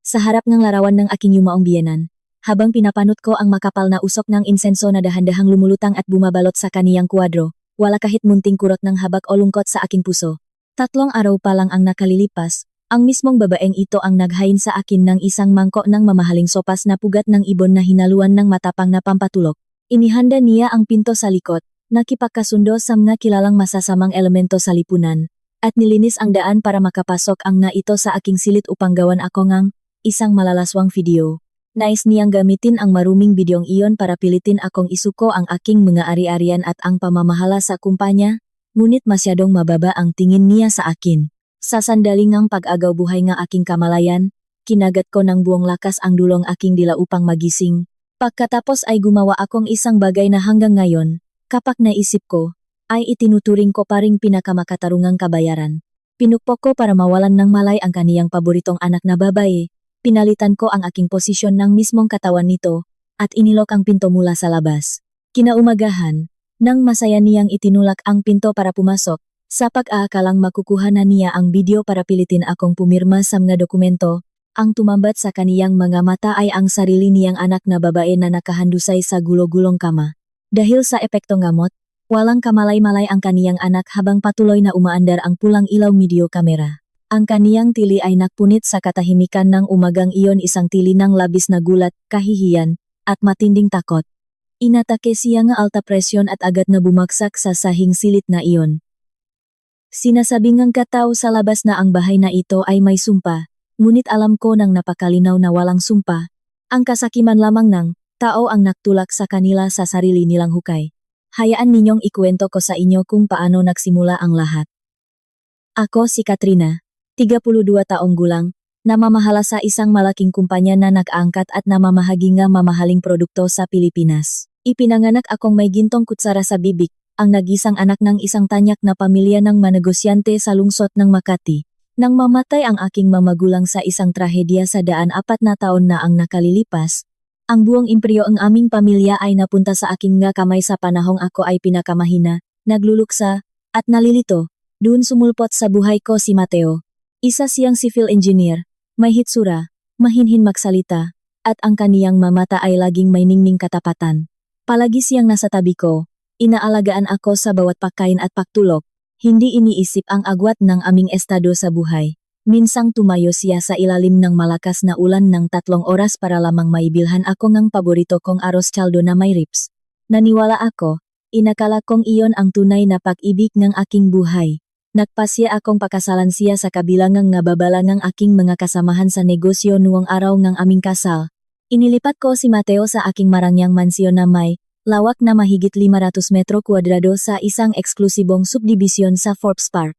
sa harap ng larawan ng aking yumaong biyenan. Habang pinapanot ko ang makapal na usok ng insenso na dahan-dahang lumulutang at bumabalot sa kaniyang kwadro, wala kahit munting kurot ng habag o lungkot sa aking puso. 3 araw pa lang ang nakalilipas, ang mismong babaeng ito ang naghain sa akin ng isang mangkok ng mamahaling sopas na pugat ng ibon na hinaluan ng matapang na pampatulog. Inihanda niya ang pinto sa likod, nakipagkasundo sa mga kilalang masasamang elemento sa lipunan, at nilinis ang daan para makapasok ang na ito sa aking silid upang gawan ako ng isang malalaswang video. Nais niyang gamitin ang maruming bidyong iyon para pilitin akong isuko ang aking mga ari-arian at ang pamamahala sa kumpanya, ngunit masyadong mababa ang tingin niya sa akin. Sa sandaling ng pag-agaw buhay ng aking kamalayan, kinagat ko ng buong lakas ang dulong aking dila upang magising. Pagkatapos ay gumawa akong isang bagay na hanggang ngayon, kapag naisip ko, ay itinuturing ko pa ring pinakamakatarungang kabayaran. Pinukpok ko para mawalan ng malay ang kaniyang paboritong anak na babae. Pinalitan ko ang aking posisyon ng mismong katawan nito, at inilok ang pinto mula sa labas. Kinaumagahan, nang masaya niyang itinulak ang pinto para pumasok, sa pag-aakalang makukuha na niya ang video para pilitin akong pumirma sa mga dokumento, ang tumambat sa kaniyang mga mata ay ang sarili niyang anak na babae na nakahandusay sa gulo-gulong kama. Dahil sa epekto ngamot, walang kamalay-malay ang kaniyang anak habang patuloy na umaandar ang pulang ilaw video kamera. Ang kaniyang tili ay nakpunit sa katahimikan ng umagang iyon, isang tili ng labis na gulat, kahihiyan, at matinding takot. Inatake siya ng alta presyon at agad na bumagsak sa sahing silid na iyon. Sinasabi ngang katao sa labas na ang bahay na ito ay may sumpa, ngunit alam ko nang napakalinaw na walang sumpa. Ang kasakiman lamang ng tao ang naktulak sa kanila sa sarili nilang hukay. Hayaan ninyong ikuwento ko sa inyo kung paano nagsimula ang lahat. Ako si Katrina, 32 taong gulang, namamahala sa isang malaking kumpanya na nag-aangkat at namamahagi ng mamahaling produkto sa Pilipinas. Ipinanganak akong may gintong kutsara sa bibig, ang nag-isang anak ng isang tanyak na pamilya ng manegosyante sa lungsod ng Makati. Nang mamatay ang aking mamagulang sa isang trahedya sa 4 na taon na ang nakalilipas, ang buong imperyo ng aming pamilya ay napunta sa aking nga kamay sa panahong ako ay pinakamahina, nagluluksa, at nalilito. Doon sumulpot sa buhay ko si Mateo. Isa siyang civil engineer, may hitsura, mahinhin magsalita, at ang kaniyang mamata ay laging may ningning katapatan. Palagi siyang nasa tabi ko, inaalagaan ako sa bawat pagkain at pagtulog, hindi iniisip ang agwat ng aming estado sa buhay. Minsang tumayo siya sa ilalim ng malakas na ulan ng 3 oras para lamang maibilhan ako ng paborito kong arroz caldo na may ribs. Naniwala ako, inakala kong iyon ang tunay na pag-ibig ng aking buhay. Nagpasya akong pakasalan siya sa kabilangang nababala ng aking mga kasamahan sa negosyo noong araw ng aming kasal. Inilipat ko si Mateo sa aking marangyang mansyon na may lawak na mahigit 500 metro kwadrado sa isang eksklusibong subdibisyon sa Forbes Park.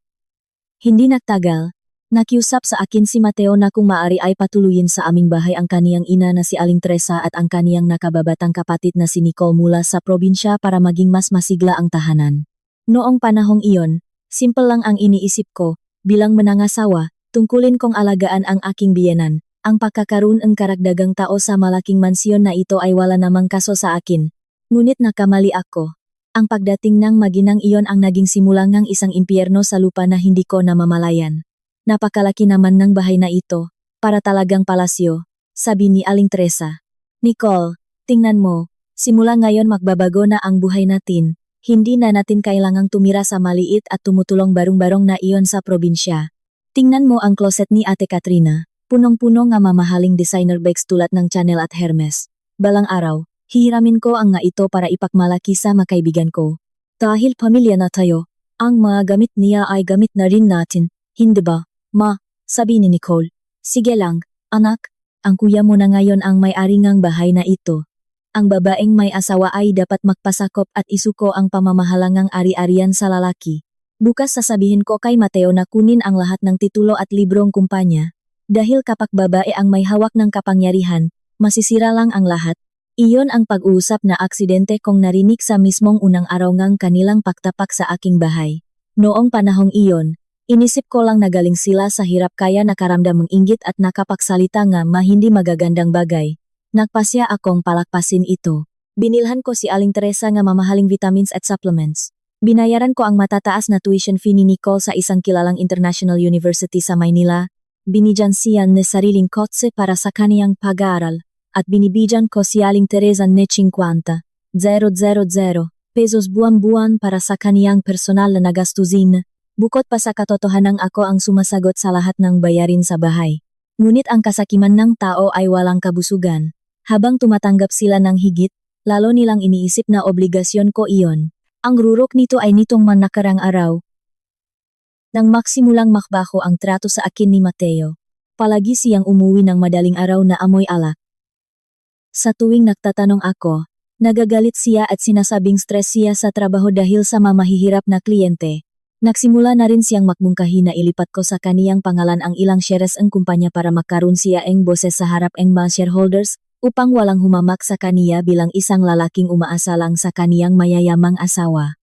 Hindi nagtagal, nakiusap sa akin si Mateo na kung maaari ay patuluyin sa aming bahay ang kaniyang ina na si Aling Teresa at ang kaniyang nakababatang kapatid na si Nicole mula sa probinsya para maging mas masigla ang tahanan. Noong panahong iyon, simple lang ang iniisip ko, bilang manangasawa, tungkulin kong alagaan ang aking biyenan. Ang pagkakaroon ng karagdagang tao sa malaking mansyon na ito ay wala namang kaso sa akin. Ngunit nakamali ako. Ang pagdating ng maginang iyon ang naging simula ng isang impyerno sa lupa na hindi ko namamalayan. Napakalaki naman ng bahay na ito, para talagang palasyo, sabi ni Aling Teresa. Nicole, tingnan mo, simula ngayon magbabago na ang buhay natin. Hindi na natin kailangang tumira sa maliit at tumutulong barong-barong na iyon sa probinsya. Tingnan mo ang closet ni Ate Katrina, punong-puno nga mamahaling designer bags tulad ng Chanel at Hermes. Balang araw, hihiramin ko ang nga ito para ipakmalaki sa makaibigan ko. Dahil pamilya na tayo, ang mga gamit niya ay gamit na rin natin, hindi ba, Ma? Sabi ni Nicole. Sige lang, anak, ang kuya mo na ngayon ang may-ari ng bahay na ito. Ang babaeng may asawa ay dapat magpasakop at isuko ang pamamahalangang ari-arian sa lalaki. Bukas sasabihin ko kay Mateo na kunin ang lahat ng titulo at librong kumpanya. Dahil kapag babae ang may hawak ng kapangyarihan, masisira lang ang lahat. Iyon ang pag-uusap na aksidente kong narinig sa mismong unang araw ng kanilang pagtapak sa aking bahay. Noong panahong iyon, inisip ko lang na galing sila sa hirap kaya nakaramdam ng inggit at nakapagsalita nga hindi magagandang bagay. Nagpasya akong palakpasin ito. Binilhan ko si Aling Teresa nga mamahaling vitamins at supplements. Binayaran ko ang matataas na tuition fee ni Nicole sa isang kilalang international university sa Maynila, binigyan siya ng sariling kotse para sa kaniyang pag-aaral, at binibigyan ko si Aling Teresa ng 50,000 pesos buwan-buwan para sa kaniyang personal na gastusin. Bukod pa sa katotohanang ako ang sumasagot sa lahat ng bayarin sa bahay. Ngunit ang kasakiman ng tao ay walang kabusugan. Habang tumatanggap sila ng higit, lalo nilang iniisip na obligasyon ko iyon. Ang rurok nito ay nitong nakarang araw. Nang maksimulang makbaho ang trato sa akin ni Mateo, palagi siyang umuwi ng madaling araw na amoy alak. Sa tuwing nagtatanong ako, nagagalit siya at sinasabing stress siya sa trabaho dahil sa mamahihirap na kliyente. Nagsimula na rin siyang magmungkahi na ilipat ko sa kaniyang pangalan ang ilang shares ng kumpanya para makaroon siya ang boses sa harap ng mga shareholders upang walang humamak sa kaniya bilang isang lalaking umaasa lang sa kaniyang mayayamang asawa.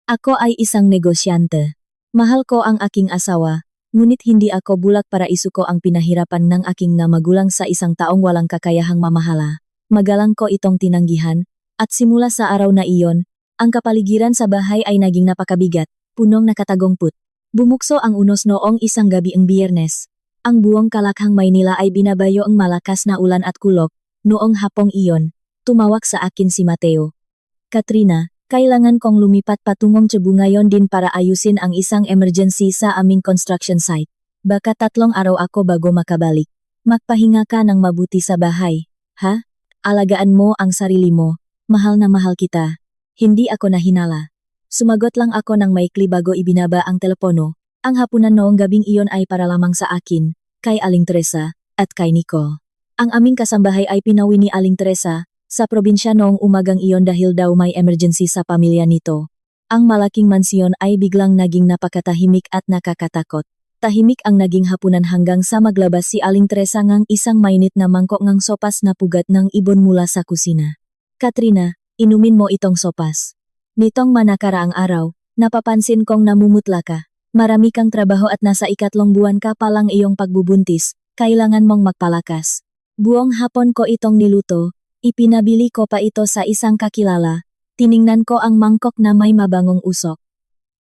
Ako ay isang negosyante. Mahal ko ang aking asawa, ngunit hindi ako bulag para isuko ang pinahirapan ng aking na magulang sa isang taong walang kakayahang mamahala. Magalang ko itong tinanggihan, at simula sa araw na iyon, ang kapaligiran sa bahay ay naging napakabigat, punong nakatagongput. Bumukso ang unos noong isang gabi ang Biyernes. Ang buong Kalakhang Maynila ay binabayo ang malakas na ulan at kulog. Noong hapong iyon, tumawag sa akin si Mateo. Katrina, kailangan kong lumipat patungong Cebu ngayon din para ayusin ang isang emergency sa aming construction site. Baka 3 araw ako bago makabalik. Magpahinga ka ng mabuti sa bahay, ha? Alagaan mo ang sarili mo. Mahal na mahal kita. Hindi ako nahinala. Sumagot lang ako ng maikli bago ibinaba ang telepono. Ang hapunan noong gabing iyon ay para lamang sa akin, kay Aling Teresa, at kay Nicole. Ang aming kasambahay ay pinawi ni Aling Teresa sa probinsya noong umagang iyon dahil daw may emergency sa pamilya nito. Ang malaking mansyon ay biglang naging napakatahimik at nakakatakot. Tahimik ang naging hapunan hanggang sa maglabas si Aling Teresa ngang isang mainit na mangkok ngang sopas na pugat ng ibon mula sa kusina. Katrina, inumin mo itong sopas. Nitong manakaraang araw, napapansin kong namumutla ka. Marami kang trabaho at nasa 3 buwan ka pa lang iyong pagbubuntis, kailangan mong magpalakas. Buong hapon ko itong niluto, ipinabili ko pa ito sa isang kakilala. Tiningnan ko ang mangkok na may mabangong usok.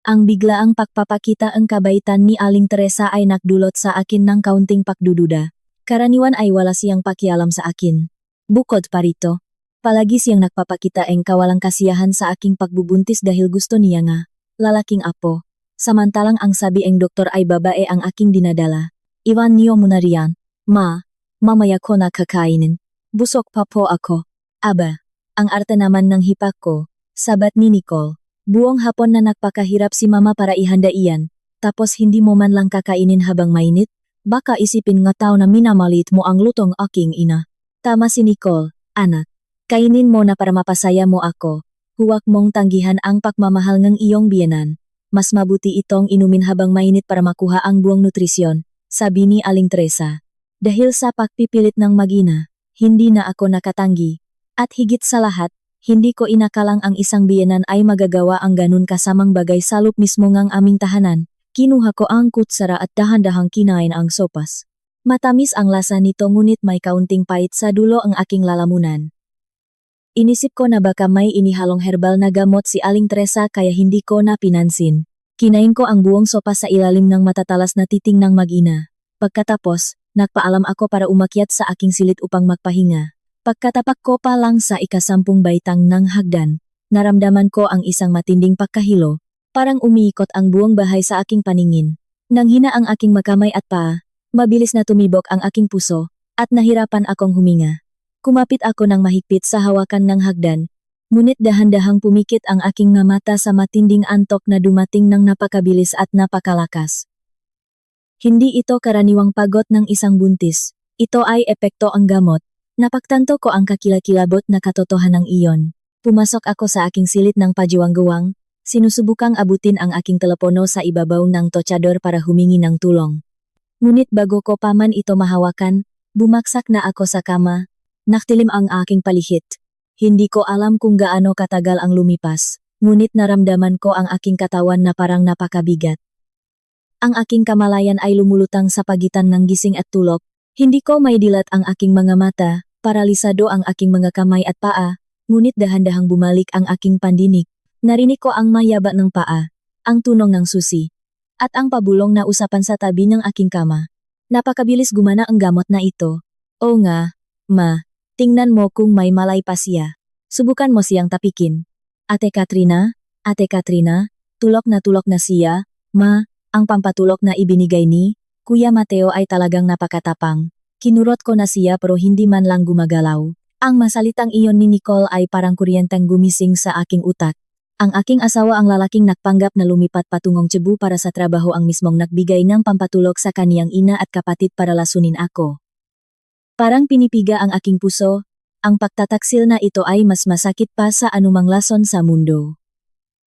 Ang biglaang pagpapakita ang kabaitan ni Aling Teresa ay nagdulot sa akin ng kaunting pagdududa. Karaniwan ay wala siyang pakialam sa akin. Bukod pa rito, palagi siyang nagpapakita ang kawalang kasiyahan sa aking pagbubuntis dahil gusto niya nga, lalaking apo. Samantalang ang sabi ang doktor ay babae ang aking dinadala. Iwan niyo muna riyan, ma, mamaya ko na kakainin. Busok pa po ako. Aba, ang arte naman ng hipak ko, sabat ni Nicole. Buong hapon na nagpakahirap si mama para ihanda iyan, tapos hindi mo man lang kakainin habang mainit, baka isipin nga tao na minamalit mo ang lutong aking ina. Tama si Nicole, anak. Kainin mo na para mapasaya mo ako. Huwag mong tanggihan ang pagmamahal ng iyong biyenan. Mas mabuti itong inumin habang mainit para makuha ang buong nutrisyon, sabi ni Aling Teresa. Dahil sa pagpipilit ng magina, hindi na ako nakatanggi. At higit sa lahat, hindi ko inakalang ang isang biyenan ay magagawa ang ganun kasamang bagay sa loob mismo ng aming tahanan. Kinuha ko ang kutsara at dahan-dahang kinain ang sopas. Matamis ang lasa nito ngunit may kaunting pait sa dulo ang aking lalamunan. Inisip ko na baka may inihalong herbal na gamot si Aling Teresa kaya hindi ko na pinansin. Kinain ko ang buong sopa sa ilalim ng matatalas na titing ng mag-ina. Pagkatapos, nagpaalam ako para umakyat sa aking silid upang magpahinga. Pagkatapak ko pa lang sa 10 baitang ng hagdan, naramdaman ko ang isang matinding pagkahilo. Parang umiikot ang buong bahay sa aking paningin. Nanghina ang aking makamay at paa, mabilis na tumibok ang aking puso, at nahirapan akong huminga. Kumapit ako ng mahigpit sa hawakan ng hagdan, ngunit dahan-dahang pumikit ang aking mga mata sa matinding antok na dumating ng napakabilis at napakalakas. Hindi ito karaniwang pagod ng isang buntis, ito ay epekto ang gamot. Napagtanto ko ang kakilakilabot na katotohanan iyon. Pumasok ako sa aking silid ng pajiwang-guwang, sinusubukang abutin ang aking telepono sa ibabaw ng tochador para humingi ng tulong. Ngunit bago ko pa man ito mahawakan, bumaksak na ako sa kama. Naktilim ang aking palihit. Hindi ko alam kung gaano katagal ang lumipas, ngunit naramdaman ko ang aking katawan na parang napakabigat. Ang aking kamalayan ay lumulutang sa pagitan ng gising at tulog. Hindi ko maidilat ang aking mga mata, paralisado ang aking mga kamay at paa, ngunit dahan-dahang bumalik ang aking pandinig. Narinig ko ang mayaba ng paa, ang tunong ng susi, at ang pabulong na usapan sa tabi ng aking kama. Napakabilis gumana ang gamot na ito. Oo nga, ma. Tingnan mo kung may malay pa siya. Subukan mo siyang tapikin. Ate Katrina, tulok na siya, ma, ang pampatulok na ibinigay ni Kuya Mateo ay talagang napakatapang. Kinurot ko na siya pero hindi man lang gumagalaw. Ang masalitang iyon ni Nicole ay parang kuryenteng gumising sa aking utak. Ang aking asawa ang lalaking nagpanggap na lumipat patungong Cebu para sa trabaho ang mismong nagbigay ng pampatulok sa kaniyang ina at kapatid para lasunin ako. Parang pinipiga ang aking puso, ang pagtataksil na ito ay mas masakit pa sa anumang lason sa mundo.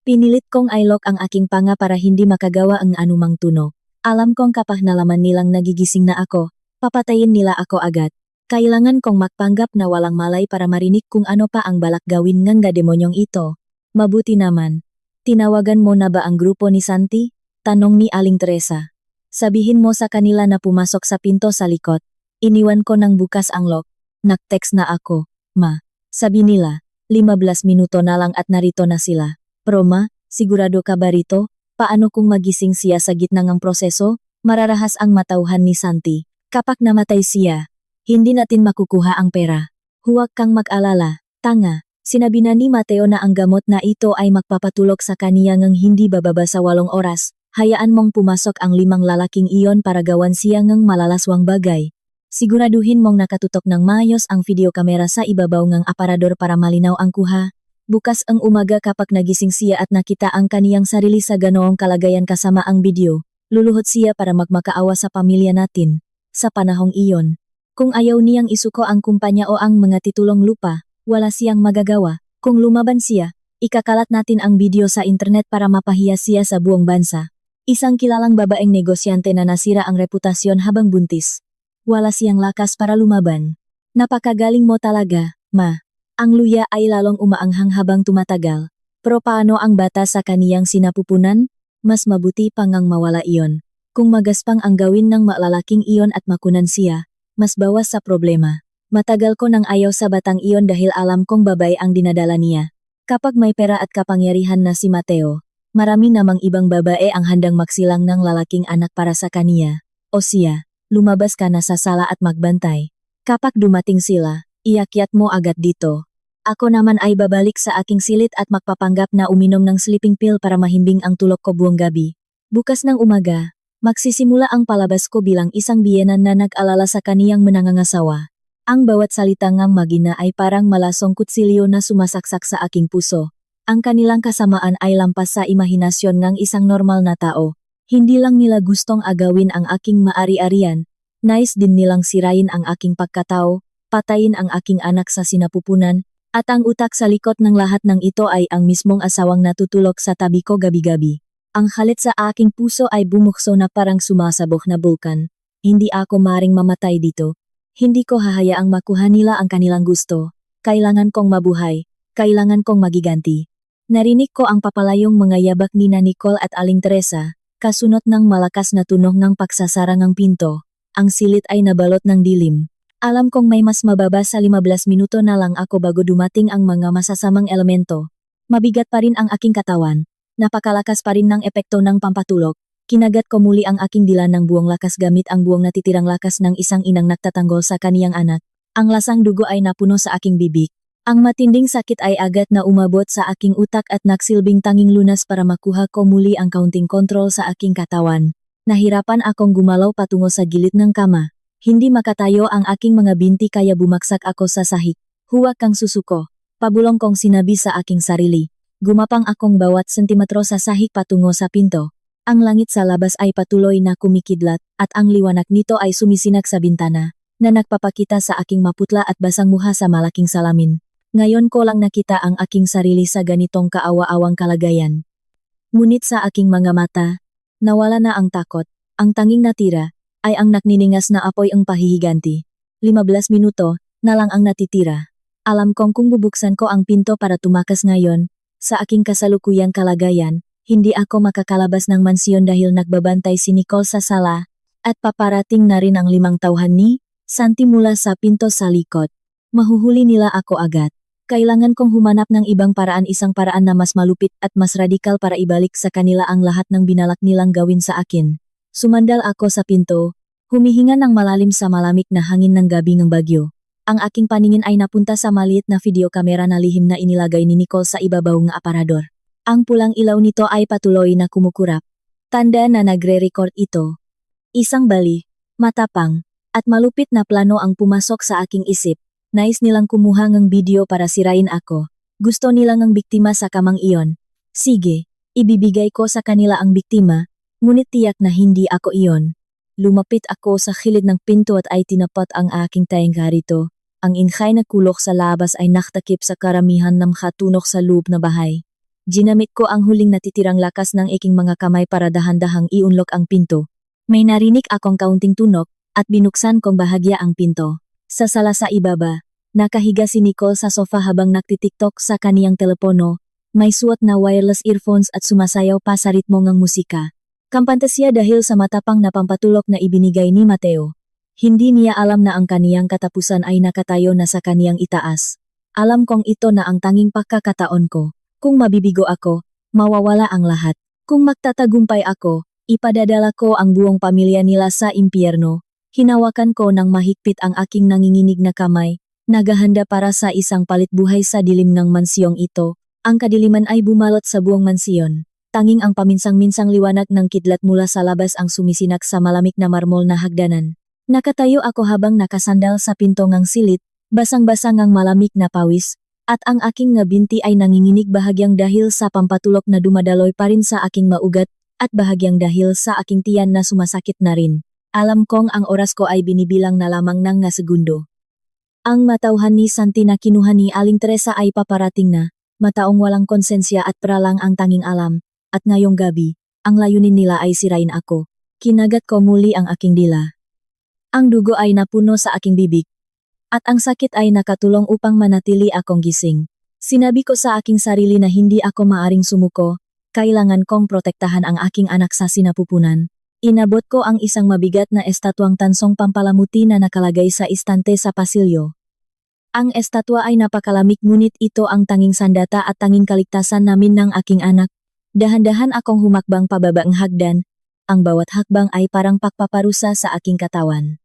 Pinilit kong i-lock ang aking panga para hindi makagawa ang anumang tunog. Alam kong kapag nalaman nilang nagigising na ako, papatayin nila ako agad. Kailangan kong magpanggap na walang malay para marinig kung ano pa ang balak gawin ng demonyong ito. Mabuti naman. Tinawagan mo na ba ang grupo ni Santi? Tanong ni Aling Teresa. Sabihin mo sa kanila na pumasok sa pinto sa likod. Iniwan ko nang bukas ang lock. Nag-text na ako. Ma. Sabi nila, 15 minuto na lang at narito na sila. Pero ma, sigurado ka ba rito? Paano kung magising siya sa gitna ng proseso? Mararahas ang matauhan ni Santi. Kapag namatay siya, hindi natin makukuha ang pera. Huwag kang mag-alala, tanga. Sinabi na ni Mateo na ang gamot na ito ay magpapatulog sa kaniya ngang hindi bababa sa 8 oras. Hayaan mong pumasok ang 5 lalaking iyon para gawan siya ngang malalaswang bagay. Siguraduhin mong nakatutok ng maayos ang video kamera sa ibabaw ng aparador para malinaw ang kuha. Bukas ang umaga kapag nagising siya at nakita ang kaniyang sarili sa ganoong kalagayan kasama ang video, luluhod siya para magmakaawa sa pamilya natin. Sa panahong iyon, kung ayaw niyang isuko ang kumpanya o ang mga titulong lupa, wala siyang magagawa. Kung lumaban siya, ikakalat natin ang video sa internet para mapahiya siya sa buong bansa. Isang kilalang babaeng negosyante na nasira ang reputasyon habang buntis. Wala siyang lakas para lumaban. Napakagaling mo talaga, ma. Ang luya ay lalong umaanghang habang tumatagal. Pero paano ang bata sa kaniyang sinapupunan? Mas mabuti pa ngang mawala iyon. Kung magaspang ang gawin ng malalaking iyon at makunan siya, mas bawas sa problema. Matagal ko nang ayaw sa batang iyon dahil alam kong babay ang dinadala niya. Kapag may pera at kapangyarihan na si Mateo, marami namang ibang babae ang handang magsilang ng lalaking anak para sa kaniya. O siya, lumabas ka na sa sala at magbantay. Kapag dumating sila, iakyat mo agad dito. Ako naman ay babalik sa aking silid at magpapanggap na uminom ng sleeping pill para mahimbing ang tulog ko buong gabi. Bukas ng umaga, magsisimula ang palabas ko bilang isang biyenan na nag-alala sa kaniyang manangangasawa. Ang bawat salita ngang magina ay parang malasong kutsilyo na sumasaksak sa aking puso. Ang kanilang kasamaan ay lampas sa imahinasyon ng isang normal na tao. Hindi lang nila gustong agawin ang aking maari-arian, nais din nilang sirain ang aking pagkatao, patayin ang aking anak sa sinapupunan, at ang utak sa likod ng lahat ng ito ay ang mismong asawang natutulog sa tabi ko gabi-gabi. Ang halit sa aking puso ay bumukso na parang sumasabog na bulkan. Hindi ako maring mamatay dito. Hindi ko hahayaang makuha nila ang kanilang gusto. Kailangan kong mabuhay. Kailangan kong magiganti. Narinig ko ang papalayong mga yabak ni Nicole at Aling Teresa, kasunod ng malakas na tunog ng pagsasara ng pinto. Ang silid ay nabalot ng dilim. Alam kong may mas mababa sa 15 minuto na lang ako bago dumating ang mga masasamang elemento. Mabigat pa rin ang aking katawan. Napakalakas pa rin ng epekto ng pampatulog. Kinagat ko muli ang aking dila ng buong lakas gamit ang buong natitirang lakas ng isang inang nagtatanggol sa kaniyang anak. Ang lasang dugo ay napuno sa aking bibig. Ang matinding sakit ay agad na umabot sa aking utak at nagsilbing tanging lunas para makuha ko muli ang kaunting kontrol sa aking katawan. Nahirapan akong gumalaw patungo sa gilid ng kama. Hindi makatayo ang aking mga binti kaya bumaksak ako sa sahig. Huwag kang susuko. Pabulong kong sinabi sa aking sarili. Gumapang akong bawat sentimetro sa sahig patungo sa pinto. Ang langit sa labas ay patuloy na kumikidlat at ang liwanag nito ay sumisinag sa bintana na nagpapakita sa aking maputla at basang muha sa malaking salamin. Ngayon ko lang nakita ang aking sarili sa ganitong kaawa-awang kalagayan. Ngunit sa aking mga mata, nawala na ang takot. Ang tanging natira ay ang nakniningas na apoy ang pahihiganti. 15 minuto na lang ang natitira. Alam kong kung bubuksan ko ang pinto para tumakas ngayon, sa aking kasalukuyang kalagayan, hindi ako makakalabas ng mansyon dahil nagbabantay si Nicole sa sala, at paparating na rin ang 5 tauhan ni Santi mula sa pinto sa likod. Mahuhuli nila ako agad. Kailangan kong humanap ng ibang paraan, isang paraan na mas malupit at mas radikal para ibalik sa kanila ang lahat ng binalak nilang gawin sa akin. Sumandal ako sa pinto, Humihinga ng malalim sa malamig na hangin ng gabi ng bagyo. Ang aking paningin ay napunta sa maliit na video kamera na lihim na inilagay ni Nicole sa ibabaw ng aparador. Ang pulang ilaw nito ay patuloy na kumukurap. Tanda na nagre-record ito. Isang bali, matapang, at malupit na plano ang pumasok sa aking isip. Nais nilang kumuha ng video para sirain ako. Gusto nilang ang biktima sa kamang iyon. Sige, ibibigay ko sa kanila ang biktima, ngunit tiyak na hindi ako iyon. Lumapit ako sa gilid ng pinto at ay tinapat ang aking tainga rito. Ang ingay na kulok sa labas ay naktakip sa karamihan ng katunok sa loob na bahay. Ginamit ko ang huling natitirang lakas ng aking mga kamay para dahan-dahang iunlock ang pinto. May narinig akong kaunting tunok at binuksan kong bahagya ang pinto. Sa sala sa ibaba, nakahiga si Nicole sa sofa habang nagtitiktok sa kaniyang telepono. May suot na wireless earphones at sumasayaw pa sa ritmo ng musika. Kampantasya dahil sa matapang na pampatulok na ibinigay ni Mateo. Hindi niya alam na ang kaniyang katapusan ay nakatayo na sa kaniyang itaas. Alam kong ito na ang tanging pagkakataon ko. Kung mabibigo ako, mawawala ang lahat. Kung magtatagumpay ako, ipadadala ko ang buong pamilya nila sa impyerno. Hinawakan ko ng mahigpit ang aking nanginginig na kamay, naghahanda para sa isang palitbuhay sa dilim ng mansiyong ito. Ang kadiliman ay bumalot sa buong mansiyon. Tanging ang paminsang-minsang liwanag ng kidlat mula sa labas ang sumisinak sa malamig na marmol na hagdanan. Nakatayo ako habang nakasandal sa pinto ng silid, basang-basang ang malamig na pawis, at ang aking nga binti ay nanginginig bahagyang dahil sa pampatulok na dumadaloy pa rin sa aking maugat, at bahagyang dahil sa aking tiyan na sumasakit na rin. Alam kong ang oras ko ay binibilang na lamang ng nga segundo. Ang matauhan ni Santi na kinuha ni Aling Teresa ay paparating na, mataong walang konsensya at pralang ang tanging alam, at ngayong gabi, ang layunin nila ay sirain ako. Kinagat ko muli ang aking dila. Ang dugo ay napuno sa aking bibig. At ang sakit ay nakatulong upang manatili akong gising. Sinabi ko sa aking sarili na hindi ako maaring sumuko, kailangan kong protektahan ang aking anak sa sinapupunan. Inabot ko ang isang mabigat na estatwang tansong pampalamuti na nakalagay sa istante sa pasilyo. Ang estatwa ay napakalamig ngunit ito ang tanging sandata at tanging kaligtasan namin ng aking anak. Dahan-dahan akong humakbang pababa ang hagdan, ang bawat hakbang ay parang pagpaparusa sa aking katawan.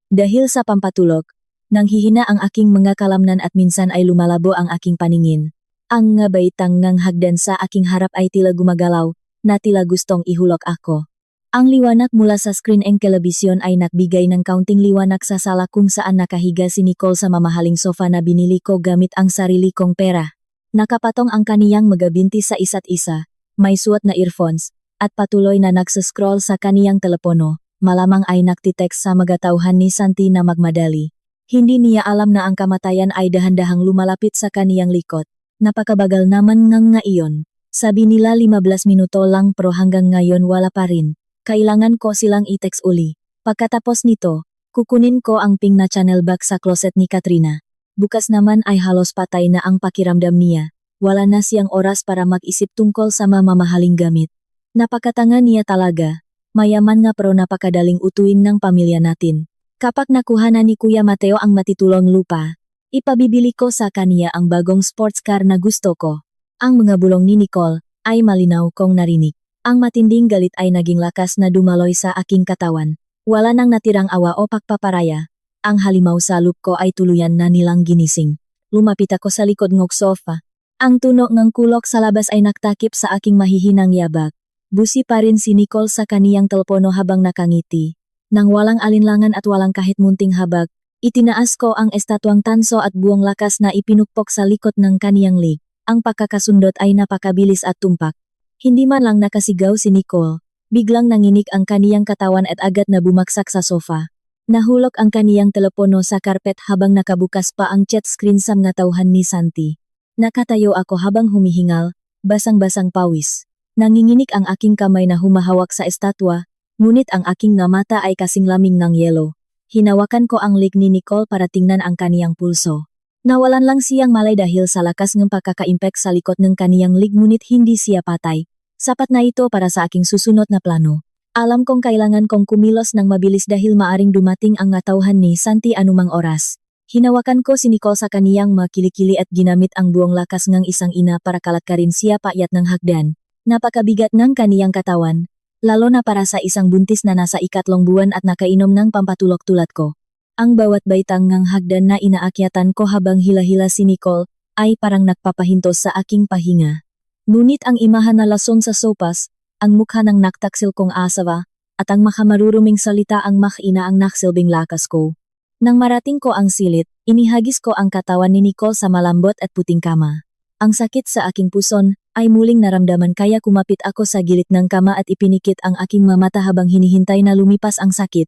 Dahil sa pampatulog, nanghihina ang aking mga kalamnan at minsan ay lumalabo ang aking paningin. Ang ngabaitang ngang hagdan sa aking harap ay tila gumagalaw, na tila gustong ihulog ako. Ang liwanag mula sa screen ng telebisyon ay nagbigay ng kaunting liwanag sa sala kung saan nakahiga si Nicole sa mamahaling sofa na binili ko gamit ang sarili kong pera. Nakapatong ang kaniyang magabinti sa isa't isa, may suot na earphones, at patuloy na nagsascroll sa kaniyang telepono. Malamang ay naktitext sa magatauhan ni Santi na magmadali. Hindi niya alam na ang kamatayan ay dahan-dahang lumalapit sa kaniyang likod. Napakabagal naman ng nga iyon. Sabi nila 15 minuto lang pero hanggang ngayon wala pa rin. Kailangan ko silang i-text uli. Pagkatapos nito, kukunin ko ang pink na channel bag sa closet ni Katrina. Bukas naman ay halos patay na ang pakiramdam niya. Wala na siyang oras para mag-isip tungkol sa mamahaling gamit. Napakatanga niya talaga. Mayaman nga pero napakadaling utuin ng pamilya natin. Kapag nakuha na ni Kuya Mateo ang matitulong lupa, ipabibili ko sa kanya ang bagong sports car na gusto ko. Ang mga bulong ni Nicole ay malinaw kong narinig. Ang matinding galit ay naging lakas na dumaloy sa aking katawan. Wala nang natirang awa o pagpaparaya. Ang halimaw sa loop ko ay tuluyan na nilang ginising. Lumapit ako sa likod ng sofa. Ang tunog ng kulok sa labas ay naktakip sa aking mahihinang yabag. Busi pa rin si Nicole sa kaniyang telepono habang nakangiti. Nang walang alinlangan at walang kahit munting habag, itinaas ko ang estatwang tanso at buong lakas na ipinukpok sa likod ng kaniyang lig. Ang pagkakasundot ay napakabilis at tumpak. Hindi man lang nakasigaw si Nicole, biglang nanginig ang kaniyang katawan at agad na bumagsak sa sofa. Nahulog ang kaniyang telepono sa karpet habang nakabukas pa ang chat screen sa mga tauhan ni Santi. Nakatayo ako habang humihingal, basang-basang pawis. Nanginginig ang aking kamay na humahawak sa estatwa, ngunit ang aking nga mata ay kasing lamig ng yelo. Hinawakan ko ang leg ni Nicole para tingnan ang kaniyang pulso. Nawalan lang siyang malay dahil sa lakas ng pagkaka-impact sa likod ng kaniyang leg ngunit hindi siya patay. Sapat na ito para sa aking susunod na plano. Alam kong kailangan kong kumilos ng mabilis dahil maaring dumating ang tauhan ni Santi anumang oras. Hinawakan ko si Nicole sa kaniyang makilikili at ginamit ang buong lakas ng isang ina para kalatkarin siya paakyat ng hagdan. Napakabigat ng kaniyang katawan, lalo na para sa isang buntis na nasa 3 buwan at nakainom ng pampatulog tulad ko. Ang bawat baitang ng hagdan na inaakyatan ko habang hila-hila si Nicole ay parang nagpapahintos sa aking pahinga. Ngunit ang imahan na lason sa sopas, ang mukha ng naktaksil kong asawa, at ang makamaruruming salita ang makina ang naksilbing lakas ko. Nang marating ko ang silid, inihagis ko ang katawan ni Nicole sa malambot at puting kama. Ang sakit sa aking puson ay muling naramdaman kaya kumapit ako sa gilid ng kama at ipinikit ang aking mamata habang hinihintay na lumipas ang sakit.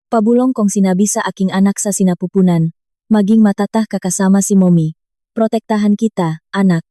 Pabulong kong sinabi sa aking anak sa sinapupunan, maging matatah ka kasama si Mommy. Protektahan kita, anak.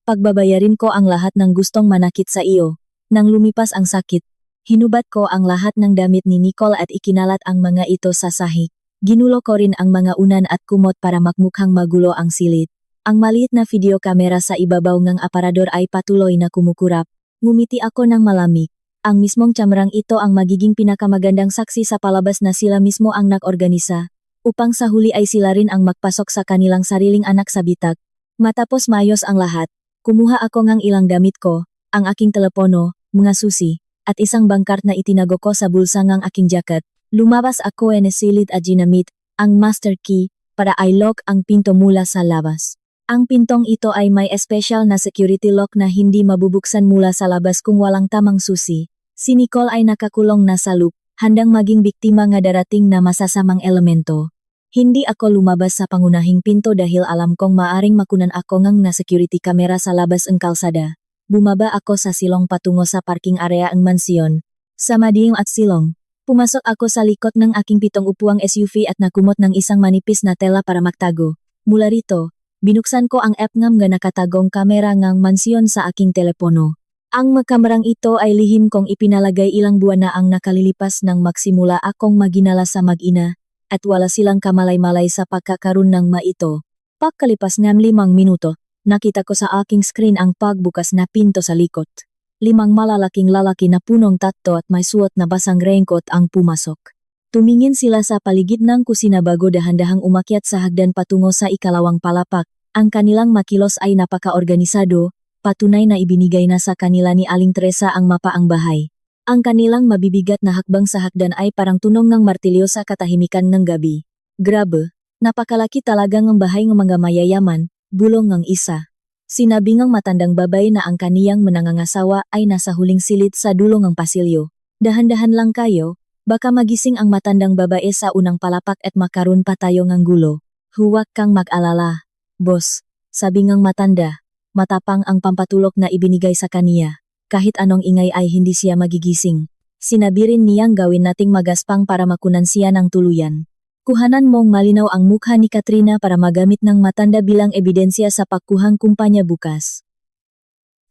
Pagbabayarin ko ang lahat ng gustong manakit sa iyo. Nang lumipas ang sakit, hinubad ko ang lahat ng damit ni Nicole at ikinalat ang mga ito sa sahig. Ginulo ko rin ang mga unan at kumot para makmukhang magulo ang silid. Ang maliit na video kamera sa ibabaw ng aparador ay patuloy na kumukurap. Ngumiti ako ng malamig. Ang mismong tiyamrang ito ang magiging pinakamagandang saksi sa palabas na sila mismo ang nag-organisa. Upang sa huli ay sila rin ang magpasok sa kanilang sariling anak sa bitag. Matapos mayos ang lahat, kumuha ako ng ilang damit ko, ang aking telepono, mga susi, at isang bangkart na itinago ko sa bulsa ng aking jacket. Lumabas ako e nasilid at ginamit ang master key para i-lock ang pinto mula sa labas. Ang pintong ito ay may espesyal na security lock na hindi mabubuksan mula sa labas kung walang tamang susi. Si Nicole ay nakakulong na sa loop, handang maging biktima nga darating na masasamang elemento. Hindi ako lumabas sa pangunahing pinto dahil alam kong maaring makunan ako ng na security camera sa labas ng kalsada. Bumaba ako sa silong patungo sa parking area ng mansyon. Sa madiyong at silong, pumasok ako sa likod ng aking 7 upuang SUV at nakumot ng isang manipis na tela para magtago. Mula rito, binuksan ko ang app nga nakatagong kamera ng mansyon sa aking telepono. Ang kamerang ito ay lihim kong ipinalagay ilang buwan na ang nakalilipas nang magsimula akong maginala sa mag-ina, at wala silang kamalay-malay sa pagkakaroon ng maito. Pagkalipas ng 5 minuto, nakita ko sa aking screen ang pagbukas na pinto sa likod. 5 malalaking lalaki na punong tatto at may suot na basang raincoat ang pumasok. Tumingin sila sa paligid ng kusina bago dahan-dahang umakyat sa hagdan patungo sa ikalawang palapak. Ang kanilang makilos ay napaka-organisado, patunay na ibinigay na sa kanila ni Aling Teresa ang mapaang bahay. Ang kanilang mabibigat na hakbang sa hagdan ay parang tunong ng martilyo sa katahimikan ng gabi. Grabe, napakalaki talaga ng bahay ng mga mayayaman, bulong ng isa. Sinabi ng matandang babay na ang kaniyang manangangasawa ay nasa huling silid sa dulo ng pasilyo. Dahan-dahan lang kayo, baka magising ang matandang babae sa unang palapak at makaroon pa tayo ng gulo. Huwag kang mag-alala, boss, sabi ng matanda. Matapang ang pampatulog na ibinigay sa kaniya. Kahit anong ingay ay hindi siya magigising. Sinabi rin niyang gawin nating magaspang para makunan siya ng tuluyan. Kuhanan mong malinaw ang mukha ni Katrina para magamit ng matanda bilang ebidensya sa pagkuhang kumpanya bukas.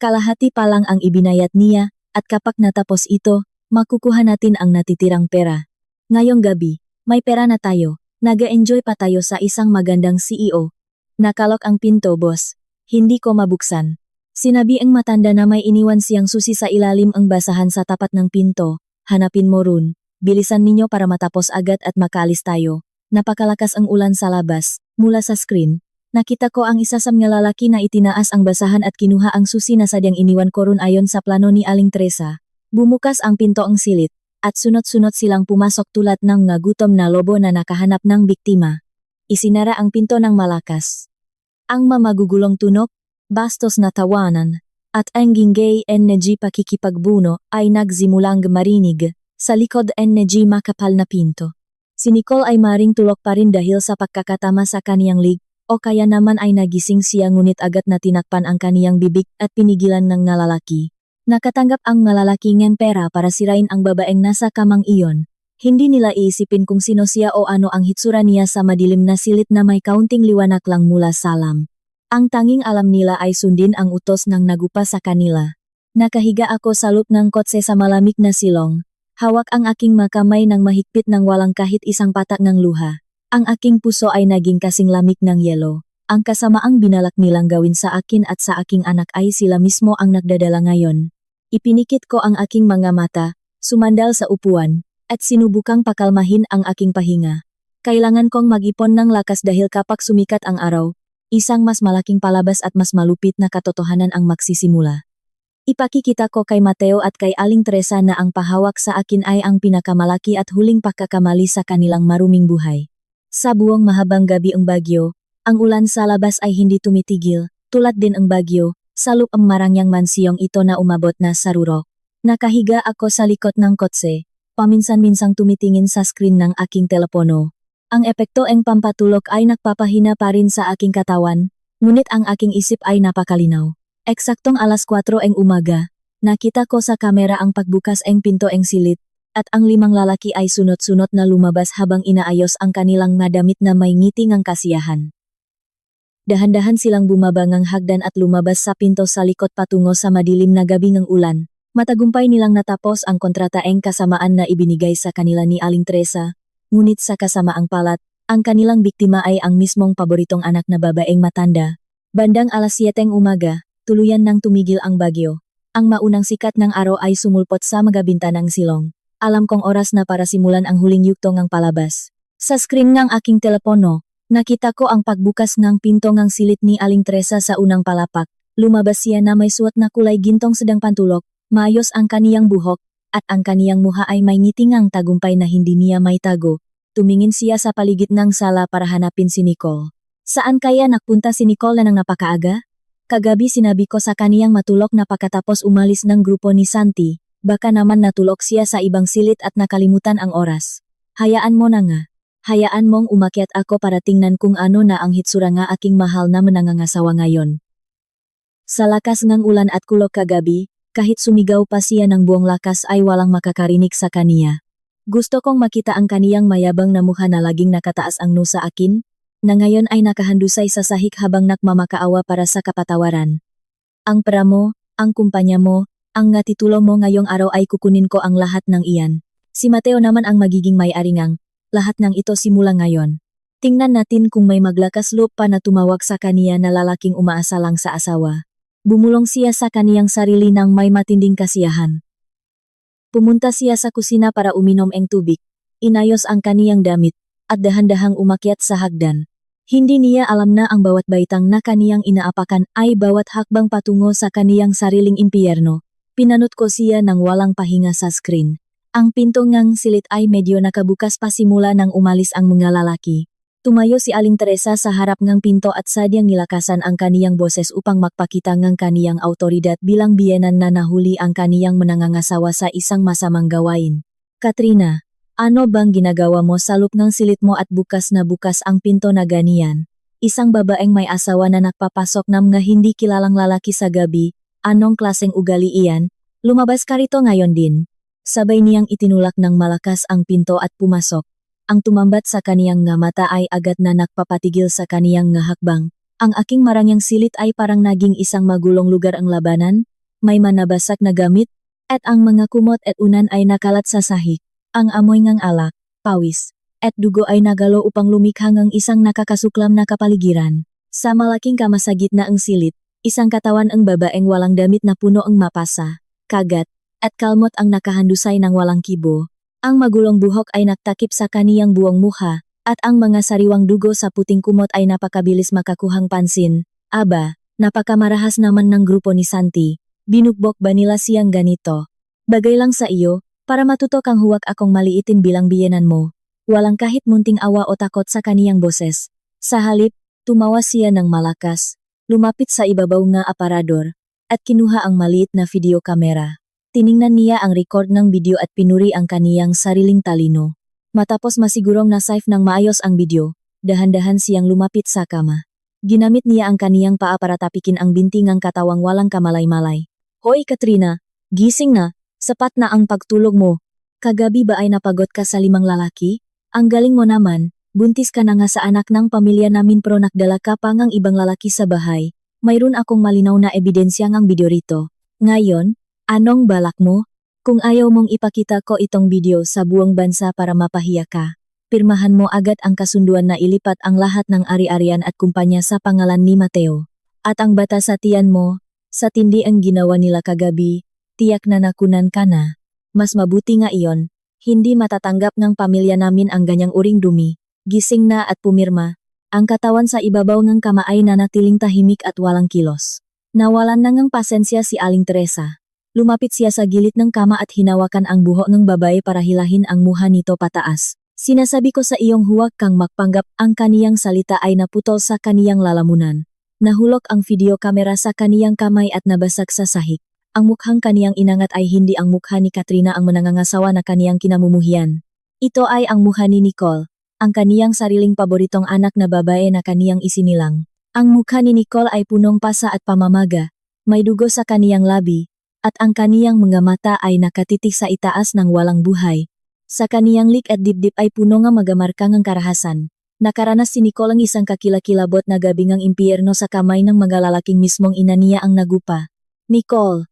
Kalahati pa lang ang ibinayad niya, at kapag natapos ito, makukuha natin ang natitirang pera. Ngayong gabi, may pera na tayo. Naga-enjoy pa tayo sa isang magandang CEO. Nakalok ang pinto, boss. Hindi ko mabuksan. Sinabi ang matanda na may iniwan siyang susi sa ilalim ang basahan sa tapat ng pinto. Hanapin mo run. Bilisan ninyo para matapos agad at makaalis tayo. Napakalakas ang ulan sa labas. Mula sa screen, nakita ko ang isa sa mga lalaki na itinaas ang basahan at kinuha ang susi na sadyang iniwan ko ron ayon sa plano ni Aling Teresa. Bumukas ang pinto ang silid, at sunod-sunod silang pumasok tulad ng nagutom na lobo na nakahanap ng biktima. Isinara ang pinto ng malakas. Ang mamagugulong tunog, bastos na tawanan, at ang ginggay energy pakikipagbuno ay nagsimulang marinig sa likod energy makapal na pinto. Si Nicole ay maring tulog pa rin dahil sa pagkakatama sa kaniyang lig, o kaya naman ay nagising siya ngunit agad na tinakpan ang kaniyang bibig at pinigilan ng nalalaki. Nakatanggap ang nalalaki ng pera para sirain ang babaeng nasa kamang iyon. Hindi nila iisipin kung sino siya o ano ang hitsura niya sa madilim na silid na may kaunting liwanag lang mula sa alam. Ang tanging alam nila ay sundin ang utos ng nagupa sa kanila. Nakahiga ako sa loob ng kotse sa malamig na silong. Hawak ang aking makamay ng mahigpit nang walang kahit isang patak ng luha. Ang aking puso ay naging kasing lamig ng yelo. Ang kasamaang binalak nilang gawin sa akin at sa aking anak ay sila mismo ang nagdadala ngayon. Ipinikit ko ang aking mga mata, sumandal sa upuan, at sinubukang pakalmahin ang aking pahinga. Kailangan kong mag-ipon ng lakas dahil kapag sumikat ang araw, isang mas malaking palabas at mas malupit na katotohanan ang magsisimula. Ipakikita ko kay Mateo at kay Aling Teresa na ang pahawak sa akin ay ang pinakamalaki at huling pagkakamali sa kanilang maruming buhay. Sa buong mahabang gabi ang bagyo, ang ulan sa labas ay hindi tumitigil, tulad din ang bagyo, sa loob ang marangyang mansiyong ito na umabot na sa rurok. Nakahiga ako sa likod ng kotse, paminsan-minsang tumitingin sa screen ng aking telepono. Ang epekto ng pampatulog ay nagpapahina pa rin sa aking katawan, ngunit ang aking isip ay napakalinaw. Eksaktong alas 4 ng umaga, nakita ko sa kamera ang pagbukas ng pinto ng silid, at ang 5 lalaki ay sunod-sunod na lumabas habang inaayos ang kanilang madamit na may ngiti ng kasiyahan. Dahan-dahan silang bumaba ng hagdan at lumabas sa pinto sa likod patungo sa madilim na gabi ng ulan. Matagumpay nilang natapos ang kontrataeng kasamaan na ibinigay sa kanila ni Aling Teresa, ngunit sa kasamaang palad, ang kanilang biktima ay ang mismong paboritong anak na babaeng matanda. Bandang alas 7 ng umaga, tuluyan nang tumigil ang bagyo. Ang maunang sikat ng araw ay sumulpot sa mga bintanang silong. Alam kong oras na para simulan ang huling yugto ng palabas. Sa screen ng aking telepono, nakita ko ang pagbukas ng pinto ng silid ni Aling Teresa sa unang palapak. Lumabas siya na may suot na kulay gintong sedang pantulok. Maayos ang kaniyang buhok, at ang kaniyang muha ay may ngitingang tagumpay na hindi niya may tago. Tumingin siya sa paligid ng sala para hanapin si Nicole. Saan kaya nagpunta si Nicole na nang napakaaga? Kagabi sinabi ko sa kaniyang matulog na pagkatapos umalis ng grupo ni Santi, baka naman natulog siya sa ibang silid at nakalimutan ang oras. Hayaan mo na nga. Hayaan mong umakyat ako para tingnan kung ano na ang hitsura nga aking mahal na manangangasawa ngayon. Sa lakas ng ulan at kulog kagabi, kahit sumigaw pa siya ng buong lakas ay walang makakarinig sa kaniya. Gusto kong makita ang kaniyang mayabang na mukha na laging nakataas ang noo sa akin, na ngayon ay nakahandusay sa sahig habang nagmamakaawa para sa kapatawaran. Ang pera mo, ang kumpanya mo, ang nga titulo mo ngayong araw ay kukunin ko ang lahat ng iyan. Si Mateo naman ang magiging may-ari ngang, lahat ng ito simula ngayon. Tingnan natin kung may maglakas loob pa na tumawag sa kaniya na lalaking umaasa lang sa asawa. Bumulong siya sa kaniyang sarili ng may matinding kasiyahan. Pumunta siya sa kusina para uminom ng tubig, inayos ang kaniyang damit, at dahan-dahang umakyat sa hagdan. Hindi niya alam na ang bawat baitang na kaniyang inaapakan ay bawat hakbang patungo sa kaniyang sariling impyerno. Pinanot ko siya ng walang pahinga sa screen. Ang pinto ngang silid ay medyo nakabukas pa simula nang umalis ang mga lalaki. Tumayo si Aling Teresa sa harap ng pinto at sadyang nilakasan ang kaniyang boses upang magpakita ng kaniyang autoridad bilang biyenan na nahuli ang kaniyang manangangasawa sa isang masamang gawain. Katrina, ano bang ginagawa mo sa loob ng silid mo at bukas na bukas ang pinto na ganiyan? Isang babaeng may asawa na nagpapasok ng mga hindi kilalang lalaki sa gabi, anong klaseng ugali iyan? Lumabas ka rito ngayon din. Sabay niyang itinulak ng malakas ang pinto at pumasok. Ang tumambat sa kaniyang nga mata ay agad na nagpapatigil sa kaniyang nga hakbang. Ang aking marangyang silid ay parang naging isang magulong lugar ang labanan, may manabasak na gamit, at ang mga kumot at unan ay nakalat sa sahig. Ang amoy ngang alak, pawis, at dugo ay nagalo upang lumikha ng isang nakakasuklam na kapaligiran. Sa malaking kamasagit na ang silid, isang katawan ang babaeng walang damit na puno ang mapasa, kagat, at kalmot ang nakahandusay ng walang kibo. Ang magulong buhok ay nagtakip sa kaniyang buong muha, at ang mga sariwang dugo sa puting kumot ay napakabilis makakuhang pansin. Aba, napakamarahas naman ng grupo ni Santi. Binugbok ba nila siyang ganito? Bagay lang sa iyo, para matuto kang huwag akong maliitin bilang biyenan mo. Walang kahit munting awa o takot sa kaniyang boses. Sa halip, tumawa siya ng malakas. Lumapit sa ibabaw nga aparador, at kinuha ang maliit na video kamera. Tiningnan niya ang record ng video at pinuri ang kaniyang sariling talino. Matapos masigurong na-save ng maayos ang video, dahan-dahan siyang lumapit sa kama. Ginamit niya ang kaniyang paa para tapikin ang bintingang katawang walang kamalay-malay. Hoy Katrina, gising na, sapat na ang pagtulog mo. Kagabi ba ay napagod ka sa 5 lalaki? Ang galing mo naman, buntis ka na nga sa anak ng pamilya namin pero nakdala ka pa ngang ibang lalaki sa bahay. Mayroon akong malinaw na ebidensya ngang video rito. Ngayon, anong balak mo? Kung ayaw mong ipakita ko itong video sa buong bansa para mapahiya ka, pirmahan mo agad ang kasunduan na ilipat ang lahat ng ari-arian at kumpanya sa pangalan ni Mateo. At ang bata sa tiyan mo, sa tindi ang ginawa nila kagabi, tiyak na nakunan ka na. Mas mabuti nga iyon, hindi matatanggap ng pamilya namin ang ganyang uring dumi. Gising na at pumirma. Ang katawan sa ibabaw ng kama ay nanatiling tahimik at walang kilos. Nawalan na ngang pasensya si Aling Teresa. Lumapit siya sa gilid ng kama at hinawakan ang buhok ng babae para hilahin ang muha nito pataas. Sinasabi ko sa iyong huwag kang magpanggap, ang kaniyang salita ay naputol sa kaniyang lalamunan. Nahulog ang video kamera sa kaniyang kamay at nabasag sa sahig. Ang mukhang kaniyang inangat ay hindi ang mukha ni Katrina ang manangangasawa na kaniyang kinamumuhian. Ito ay ang mukha ni Nicole, ang kaniyang sariling paboritong anak na babae na kaniyang isinilang. Ang mukha ni Nicole ay punong pasa at pamamaga, may dugo sa kaniyang labi, at ang kaniyang mga mata ay nakatitig sa itaas ng walang buhay. Sa kaniyang lik at dibdib ay puno nga magamarkang ang karahasan. Nakaranas si Nicole ang isang kakilakilabot na gabingang impyerno sa kamay ng mga lalaking mismong ina niya ang nagupa. Nicole,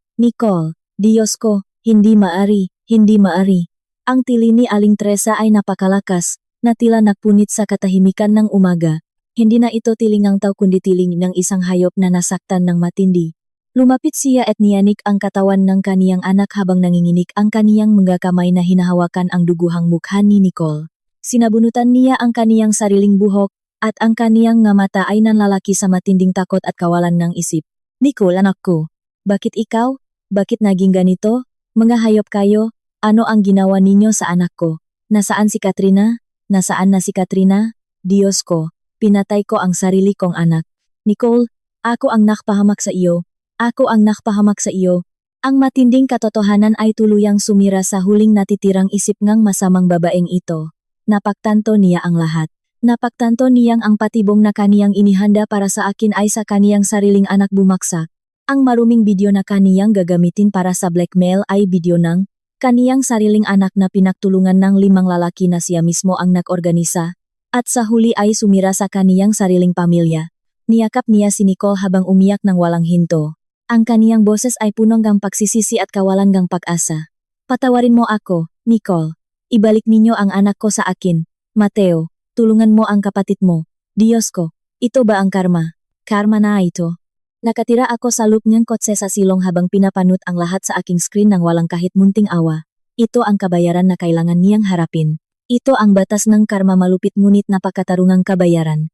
Diyos ko, hindi maari, hindi maari. Ang tili ni Aling Teresa ay napakalakas, na tila nagpunit sa katahimikan ng umaga. Hindi na ito tilingang tao kundi tiling ng isang hayop na nasaktan ng matindi. Lumapit siya at niyanik ang katawan ng kaniyang anak habang nanginginig ang kaniyang mga kamay na hinahawakan ang duguhang mukha ni Nicole. Sinabunutan niya ang kaniyang sariling buhok, at ang kaniyang nga mata ay nanlalaki sa matinding takot at kawalan ng isip. Nicole, anak ko, bakit ikaw? Bakit naging ganito? Mga hayop kayo, ano ang ginawa ninyo sa anak ko? Nasaan si Katrina? Nasaan na si Katrina? Diyos ko, pinatay ko ang sarili kong anak. Nicole, ako ang nakpahamak sa iyo. Ako ang nakpahamak sa iyo. Ang matinding katotohanan ay tuluyang sumira sa huling natitirang isip ngang masamang babaeng ito. Napagtanto niya ang lahat. Napagtanto niyang ang patibong na kaniyang inihanda para sa akin ay sa kaniyang sariling anak bumaksak. Ang maruming video na kaniyang gagamitin para sa blackmail ay video ng kaniyang sariling anak na pinagtulungan ng 5 lalaki na siya mismo ang nag-organisa, at sa huli ay sumira sa kaniyang sariling pamilya. Niyakap niya si Nicole habang umiyak ng walang hinto. Ang kaniyang boses ay punong ng pagsisisi at kawalan ng pag-asa. Patawarin mo ako, Nicole. Ibalik ninyo ang anak ko sa akin. Mateo, tulungan mo ang kapatid mo. Diyos ko, ito ba ang karma? Karma na ito. Nakatira ako sa loop ng kotse sa silong habang pinapanood ang lahat sa aking screen ng walang kahit munting awa. Ito ang kabayaran na kailangan niyang harapin. Ito ang batas ng karma, malupit ngunit napakatarungang kabayaran.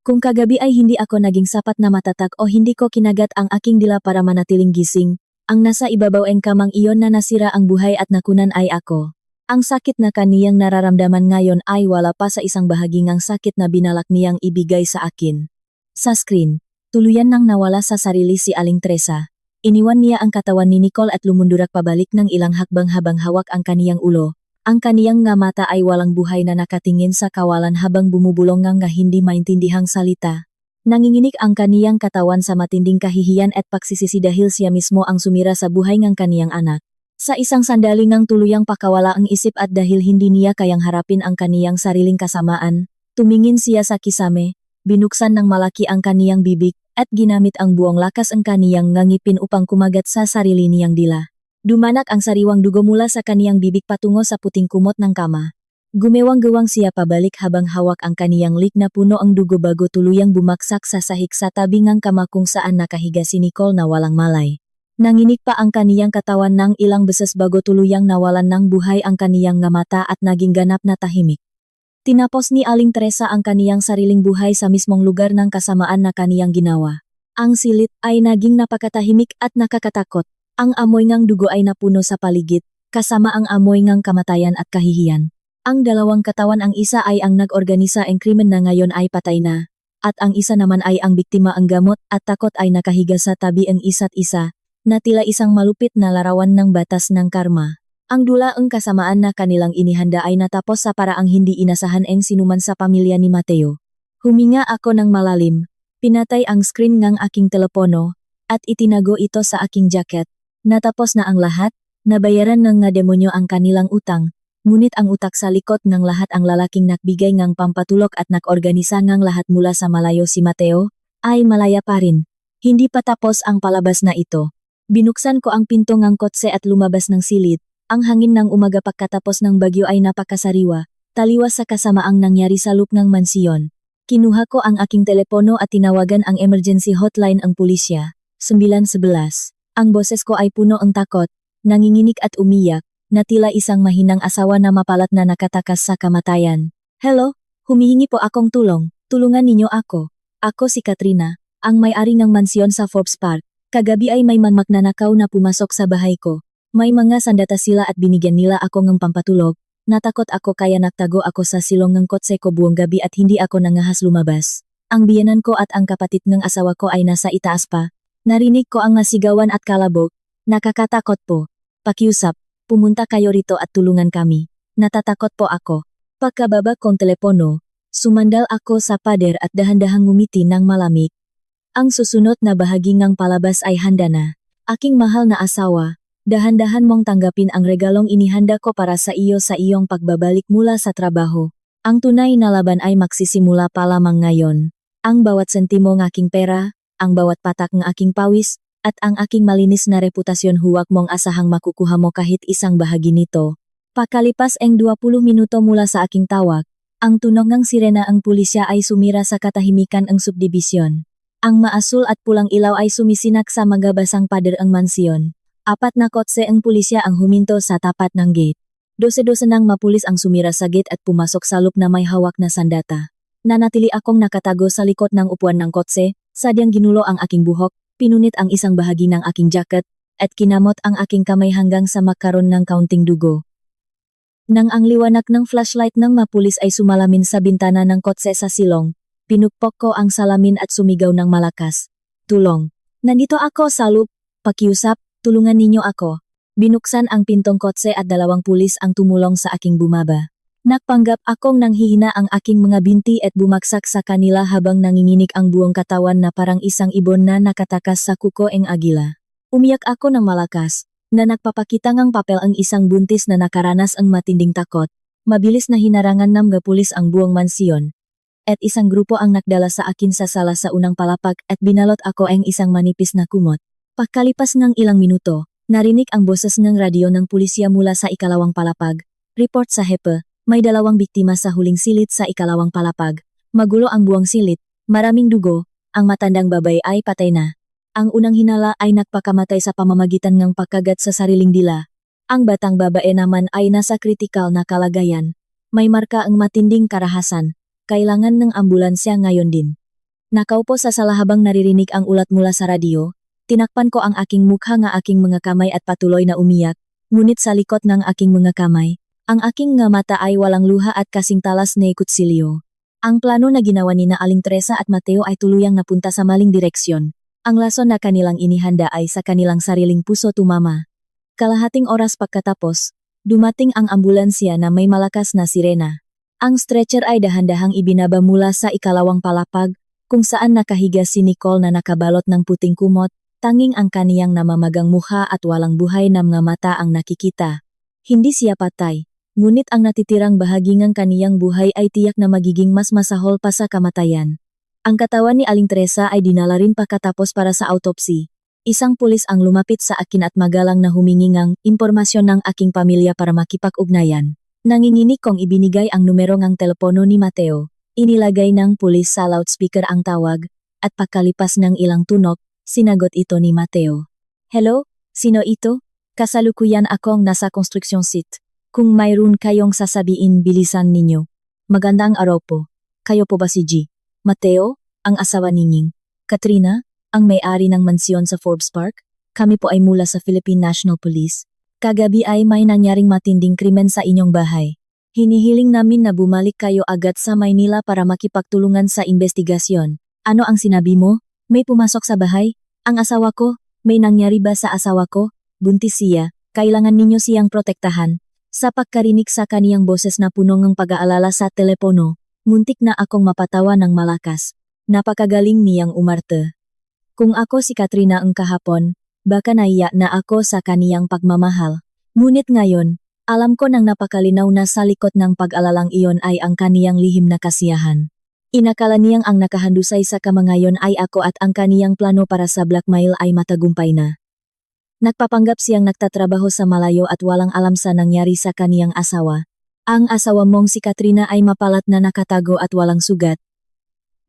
Kung kagabi ay hindi ako naging sapat na matatag o hindi ko kinagat ang aking dila para manatiling gising, ang nasa ibabaw ng kamang iyon na nasira ang buhay at nakunan ay ako. Ang sakit na kaniyang nararamdaman ngayon ay wala pa sa isang bahaging ang sakit na binalak niyang ibigay sa akin. Sa screen, tuluyan nang nawala sa sarili si Aling Teresa. Iniwan niya ang katawan ni Nicole at lumundurak pabalik ng ilang hakbang habang hawak ang kaniyang ulo. Ang kaniyang nga mata ay walang buhay na nakatingin sa kawalan habang bumubulong nga hindi maintindihang salita. Nanginginig ang kaniyang katawan sa matinding kahihiyan at pagsisisi dahil siya mismo ang sumira sa buhay ng kaniyang anak. Sa isang sandali ngang tuluyang pakawala ang isip at dahil hindi niya kayang harapin ang kaniyang sariling kasamaan, tumingin siya sa kisame, binuksan ng malaki ang kaniyang bibig, at ginamit ang buong lakas ang kaniyang ngangipin upang kumagat sa sarili niyang dila. Dumanak ang sariwang dugo mula sa kaniyang bibig patungo sa puting kumot ng kama. Gumewang-gewang siya pabalik habang hawak ang kaniyang lik na puno ang dugo bago tuluyang bumaksak sa sahig sa tabi ng kama kung saan nakahiga si Nicole na walang malay. Nanginig pa ang kaniyang katawan ng ilang beses bago tuluyang nawalan ng buhay ang kaniyang nga mata at naging ganap na tahimik. Tinapos ni Aling Teresa ang kaniyang sariling buhay sa mismong lugar ng kasamaan na kaniyang ginawa. Ang silit ay naging napakatahimik at nakakatakot. Ang amoy ngang dugo ay napuno sa paligid, kasama ang amoy ngang kamatayan at kahihiyan. Ang dalawang katawan, ang isa ay ang nag-organisa ng krimen na ngayon ay patay na, at ang isa naman ay ang biktima, ang gamot at takot ay nakahiga sa tabi ang isa't isa, na tila isang malupit na larawan ng batas ng karma. Ang dulaang kasamaan na kanilang inihanda ay natapos sa paraang hindi inasahan ng sinuman sa pamilya ni Mateo. Huminga ako ng malalim, pinatay ang screen ng aking telepono, at itinago ito sa aking jacket. Natapos na ang lahat, nabayaran ng nga demonyo ang kanilang utang, ngunit ang utak sa likod ng lahat, ang lalaking nagbigay ng pampatulok at nag-organisa ng lahat mula sa malayo, si Mateo, ay malaya pa rin. Hindi pa tapos ang palabas na ito. Binuksan ko ang pinto ng kotse at lumabas ng silid. Ang hangin ng umaga pagkatapos ng bagyo ay napakasariwa, taliwas sa kasamaang nangyari sa loop ng mansiyon. Kinuha ko ang aking telepono at tinawagan ang emergency hotline, ang pulisya. 911. Ang boses ko ay puno ang takot, nanginginig at umiyak, na tila isang mahinang asawa na mapalat na nakatakas sa kamatayan. Hello, humihingi po akong tulong, tulungan ninyo ako. Ako si Katrina, ang may-ari ng mansyon sa Forbes Park. Kagabi ay may magnanakaw na pumasok sa bahay ko. May mga sandata sila at binigyan nila ako ng pampatulog. Natakot ako kaya nagtago ako sa silong ng kotse ko buong gabi at hindi ako nangahas lumabas. Ang biyenan ko at ang kapatid ng asawa ko ay nasa itaas pa. Narinig ko ang nasigawan at kalabog. Nakakatakot po. Pakiusap, pumunta kayo rito at tulungan kami. Natatakot po ako. Pagkababa kong telepono, sumandal ako sa pader at dahan-dahang ngumiti ng malamig. Ang susunod na bahagi ng palabas ay handa na. Aking mahal na asawa, dahan-dahan mong tanggapin ang regalong inihanda ko para sa iyo sa iyong pagbabalik mula sa trabaho. Ang tunay na laban ay magsisimula pa lamang ngayon. Ang bawat sentimo ng aking pera, ang bawat patak ng aking pawis, at ang aking malinis na reputasyon huwag mong asahang makukuha mo kahit isang bahagi nito. Pakalipas ang 20 minuto mula sa aking tawag, ang tunog ng sirena ang pulisya ay sumira sa katahimikan ng subdibisyon. Ang maasul at pulang ilaw ay sumisinak sa magabasang pader ang mansyon. 4 na kotse ang pulisya ang huminto sa tapat ng gate. 12 ng mapulis ang sumira sa gate at pumasok sa loop na may hawak na sandata. Nanatili akong nakatago sa likod ng upuan ng kotse, sadyang ginulo ang aking buhok, pinunit ang isang bahagi ng aking jacket, at kinamot ang aking kamay hanggang sa magkaroon ng kaunting dugo. Nang ang liwanag ng flashlight ng mapulis ay sumalamin sa bintana ng kotse sa silong, pinukpok ko ang salamin at sumigaw ng malakas. Tulong! Nandito ako sa loop! Pakiusap, tulungan ninyo ako. Binuksan ang pintong kotse at 2 pulis ang tumulong sa aking bumaba. Nagpanggap akong nanghihina ang aking mga binti at bumagsak sa kanila habang nanginginig ang buong katawan na parang isang ibon na nakatakas sa kuko ng agila. Umiyak ako ng malakas, na nagpapakita ng papel ang isang buntis na nakaranas ang matinding takot. Mabilis na hinarangan ng mga pulis ang buong mansyon. At isang grupo ang nakdala sa akin sa sala sa unang palapag at binalot ako ang isang manipis na kumot. Pagkalipas ng ilang minuto, narinig ang boses ng radyo ng pulisya mula sa 2nd palapag. Report sa hepe, may 2 biktima sa huling silid sa 2nd palapag. Magulo ang buong silid, maraming dugo, ang matandang babae ay patay na. Ang unang hinala ay nagpakamatay sa pamamagitan ng pagkagat sa sariling dila. Ang batang babae naman ay nasa kritikal na kalagayan. May marka ang matinding karahasan. Kailangan ng ambulansya ngayon din. Nakaupo sa sala habang naririnig ang ulat mula sa radyo. Tinakpan ko ang aking mukha ng aking mga kamay at patuloy na umiyak, ngunit sa likod ng aking mga kamay, ang aking nga mata ay walang luha at kasing talas na kutsilyo. Ang plano na ginawa ni na Aling Teresa at Mateo ay tuluyang napunta sa maling direksyon. Ang lason na kanilang inihanda ay sa kanilang sariling puso tumama. Kalahating oras pagkatapos, dumating ang ambulansya na may malakas na sirena. Ang stretcher ay dahan-dahang ibinaba mula sa 2nd palapag, kung saan nakahiga si Nicole na nakabalot ng puting kumot. Tanging ang kaniyang namamagang mukha at walang buhay na mga mata ang nakikita. Hindi siya patay, ngunit ang natitirang bahagi ng kaniyang buhay ay tiyak na magiging mas masahol pa sa kamatayan. Ang katawan ni Aling Teresa ay dinala rin pagkatapos para sa autopsy. Isang pulis ang lumapit sa akin at magalang na humingi ng impormasyon ng aking pamilya para makipag-ugnayan. Nanginginig kong ibinigay ang numero ng telepono ni Mateo. Inilagay ng pulis sa loudspeaker ang tawag, at pagkalipas ng ilang tunog, sinagot ito ni Mateo. Hello, sino ito? Kasalukuyan akong nasa construction site. Kung mayroon kayong sasabihin bilisan ninyo. Magandang araw po. Kayo po ba si G? Mateo, ang asawa ninying. Katrina, ang may-ari ng mansyon sa Forbes Park. Kami po ay mula sa Philippine National Police. Kagabi ay may nangyaring matinding krimen sa inyong bahay. Hinihiling namin na bumalik kayo agad sa Maynila para makipagtulungan sa investigasyon. Ano ang sinabi mo? May pumasok sa bahay? Ang asawa ko? May nangyari ba sa asawa ko? Buntis siya, kailangan ninyo siyang protektahan. Sa pagkarinig sa kaniyang boses na puno ng pag-aalala sa telepono, muntik na akong mapatawa ng malakas. Napakagaling niyang umarte. Kung ako si Katrina ang kahapon, baka naiya na ako sa kaniyang pagmamahal. Ngunit ngayon, alam ko nang napakalinaw na sa likod ng pag-alalang iyon ay ang kaniyang lihim na kasiyahan. Inakala niyang ang nakahandusay sa kamangayon ay ako at ang kaniyang plano para sa blackmail ay matagumpay na. Nagpapanggap siyang nagtatrabaho sa malayo at walang alam sa nangyari sa kaniyang asawa. Ang asawa mong si Katrina ay mapalat na nakatago at walang sugat.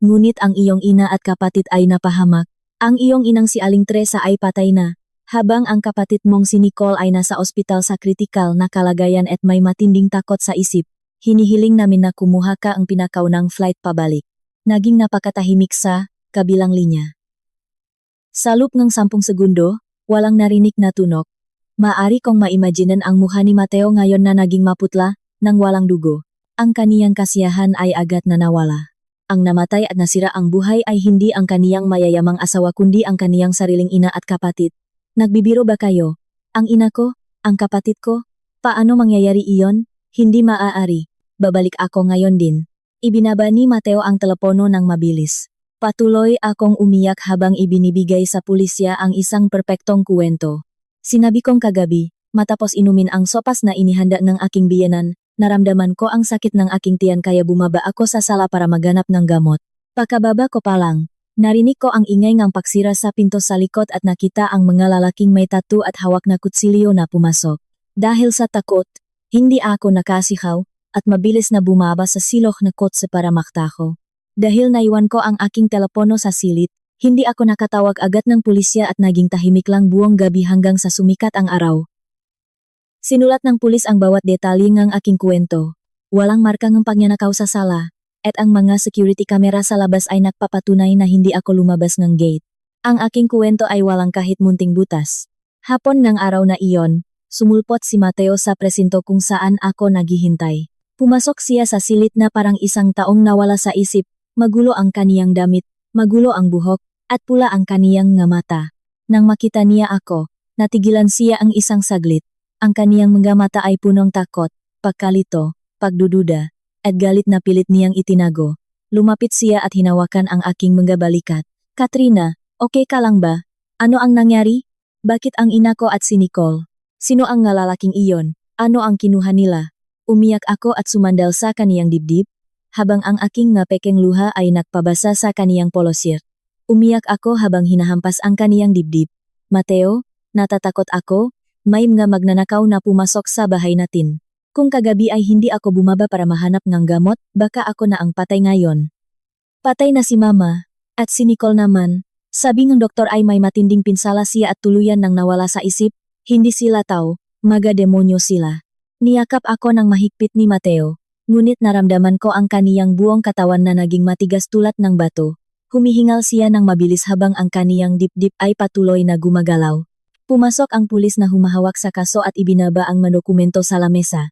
Ngunit ang iyong ina at kapatid ay napahamak. Ang iyong inang si Aling Teresa ay patay na, habang ang kapatid mong si Nicole ay nasa ospital sa kritikal na kalagayan at may matinding takot sa isip. Hinihiling namin na kumuha ka ang pinakaunang flight pabalik. Naging napakatahimik sa kabilang linya. Sa loop ng 10 segundo, walang narinig na tunok. Maari kong maimaginan ang mukha ni Mateo ngayon na naging maputla, nang walang dugo. Ang kaniyang kasiyahan ay agad na nawala. Ang namatay at nasira ang buhay ay hindi ang kaniyang mayayamang asawa kundi ang kaniyang sariling ina at kapatid. Nagbibiro ba kayo? Ang ina ko? Ang kapatid ko? Paano mangyayari iyon? Hindi maaari. Babalik ako ngayon din. Ibinaba ni Mateo ang telepono ng mabilis. Patuloy akong umiyak habang ibinibigay sa pulisya ang isang perpektong kuwento. Sinabi kong kagabi, matapos inumin ang sopas na inihanda ng aking biyenan, naramdaman ko ang sakit ng aking tiyan kaya bumaba ako sa sala para maghanap ng gamot. Pakababa ko pa lang, narinig ko ang ingay ng pagsira sa pinto sa likod at nakita ang mga lalaking may tattoo at hawak na kutsilyo na pumasok. Dahil sa takot, hindi ako nakasihaw at mabilis na bumaba sa silok na kotse para maktaho. Dahil naiwan ko ang aking telepono sa silid, hindi ako nakatawag agad ng pulisya at naging tahimik lang buong gabi hanggang sa sumikat ang araw. Sinulat ng pulis ang bawat detalye ng aking kwento. Walang marka ng pagnanakaw sa sala, at ang mga security camera sa labas ay nagpapatunay na hindi ako lumabas ng gate. Ang aking kwento ay walang kahit munting butas. Hapon ng araw na iyon, sumulpot si Mateo sa presinto kung saan ako naghihintay. Pumasok siya sa silid na parang isang taong nawala sa isip, magulo ang kaniyang damit, magulo ang buhok, at pula ang kaniyang nga mata. Nang makita niya ako, natigilan siya ang isang saglit. Ang kaniyang mga mata ay punong takot, pagkalito, pagdududa, at galit na pilit niyang itinago. Lumapit siya at hinawakan ang aking mga balikat. Katrina, okay ka lang ba? Ano ang nangyari? Bakit ang ina ko at si Nicole? Sino ang lalaking iyon? Ano ang kinuha nila? Umiyak ako at sumandal sa kaniyang dibdib, habang ang aking ngapekeng luha ay nagpabasa sa kaniyang polosir. Umiyak ako habang hinahampas ang kaniyang dibdib. Mateo, natatakot ako, may mga magnanakaw na pumasok sa bahay natin. Kung kagabi ay hindi ako bumaba para mahanap ng gamot, baka ako na ang patay ngayon. Patay na si Mama, at si Nicole naman. Sabi ng doktor ay may matinding pinsala siya at tuluyan nang nawala sa isip, hindi sila tao, mga demonyo sila. Niyakap ako ng mahigpit ni Mateo, ngunit naramdaman ko ang kaniyang buong katawan na naging matigas tulad ng bato. Humihingal siya ng mabilis habang ang kaniyang dibdib ay patuloy na gumagalaw. Pumasok ang pulis na humahawak sa kaso at ibinaba ang mga dokumento sa lamesa.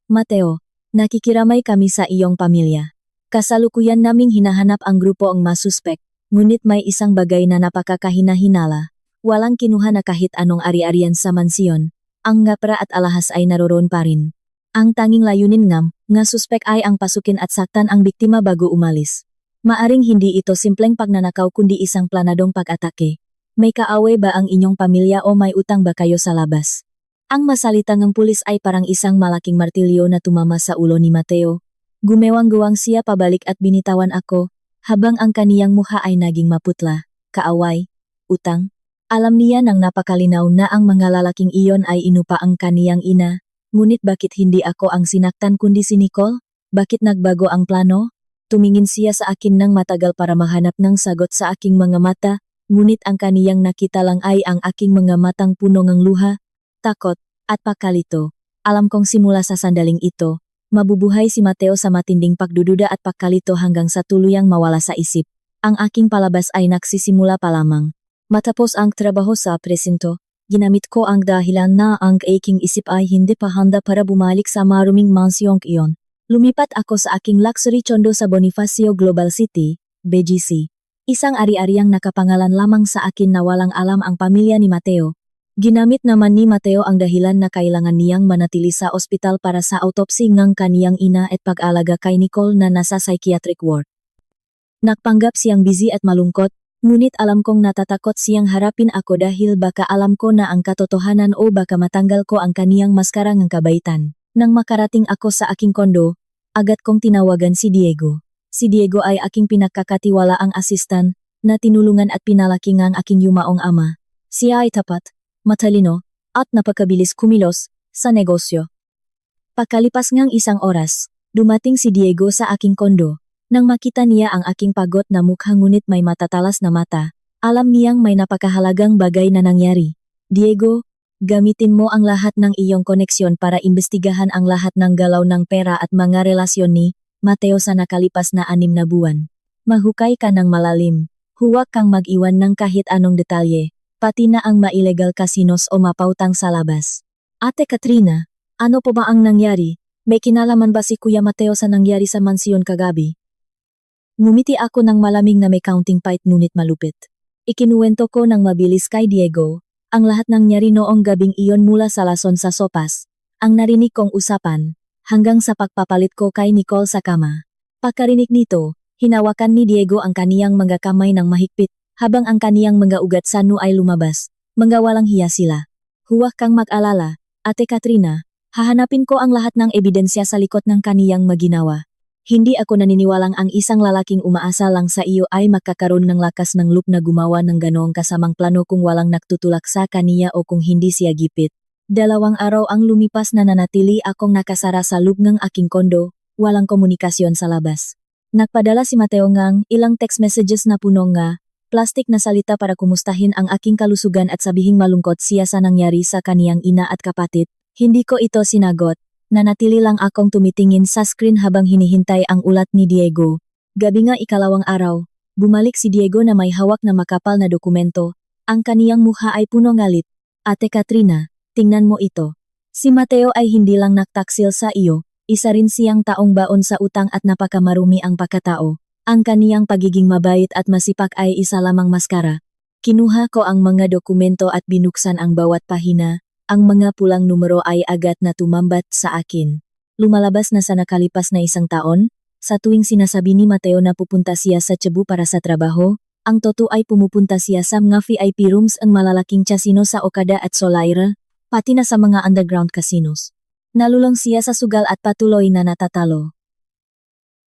Mateo, nakikiramay kami sa iyong pamilya. Kasalukuyan naming hinahanap ang grupo ang masuspek, ngunit may isang bagay na napakakahina-hinala. Walang kinuha na kahit anong ari-arian sa mansyon. Ang ngapra at alahas ay naroroon pa rin. Ang tanging layunin nga suspek ay ang pasukin at saktan ang biktima bago umalis. Maaring hindi ito simpleng pagnanakaw kundi isang planadong pag-atake. May kaaway ba ang inyong pamilya o may utang ba kayo sa labas? Ang masalitang ng pulis ay parang isang malaking martilyo na tumama sa ulo ni Mateo. Gumewang-guwang siya pabalik at binitawan ako, habang ang kaniyang mukha ay naging maputla. Kaaway? Utang? Alam niya nang napakalinaw na ang mga lalaking iyon ay inupa ang kaniyang ina, ngunit bakit hindi ako ang sinaktan kundi si Nicole? Bakit nagbago ang plano? Tumingin siya sa akin ng matagal para mahanap ng sagot sa aking mga mata, ngunit ang kaniyang nakita lang ay ang aking mga matang puno ng luha, takot, at pagkalito. Alam kong simula sa sandaling ito, mabubuhay si Mateo sa matinding pagdududa at pagkalito hanggang sa tuluyang mawala sa isip. Ang aking palabas ay nagsisimula pa lamang. Matapos ang trabaho sa presinto, ginamit ko ang dahilan na ang aking isip ay hindi pa handa para bumalik sa maruming mansyong iyon. Lumipat ako sa aking luxury condo sa Bonifacio Global City, BGC. Isang ari-ariang nakapangalan lamang sa akin na walang alam ang pamilya ni Mateo. Ginamit naman ni Mateo ang dahilan na kailangan niyang manatili sa ospital para sa autopsy ng kaniyang ina at pag-alaga kay Nicole na nasa psychiatric ward. Nagpanggap siyang busy at malungkot, ngunit alam kong natatakot siyang harapin ako dahil baka alam ko na ang katotohanan o baka matanggal ko ang kaniyang maskara ng kabaitan. Nang makarating ako sa aking kondo, agad kong tinawagan si Diego. Si Diego ay aking pinagkakatiwalaang asistan, na tinulungan at pinalaki ng aking yumaong ama. Siya ay tapat, matalino, at napakabilis kumilos sa negosyo. Pagkalipas ngang isang oras, dumating si Diego sa aking kondo. Nang makita niya ang aking pagod na mukha ngunit may matatalas na mata, alam niyang may napakahalagang bagay na nangyari. Diego, gamitin mo ang lahat ng iyong koneksyon para imbestigahan ang lahat ng galaw ng pera at mga relasyon ni Mateo sa nakalipas na 6 na buwan. Mahukay ka ng malalim. Huwag kang mag-iwan ng kahit anong detalye, pati na ang ma-illegal casinos o mapautang sa labas. Ate Katrina, ano po ba ang nangyari? May kinalaman ba si Kuya Mateo sa nangyari sa mansyon kagabi? Ngumiti ako ng malamig na may counting fight ngunit malupit. Ikinuwento ko ng mabilis kay Diego, ang lahat ng nangyari noong gabing iyon mula sa lason sa sopas, ang narinig kong usapan, hanggang sa pagpapalit ko kay Nicole sa kama. Pagkarinig nito, hinawakan ni Diego ang kaniyang mga kamay ng mahigpit, habang ang kaniyang mga ugat sa noo ay lumabas, mga walang hiya sila. Huwag kang mag-alala, Ate Katrina, hahanapin ko ang lahat ng ebidensya sa likod ng kaniyang maginawa. Hindi ako naniniwalang ang isang lalaking umaasa lang sa iyo ay magkakaroon ng lakas ng loob na gumawa ng ganoong kasamang plano kung walang nagtutulak sa kaniya o kung hindi siya gipit. 2 araw ang lumipas na nanatili akong nakasara sa loob ng aking kondo, walang komunikasyon sa labas. Nagpadala si Mateo ngang ilang text messages na puno nga, plastik na salita para kumustahin ang aking kalusugan at sabihing malungkot siya sa nangyari sa kaniyang ina at kapatid. Hindi ko ito sinagot. Nanatili lang akong tumitingin sa screen habang hinihintay ang ulat ni Diego. Gabi nga 2 araw, bumalik si Diego na may hawak na makapal na dokumento. Ang kaniyang mukha ay puno ngalit. Ate Katrina, tingnan mo ito. Si Mateo ay hindi lang nagtaksil sa iyo, isa rin siyang taong baon sa utang at napakamarumi ang pagkatao. Ang kaniyang pagiging mabait at masipag ay isa lamang maskara. Kinuha ko ang mga dokumento at binuksan ang bawat pahina. Ang mga pulang numero ay agad na tumambat sa akin. Lumalabas na sa nakalipas na 1 taon, sa tuwing sinasabi ni Mateo na pupunta siya sa Cebu para sa trabaho, ang totoo ay pumupunta siya sa mga VIP rooms ang malalaking casino sa Okada at Solaire, pati na sa mga underground casinos. Nalulong siya sa sugal at patuloy na natatalo.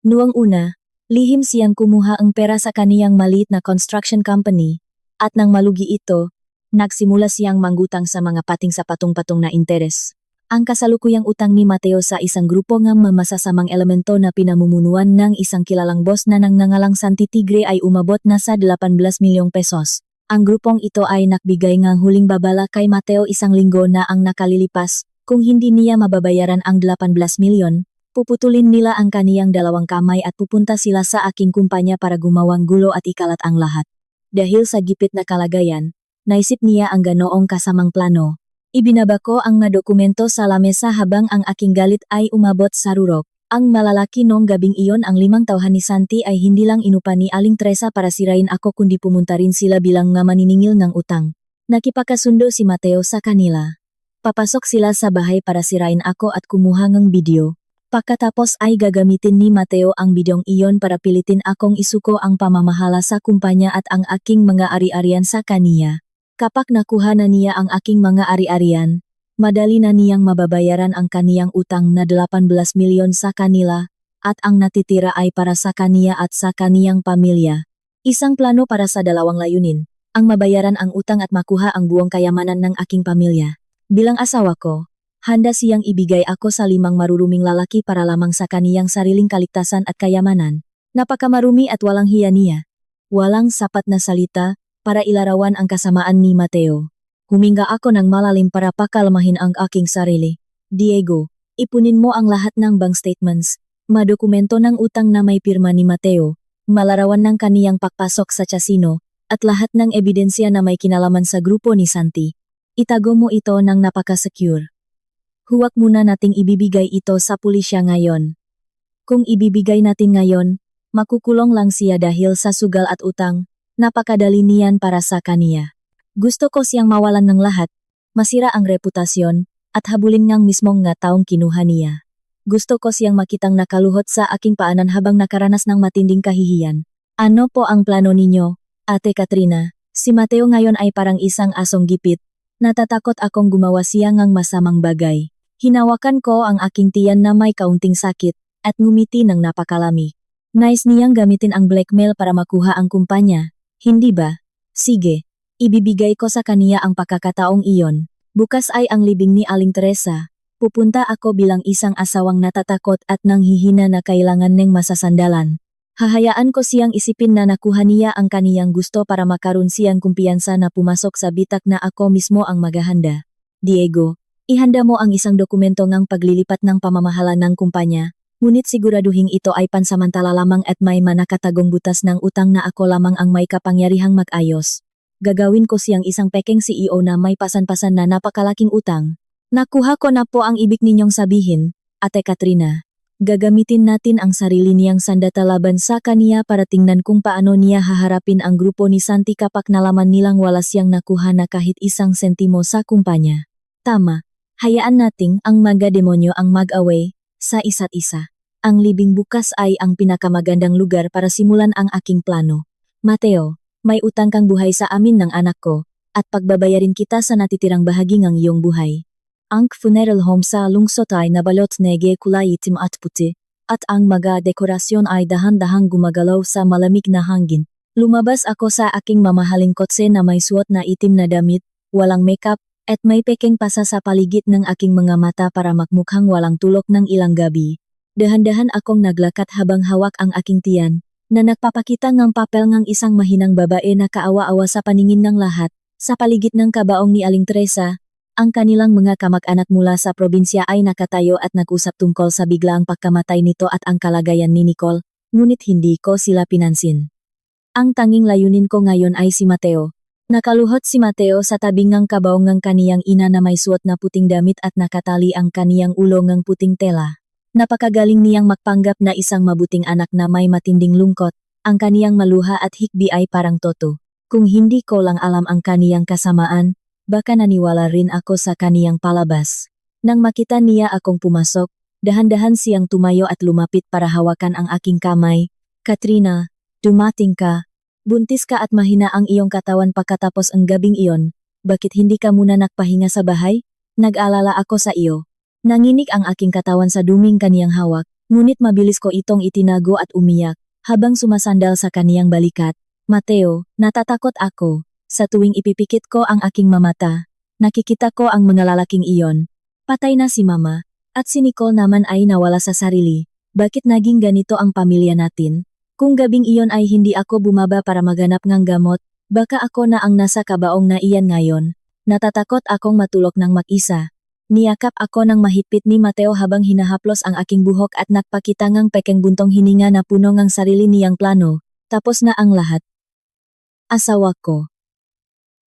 Noong una, lihim siyang kumuha ang pera sa kaniyang maliit na construction company, at nang malugi ito, nagsimula siyang manggutang sa mga pating sa patong-patong na interes. Ang kasalukuyang utang ni Mateo sa isang grupo ng mamasasamang elemento na pinamumunuan ng isang kilalang boss na nangangalang Santi Tigre ay umabot na sa 18 milyong pesos. Ang grupong ito ay nagbigay ng huling babala kay Mateo 1 linggo na ang nakalilipas. Kung hindi niya mababayaran ang 18 milyon, puputulin nila ang kaniyang 2 kamay at pupunta sila sa aking kumpanya para gumawang gulo at ikalat ang lahat. Dahil sa gipit na kalagayan, naisip niya ang ganoong kasamang plano. Ibinaba ko ang mga dokumento sa lamesa habang ang aking galit ay umabot sa rurok. Ang malalaki noong gabing iyon ang 5 tauhan ni Santi ay hindi lang inupa ni Aling Teresa para sirain ako kundi pumunta rin sila bilang nga maniningil ng utang. Nakipagkasundo si Mateo sa kanila. Papasok sila sa bahay para sirain ako at kumuha ng video. Pagkatapos ay gagamitin ni Mateo ang bidyong iyon para pilitin akong isuko ang pamamahala sa kumpanya at ang aking mga ari-arian sa kaniya. Kapag nakuha na niya ang aking mga ari-arian, madali na niyang mababayaran ang kaniyang utang na 18 milyon sa kanila, at ang natitira ay para sa kaniya at sa kaniyang pamilya. Isang plano para sa 2 layunin, ang mabayaran ang utang at makuha ang buong kayamanan ng aking pamilya. Bilang asawa ko, handa siyang ibigay ako sa 5 maruruming lalaki para lamang sa kaniyang sariling kaligtasan at kayamanan. Napakamarumi at walang hiya niya. Walang sapat na salita para ilarawan ang kasamaan ni Mateo. Huminga ako ng malalim para pakalmahin ang aking sarili. Diego, ipunin mo ang lahat ng bank statements, madokumento ng utang na may pirma ni Mateo, malarawan ng kaniyang pagpasok sa casino, at lahat ng ebidensya na may kinalaman sa grupo ni Santi. Itago mo ito ng napaka-secure. Huwag muna nating ibibigay ito sa pulisya ngayon. Kung ibibigay natin ngayon, makukulong lang siya dahil sa sugal at utang. Napakadali niyan para sa kaniya. Gusto ko siyang mawalan ng lahat, masira ang reputasyon, at habulin ngang mismong nga taong kinuha niya. Gusto ko siyang makitang nakaluhot sa aking paanan habang nakaranas ng matinding kahihiyan. Ano po ang plano ninyo, Ate Katrina? Si Mateo ngayon ay parang isang asong gipit. Natatakot akong gumawa siya ngang masamang bagay. Hinawakan ko ang aking tiyan na may kaunting sakit, at ngumiti ng napakalami. Nais niyang gamitin ang blackmail para makuha ang kumpanya. Hindi ba? Sige, ibibigay ko sa kaniya ang pagkakataong iyon. Bukas ay ang libing ni Aling Teresa. Pupunta ako bilang isang asawang natatakot at nanghihina na kailangan ng masasandalan. Hahayaan ko siyang isipin na nakuha niya ang kaniyang gusto para makaroon siyang kumpiyansa na pumasok sa bitak na ako mismo ang maghahanda. Diego, ihanda mo ang isang dokumento ng paglilipat ng pamamahala ng kumpanya. Ngunit siguraduhin ito ay pansamantala lamang at may manakatagong butas ng utang na ako lamang ang may kapangyarihang mag-ayos. Gagawin ko siyang isang pekeng CEO na may pasan-pasan na napakalaking utang. Nakuha ko na po ang ibig ninyong sabihin, Ate Katrina. Gagamitin natin ang sarili niyang sandata laban sa kaniya para tingnan kung paano niya haharapin ang grupo ni Santi kapag nalaman nilang wala siyang nakuha na kahit isang sentimo sa kumpanya. Tama, hayaan nating ang mga demonyo ang mag-away sa isa't isa. Ang libing bukas ay ang pinakamagandang lugar para simulan ang aking plano. Mateo, may utang kang buhay sa amin ng anak ko, at pagbabayarin kita sa natitirang bahagi ng iyong buhay. Ang funeral home sa lungsod ay nabalot nege kulay itim at puti, at ang mga dekorasyon ay dahan-dahang gumagalaw sa malamig na hangin. Lumabas ako sa aking mamahaling kotse na may suot na itim na damit, walang makeup, at may pekeng pasa sa paligid ng aking mga mata para makmukhang walang tulog ng ilang gabi. Dahan-dahan akong naglakat habang hawak ang aking tiyan, na nagpapakita ng papel ng isang mahinang babae na kaawa-awa sa paningin ng lahat, sa paligid ng kabaong ni Aling Teresa. Ang kanilang mga kamag-anak mula sa probinsya ay nakatayo at nag-usap tungkol sa biglaang pagkamatay nito at ang kalagayan ni Nicole, ngunit hindi ko sila pinansin. Ang tanging layunin ko ngayon ay si Mateo. Nakaluhod si Mateo sa tabing ng kabaong ng kaniyang ina na may suot na puting damit at nakatali ang kaniyang ulo ng puting tela. Napakagaling niyang magpanggap na isang mabuting anak na may matinding lungkot, ang kaniyang maluha at hikbi ay parang toto. Kung hindi ko lang alam ang kaniyang kasamaan, baka naniwala rin ako sa kaniyang palabas. Nang makita niya akong pumasok, dahan-dahan siyang tumayo at lumapit para hawakan ang aking kamay. Katrina, dumating ka. Buntis ka at mahina ang iyong katawan pagkatapos ang gabing iyon. Bakit hindi ka muna nagpahinga sa bahay? Nag-alala ako sa iyo. Nanginig ang aking katawan sa duming kaniyang hawak, ngunit mabilis ko itong itinago at umiyak, habang sumasandal sa kaniyang balikat. Mateo, natatakot ako. Sa tuwing ipipikit ko ang aking mamata, nakikita ko ang mga lalaking iyon. Patay na si Mama, at si Nicole naman ay nawala sa sarili. Bakit naging ganito ang pamilya natin? Kung gabing iyon ay hindi ako bumaba para maganap ng gamot, baka ako na ang nasa kabaong na iyan ngayon. Natatakot akong matulog ng mag-isa. Niyakap ako ng mahigpit ni Mateo habang hinahaplos ang aking buhok at nagpakita ng pekeng buntong hininga na puno ng sarili niyang plano. Tapos na ang lahat. Asawa ko.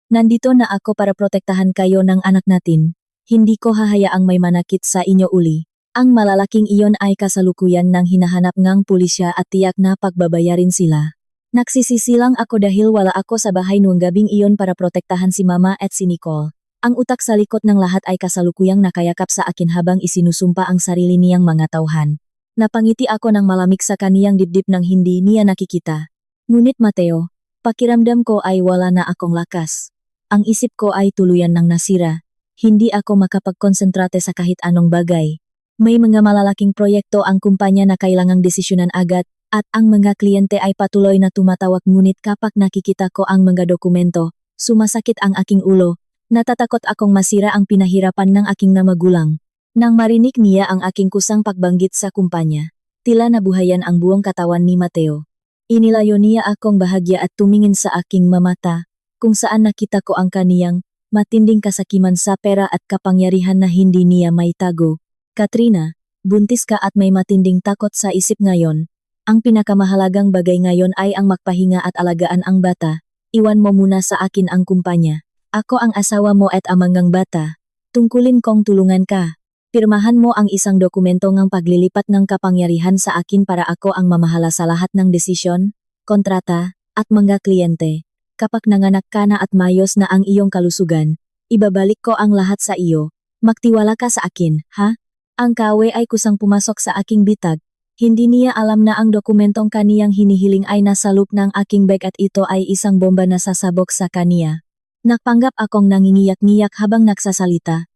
Nandito na ako para protektahan kayo ng anak natin. Hindi ko hahayaang may manakit sa inyo uli. Ang malalaking iyon ay kasalukuyan ng hinahanap ng pulisya at tiyak na pagbabayarin sila. Nagsisisilang ako dahil wala ako sa bahay noong gabing iyon para protektahan si Mama at si Nicole. Ang utak sa likod ng lahat ay kasalukuyang nakayakap sa akin habang isinusumpa ang sarili niyang mga tauhan. Napangiti ako ng malamig sa kaniyang dibdib nang hindi niya nakikita. Ngunit Mateo, pakiramdam ko ay wala na akong lakas. Ang isip ko ay tuluyan ng nasira. Hindi ako makapagkonsentrate sa kahit anong bagay. May mga malalaking proyekto ang kumpanya na kailangang desisyonan agad, at ang mga kliyente ay patuloy na tumatawag ngunit kapag nakikita ko ang mga dokumento, sumasakit ang aking ulo. Natatakot akong masira ang pinahirapan ng aking na magulang. Nang marinig niya ang aking kusang pagbanggit sa kumpanya, tila nabuhayan ang buong katawan ni Mateo. Inilayo niya akong bahagya at tumingin sa aking mamata, kung saan nakita ko ang kaniyang matinding kasakiman sa pera at kapangyarihan na hindi niya maitago. Katrina, buntis ka at may matinding takot sa isip ngayon. Ang pinakamahalagang bagay ngayon ay ang magpahinga at alagaan ang bata. Iwan mo muna sa akin ang kumpanya. Ako ang asawa mo at amang ng bata. Tungkulin kong tulungan ka. Pirmahan mo ang isang dokumento ng paglilipat ng kapangyarihan sa akin para ako ang mamahala sa lahat ng desisyon, kontrata, at mga kliyente. Kapag nanganak ka na at mayos na ang iyong kalusugan, ibabalik ko ang lahat sa iyo. Magtiwala ka sa akin, ha? Ang kawe ay kusang pumasok sa aking bitag. Hindi niya alam na ang dokumentong kaniyang hinihiling ay nasa loob ng aking bag at ito ay isang bomba na sasabog sa kaniya. Nagpanggap akong nangingiyak-ngiyak habang nagsasalita.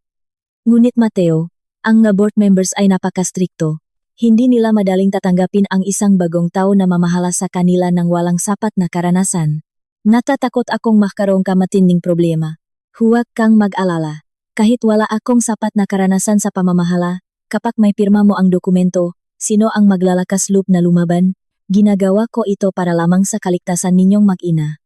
Ngunit Mateo, ang mga board members ay napakastrikto. Hindi nila madaling tatanggapin ang isang bagong tao na mamahala sa kanila ng walang sapat na karanasan. Natatakot akong magkaroon ka matinding problema. Huwag kang mag-alala. Kahit wala akong sapat na karanasan sa pamamahala, kapag may pirma mo ang dokumento, sino ang maglalakas loob na lumaban? Ginagawa ko ito para lamang sa kaligtasan ninyong mag-ina.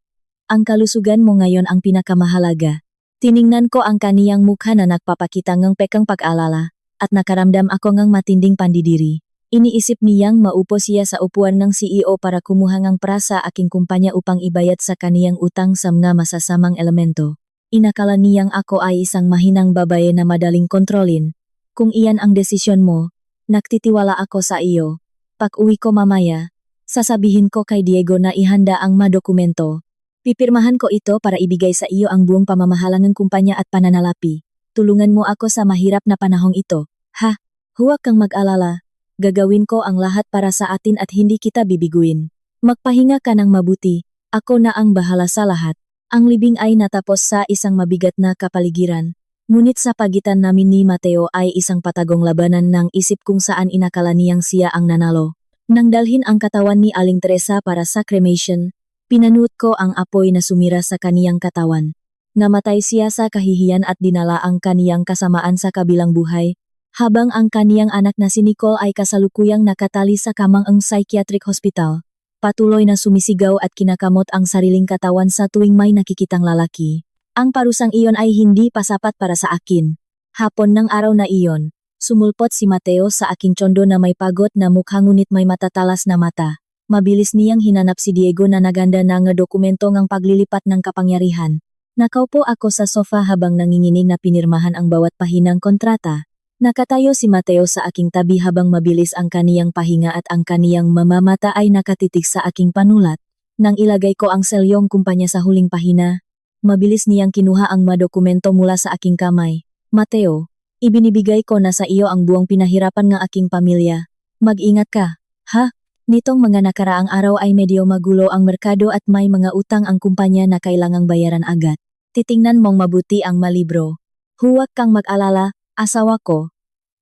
Ang kalusugan mo ngayon ang pinakamahalaga. Tiningnan ko ang kaniyang mukha na nagpapakita ng pekang pag-alala, at nakaramdam ako ng matinding pandidiri. Iniisip niyang maupo siya sa upuan ng CEO para kumuha ng pra sa aking kumpanya upang ibayad sa kaniyang utang sa mga masasamang elemento. Inakala niyang ako ay isang mahinang babae na madaling kontrolin. Kung iyan ang desisyon mo, nagtitiwala ako sa iyo. Pag-uwi ko mamaya, sasabihin ko kay Diego na ihanda ang mga dokumento. Pipirmahan ko ito para ibigay sa iyo ang buong pamamahala ng kumpanya at pananalapi. Tulungan mo ako sa mahirap na panahong ito. Ha? Huwag kang mag-alala. Gagawin ko ang lahat para sa atin at hindi kita bibiguin. Magpahinga ka ng mabuti, ako na ang bahala sa lahat. Ang libing ay natapos sa isang mabigat na kapaligiran. Ngunit sa pagitan namin ni Mateo ay isang patagong labanan ng isip kung saan inakala niyang siya ang nanalo. Nang dalhin ang katawan ni Aling Teresa para sa cremation, pinanuot ko ang apoy na sumira sa kaniyang katawan. Namatay siya sa kahihiyan at dinala ang kaniyang kasamaan sa kabilang buhay. Habang ang kaniyang anak na si Nicole ay kasalukuyang nakatali sa kamang ang psychiatric hospital, patuloy na sumisigaw at kinakamot ang sariling katawan sa tuwing may nakikitang lalaki. Ang parusang iyon ay hindi pa sapat para sa akin. Hapon ng araw na iyon, sumulpot si Mateo sa aking tsondo na may pagod na mukha ngunit may matatalas na mata. Mabilis niyang hinanap si Diego na naganda na nga dokumento ng paglilipat ng kapangyarihan. Nakaupo ako sa sofa habang nanginginig na pinirmahan ang bawat pahinang kontrata. Nakatayo si Mateo sa aking tabi habang mabilis ang kaniyang pahinga at ang kaniyang mamamata ay nakatitig sa aking panulat. Nang ilagay ko ang selyong kumpanya sa huling pahina, mabilis niyang kinuha ang mga dokumento mula sa aking kamay. Mateo, ibinibigay ko na sa iyo ang buong pinahirapan ng aking pamilya. Mag-ingat ka, ha? Nitong mga nakaraang araw ay medyo magulo ang merkado at may mga utang ang kumpanya na kailangang bayaran agad. Titingnan mong mabuti ang malibro. Huwag kang mag-alala, asawa ko.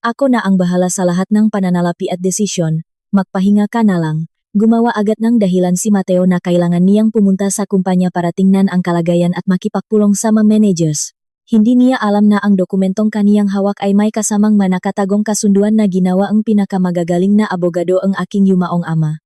Ako na ang bahala sa lahat ng pananalapi at desisyon, magpahinga ka na lang. Gumawa agad ng dahilan si Mateo na kailangan niyang pumunta sa kumpanya para tingnan ang kalagayan at makipagpulong sa mga managers. Hindi niya alam na ang dokumentong kaniyang hawak ay may kasamang manakatagong kasunduan na ginawa ang pinakamagagaling na abogado ang aking yumaong ama.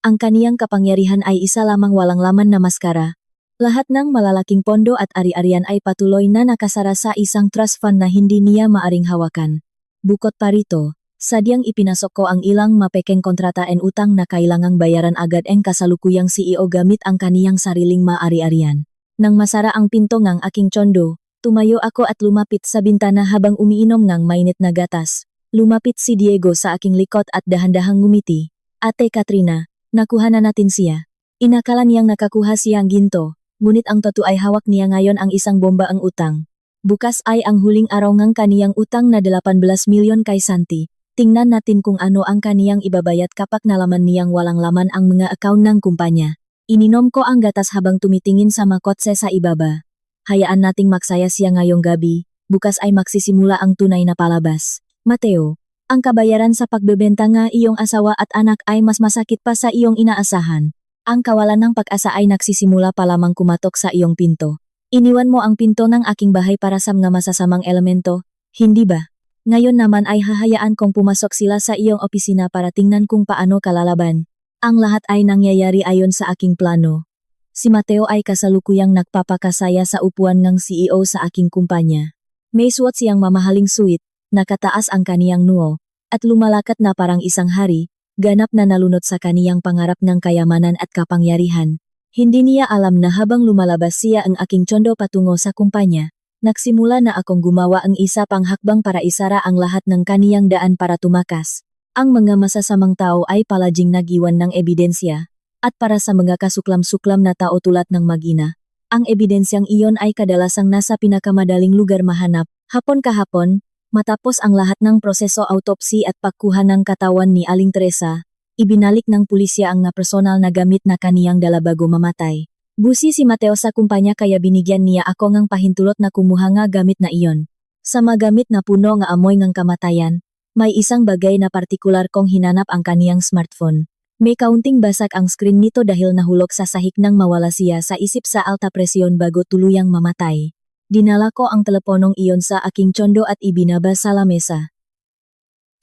Ang kaniyang kapangyarihan ay isa lamang walang laman na maskara. Lahat ng malalaking pondo at ari-arian ay patuloy na nakasara sa isang trust fund na hindi niya maaring hawakan. Bukod pa rito, sadyang ipinasok ko ang ilang mapekeng kontrata and utang na kailangang bayaran agad ang kasalukuyang CEO gamit ang kaniyang sariling maari-arian. Nang masara ang pinto ng aking tsondo, tumayo ako at lumapit sa bintana habang umiinom ng mainit na gatas. Lumapit si Diego sa aking likod at dahan-dahang ngumiti. Ate Katrina, nakuha na natin siya. Inakala niyang nakakuha siyang ginto, ngunit ang totoo ay hawak niya ngayon ang isang bomba ang utang. Bukas ay ang huling araw ng kaniyang utang na 18 milyon kay Santi. Tingnan natin kung ano ang kaniyang ibabayad kapag nalaman niyang walang laman ang mga account ng kumpanya. Ininom ko ang gatas habang tumitingin sa makotse sa ibaba. Hayaan nating magsaya siya ngayong gabi, bukas ay magsisimula ang tunay na palabas. Mateo, ang kabayaran sa pagbebenta nga iyong asawa at anak ay mas masakit pa sa iyong inaasahan. Ang kawalan ng pag-asa ay nagsisimula pa lamang kumatok sa iyong pinto. Iniwan mo ang pinto ng aking bahay para sa mga masasamang elemento, hindi ba? Ngayon naman ay hahayaan kong pumasok sila sa iyong opisina para tingnan kung paano kalalaban. Ang lahat ay nangyayari ayon sa aking plano. Si Mateo ay kasalukuyang nagpapakasaya sa upuan ng CEO sa aking kumpanya. May suot siyang mamahaling suit, nakataas ang kaniyang noo, at lumalakat na parang isang hari, ganap na nalunod sa kaniyang pangarap ng kayamanan at kapangyarihan. Hindi niya alam na habang lumalabas siya ang aking tsondo patungo sa kumpanya, nagsimula na akong gumawa ang isa pang hakbang para isara ang lahat ng kaniyang daan para tumakas. Ang mga masasamang tao ay palaging nag-iwan ng ebidensya, at para sa mga kasuklam-suklam na tao tulad ng Magina, ang ebidensyang iyon ay kadalasang nasa pinakamadaling lugar mahanap. Hapon kahapon, matapos ang lahat ng proseso autopsy at pagkuha ng katawan ni Aling Teresa, ibinalik ng pulisya ang personal na gamit na kaniyang dala bago mamatay. Busi si Mateo sa kumpanya kaya binigyan niya ako ng pahintulot na kumuha nga gamit na iyon. Sa magamit na puno nga amoy ng kamatayan, may isang bagay na partikular kong hinanap ang kaniyang smartphone. May kaunting basag ang screen nito dahil nahulog sa sahig nang mawala siya sa isip sa alta presyon bago tuluyang mamatay. Dinala ko ang teleponong iyon sa aking tsondo at ibinaba sa lamesa.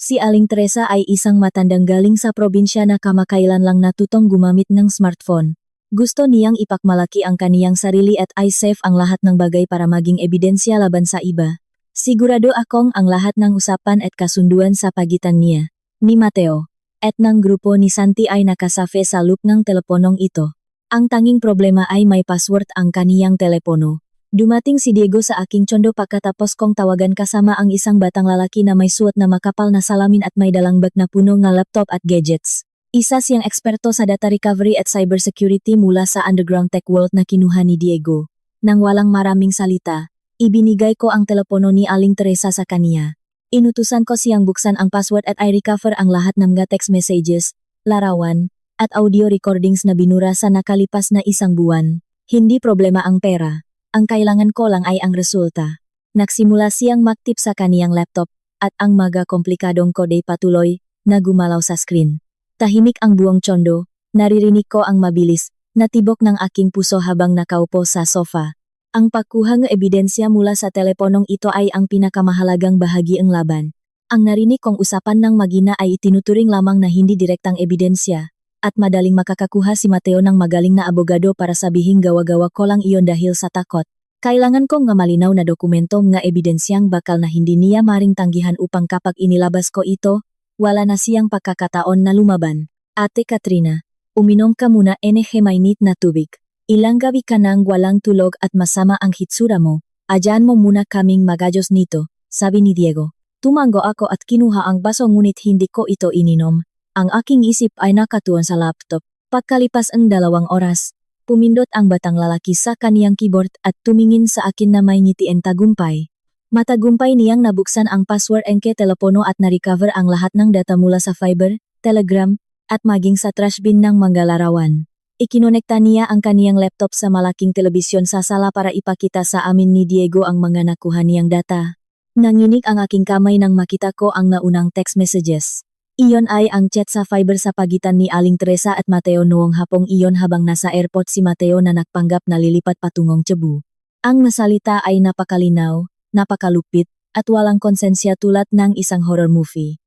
Si Aling Teresa ay isang matandang galing sa probinsya na kamakailan lang natutong gumamit ng smartphone. Gusto niyang ipakmalaki ang kaniyang sarili at i-save ang lahat ng bagay para maging ebidensya laban sa iba. Sigurado akong ang lahat ng usapan at kasunduan sa pagitan niya, ni Mateo, at ng grupo ni Santi ay nakasafe sa loop ng teleponong ito. Ang tanging problema ay may password ang kaniyang telepono. Dumating si Diego sa aking tsondo pagkatapos kong tawagan kasama ang isang batang lalaki na may suot na makapal na salamin at may dalang bag na puno ng laptop at gadgets. Isa siyang eksperto sa data recovery at cybersecurity mula sa underground tech world na kinuha ni Diego. Nang walang maraming salita, ibinigay ko ang telepono ni Aling Teresa sa kaniya. Inutusan ko siyang buksan ang password at i-recover ang lahat ng mga text messages, larawan, at audio recordings na binura sa nakalipas na isang buwan. Hindi problema ang pera. Ang kailangan ko lang ay ang resulta. Nagsimula siyang magtip sa kaniyang laptop, at ang mga komplikadong kode patuloy na gumalaw sa screen. Tahimik ang buong tsondo, naririnig ko ang mabilis na tibok ng aking puso habang nakaupo sa sofa. Ang pagkuha ng ebidensya mula sa teleponong ito ay ang pinakamahalagang bahagi ng laban. Ang narinig kong usapan ng magina ay itinuturing lamang na hindi direktang ebidensya, at madaling makakakuha si Mateo ng magaling na abogado para sabihing gawa-gawa ko lang iyon dahil sa takot. Kailangan kong nga malinaw na dokumento nga ebidensyang bakal na hindi niya maring tanggihan upang kapag inilabas ko ito, wala na siyang pagkakataon na lumaban. Ate Katrina, uminom ka muna mainit na tubig. Ilang gabi ka nang walang tulog at masama ang hitsura mo. Ajan mo muna kaming magayos nito, sabi ni Diego. Tumango ako at kinuha ang baso ngunit hindi ko ito ininom. Ang aking isip ay nakatuon sa laptop. Pagkalipas ang 2 oras, pumindot ang batang lalaki sa kaniyang keyboard at tumingin sa akin na may ngitiing tagumpay. Matagumpay niyang nabuksan ang password engke telepono at na-recover ang lahat ng data mula sa Viber, Telegram, at maging sa trash bin ng mga larawan. Ikinonekta niya ang kaniyang laptop sa malaking telebisyon sa sala para ipakita sa amin ni Diego ang mga nakuha niyang data. Nanginig ang aking kamay nang makita ko ang naunang text messages. Iyon ay ang chat sa Viber sa pagitan ni Aling Teresa at Mateo noong hapong iyon habang nasa airport si Mateo na nagpanggap na lilipat patungong Cebu. Ang masalita ay napakalinaw, napakalupit, at walang konsensya tulad ng isang horror movie.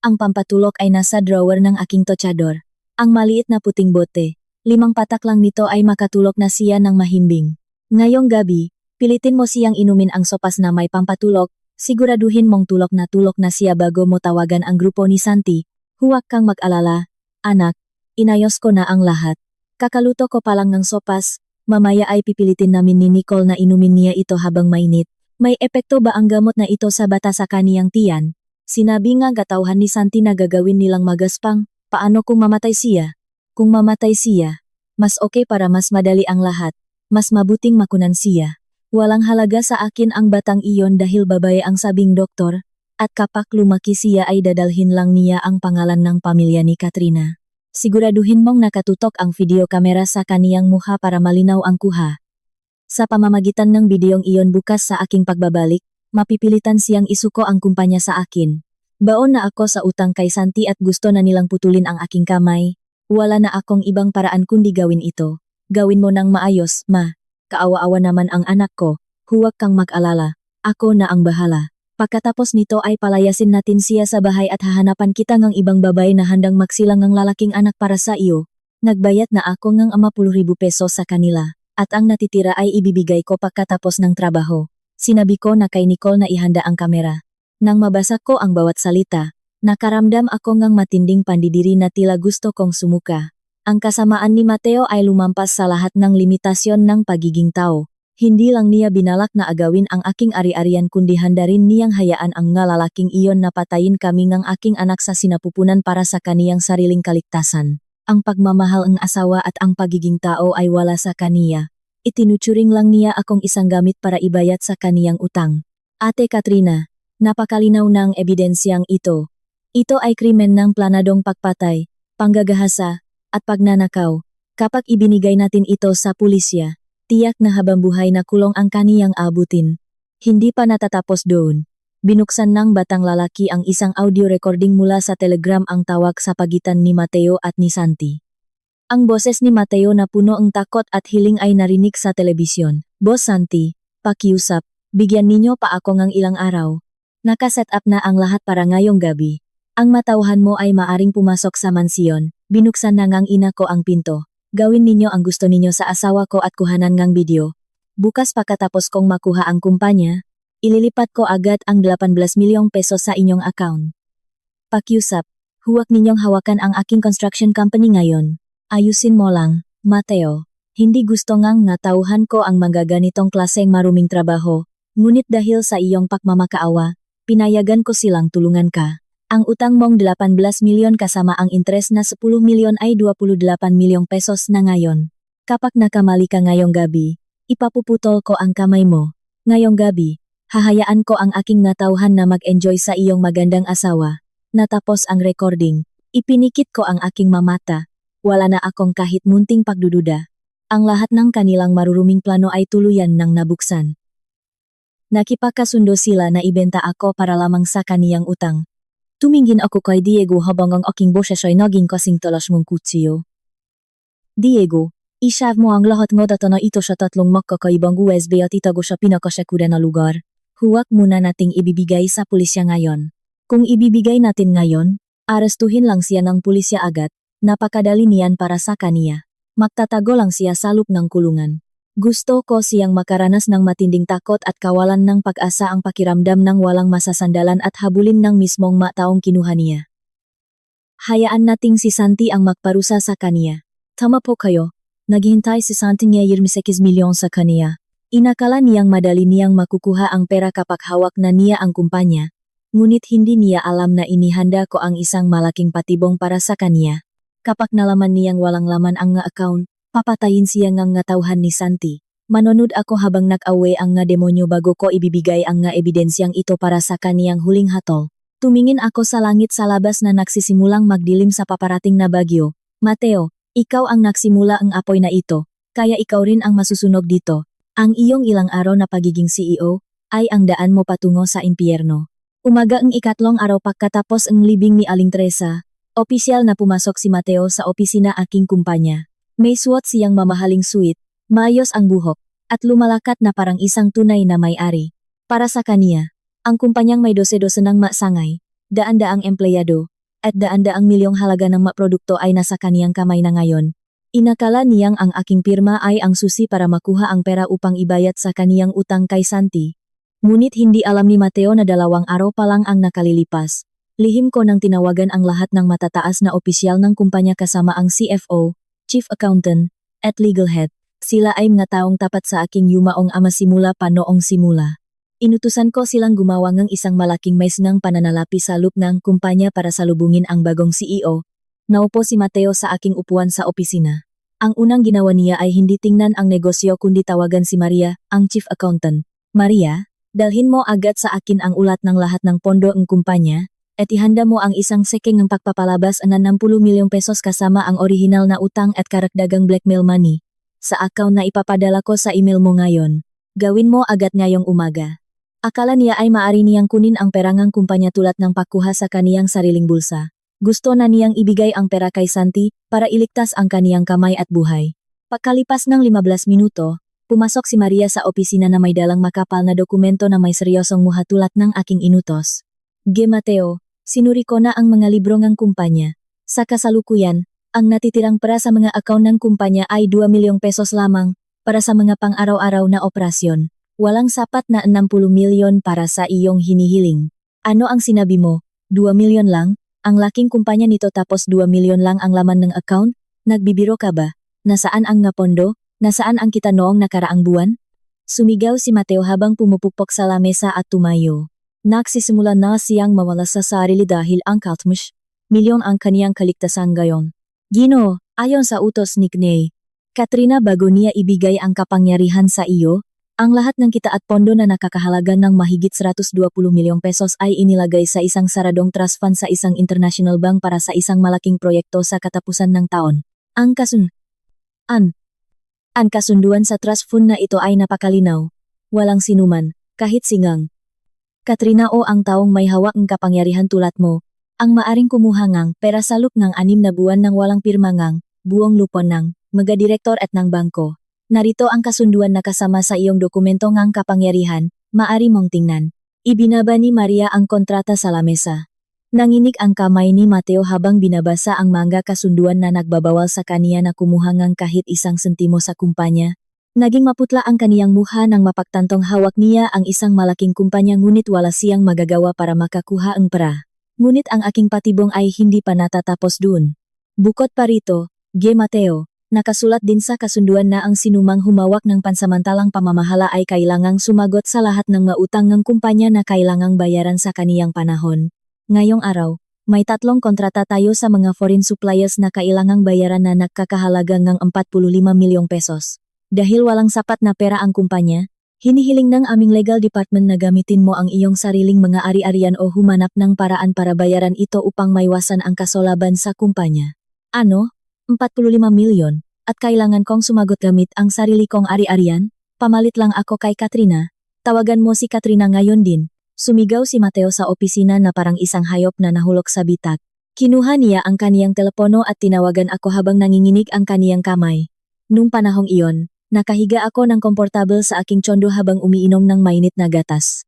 Ang pampatulok ay nasa drawer ng aking tochador. Ang maliit na puting bote, 5 patak lang nito ay makatulok na siya ng mahimbing. Ngayong gabi, pilitin mo siyang inumin ang sopas na may pampatulok. Siguraduhin mong tulok na siya bago mo tawagan ang grupo ni Santi. Huwag kang mag-alala, anak, inayos ko na ang lahat. Kakaluto ko pa lang ng sopas, mamaya ay pipilitin namin ni Nicole na inumin niya ito habang mainit. May epekto ba ang gamot na ito sa bata sa kaniyang tiyan? Sinabi nga katauhan ni Santi na gagawin nilang magaspang, paano kung mamatay siya? Kung mamatay siya, mas okay para mas madali ang lahat, mas mabuting makunan siya. Walang halaga sa akin ang batang iyon dahil babae ang sabing doktor, at kapag lumaki siya ay dadalhin lang niya ang pangalan ng pamilya ni Katrina. Siguraduhin mong nakatutok ang video kamera sa kaniyang mukha para malinaw ang kuha. Sa pamamagitan ng bideong iyon bukas sa aking pagbabalik, mapipilitan siyang isuko ang kumpanya sa akin. Baon na ako sa utang kay Santi at gusto na nilang putulin ang aking kamay. Wala na akong ibang paraan kundi gawin ito. Gawin mo ng maayos, ma. Kaawa-awa naman ang anak ko, huwag kang mag-alala, ako na ang bahala. Pagkatapos nito ay palayasin natin siya sa bahay at hahanapan kita ng ibang babae na handang magsilang ng lalaking anak para sa iyo. Nagbayad na ako ng 50,000 pesos sa kanila, at ang natitira ay ibibigay ko pagkatapos ng trabaho. Sinabi ko na kay Nicole na ihanda ang kamera. Nang mabasa ko ang bawat salita, nakaramdam ako ng matinding pandidiri na tila gusto kong sumuka. Ang kasamaan ni Mateo ay lumampas sa lahat ng limitasyon ng pagiging tao. Hindi lang niya binalak na agawin ang aking ari-arian kundi handa rin niyang hayaan ang nga lalaking iyon na patayin kami ng aking anak sa sinapupunan para sa kaniyang sariling kaligtasan. Ang pagmamahal ng asawa at ang pagiging tao ay wala sa kaniya. Itinuturing lang niya akong isang gamit para ibayad sa kaniyang utang. Ate Katrina, napakalinaw ng ebidensyang ito. Ito ay krimen ng planadong pagpatay, panggagahasa, at pagnanakaw. Kapag ibinigay natin ito sa pulisya, tiyak na habang buhay na kulong ang kaniyang abutin. Hindi pa natatapos doon. Binuksan ng batang lalaki ang isang audio recording mula sa Telegram ang tawag sa pagitan ni Mateo at ni Santi. Ang boses ni Mateo na puno ng takot at hiling ay narinig sa telebisyon. Boss Santi, pakiusap, bigyan ninyo pa ako ng ilang araw. Nakaset up na ang lahat para ngayong gabi. Ang matauhan mo ay maaring pumasok sa mansyon. Binuksan na ngang ina ko ang pinto. Gawin ninyo ang gusto ninyo sa asawa ko at kuhanan ngang video. Bukas pagkatapos kong makuha ang kumpanya, ililipat ko agad ang 18 milyong pesos sa inyong account. pakiusap, huwag ninyong hawakan ang aking construction company ngayon. Ayusin mo lang, Mateo. Hindi gusto ngang natauhan ko ang mga ganitong klaseng maruming trabaho, ngunit dahil sa iyong pagmamakaawa, pinayagan ko silang tulungan ka. Ang utang mong 18 milyon kasama ang interes na 10 milyon ay 28 milyong pesos na ngayon. Kapag nakamali ka ngayong gabi, ipapuputol ko ang kamay mo. Ngayong gabi, hahayaan ko ang aking natauhan na mag-enjoy sa iyong magandang asawa. Natapos ang recording, ipinikit ko ang aking mamata. Wala na akong kahit munting pagdududa. Ang lahat ng kanilang maruruming plano ay tuluyan ng nabuksan. Nakipagkasundo sila na ibenta ako para lamang sa kaniyang utang. Tumingin ako kay Diego habang ang aking boses ay naging kasing talas mong kutsiyo. Diego, i-shave mo ang lahat ng data na ito sa tatlong magkakaibang USB at itago sa pinakasekure na lugar. Huwag muna nating ibibigay sa pulisya ngayon. Kung ibibigay natin ngayon, arestuhin lang siya ng pulisya agad. Napakadali niyan para sa kaniya. Magtatago lang siya sa loob ng kulungan. Gusto ko siyang makaranas ng matinding takot at kawalan ng pag-asa ang pakiramdam ng walang masasandalan at habulin ng mismong mataong kinuha niya. Hayaan nating si Santi ang magparusa sa kaniya. Tama po kayo. Naghihintay si Santi niya 26 milyon sa kaniya. Inakala niyang madali niyang makukuha ang pera kapag hawak na niya ang kumpanya. Ngunit hindi niya alam na inihanda ko ang isang malaking patibong para sa kaniya. Kapag nalaman niyang walang laman ang nga account, papatayin siya ngang ngatauhan ni Santi. Manonood ako habang nag-awe ang nga demonyo bago ko ibibigay ang nga ebidensyang ito para sa kaniyang huling hatol. Tumingin ako sa langit sa labas na nagsisimulang magdilim sa paparating na bagyo. Mateo, ikaw ang nagsimula ang apoy na ito, kaya ikaw rin ang masusunog dito. Ang iyong ilang araw na pagiging CEO, ay ang daan mo patungo sa impyerno. Umaga ang ikatlong araw pagkatapos ang libing ni Aling Teresa, opisyal na pumasok si Mateo sa opisina aking kumpanya. May suot siyang mamahaling suit, maayos ang buhok, at lumalakat na parang isang tunay na may-ari. Para sa kaniya, ang kumpanyang may dose-dose ng masangay, daan-daang empleyado, at daan-daang milyong halaga ng produkto ay nasa kaniyang kamay na ngayon. Inakala niyang ang aking pirma ay ang susi para makuha ang pera upang ibayad sa kaniyang utang kay Santi. Ngunit hindi alam ni Mateo na 2 araw pa lang ang nakalilipas. Lihim ko nang tinawagan ang lahat ng matataas na opisyal ng kumpanya kasama ang CFO, Chief Accountant, at Legal Head. Sila ay mga taong tapat sa aking yumaong ama simula pa noong simula. Inutusan ko silang gumawa ng isang malaking mais ng pananalapi sa loob ng kumpanya para salubungin ang bagong CEO. Naupo si Mateo sa aking upuan sa opisina. Ang unang ginawa niya ay hindi tingnan ang negosyo kundi tawagan si Maria, ang Chief Accountant. Maria, dalhin mo agad sa akin ang ulat ng lahat ng pondo ng kumpanya, at ihanda mo ang isang seking ng pagpapalabas na 60 milyong pesos kasama ang orihinal na utang at karagdagang blackmail money. Sa account na ipapadala ko sa email mo ngayon. Gawin mo agad ngayong umaga. Akala niya ay maari niyang kunin ang perangang kumpanya tulad ng pagkuha sa kaniyang sariling bulsa. Gusto na niyang ibigay ang pera kay Santi para iligtas ang kaniyang kamay at buhay. Pagkalipas ng 15 minuto, pumasok si Maria sa opisina na may dalang makapal na dokumento na may seryosong muhatulad ng aking inutos. Mateo, sinuri ko na ang mga libro ng kumpanya. Sa kasalukuyan, ang natitirang pera sa mga account ng kumpanya ay 2 milyong pesos lamang para sa mga pang-araw-araw na operasyon. Walang sapat na 60 milyon para sa iyong hinihiling. Ano ang sinabi mo? 2 milyon lang? Ang laking kumpanya nito tapos 2 milyon lang ang laman ng account? Nagbibiro ka ba? Nasaan ang nga pondo? Nasaan ang kita noong nakaraang buwan? Sumigaw si Mateo habang pumupukpok sa lamesa at tumayo. Nagsisimula na siyang mawala sa sarili dahil ang 4 milyon ang kaniyang kaligtasan gayon. Gino, ayon sa utos ni Knay. Katrina, bago niya ibigay ang kapangyarihan sa iyo, ang lahat ng kita at pondo na nakakahalaga ng mahigit 120 milyong pesos ay inilagay sa isang saradong trust fund sa isang international bank para sa isang malaking proyekto sa katapusan ng taon. Ang kasunduan sa trust fund na ito ay napakalinaw. Walang sinuman, kahit singang Katrina o ang taong may hawak ng kapangyarihan tulad mo, ang maaring kumuha ngang pera sa loob ng 6 na buwan ng walang pirma ngang, buong lupon ng, mga direktor at ng bangko. Narito ang kasunduan na kasama sa iyong dokumento ngang kapangyarihan, maari mong tingnan. Ibinaba ni Maria ang kontrata sa lamesa. Nanginig ang kamay ni Mateo habang binabasa ang mga kasunduan na nagbabawal sa kaniya na kumuha ngang kahit isang sentimo sa kumpanya. Naging maputla ang kaniyang mukha nang mapagtantong hawak niya ang isang malaking kumpanya ngunit wala siyang magagawa para makakuha ang pera. Ngunit ang aking patibong ay hindi pa natatapos dun. Bukod pa rito, Mateo, nakasulat din sa kasunduan na ang sinumang humawak ng pansamantalang pamamahala ay kailangang sumagot sa lahat ng mautang ng kumpanya na kailangang bayaran sa kaniyang panahon. Ngayong araw, may 3 kontrata tayo sa mga foreign suppliers na kailangang bayaran na nagkakahalaga ng 45 milyong pesos. Dahil walang sapat na pera ang kumpanya, hinihiling ng aming legal department na gamitin mo ang iyong sariling mga ari-arian o humanap ng paraan para bayaran ito upang maiwasan ang kasolaban sa kumpanya. Ano? 45 milyon? At kailangan kong sumagot gamit ang sarili kong ari-arian? Pamalit lang ako kay Katrina. Tawagan mo si Katrina ngayon din. Sumigaw si Mateo sa opisina na parang isang hayop na nahulog sa bitak. Kinuha niya ang kaniyang telepono at tinawagan ako habang nanginginig ang kaniyang kamay. Nung panahong iyon, nakahiga ako ng komportable sa aking tsondo habang umiinom ng mainit na gatas.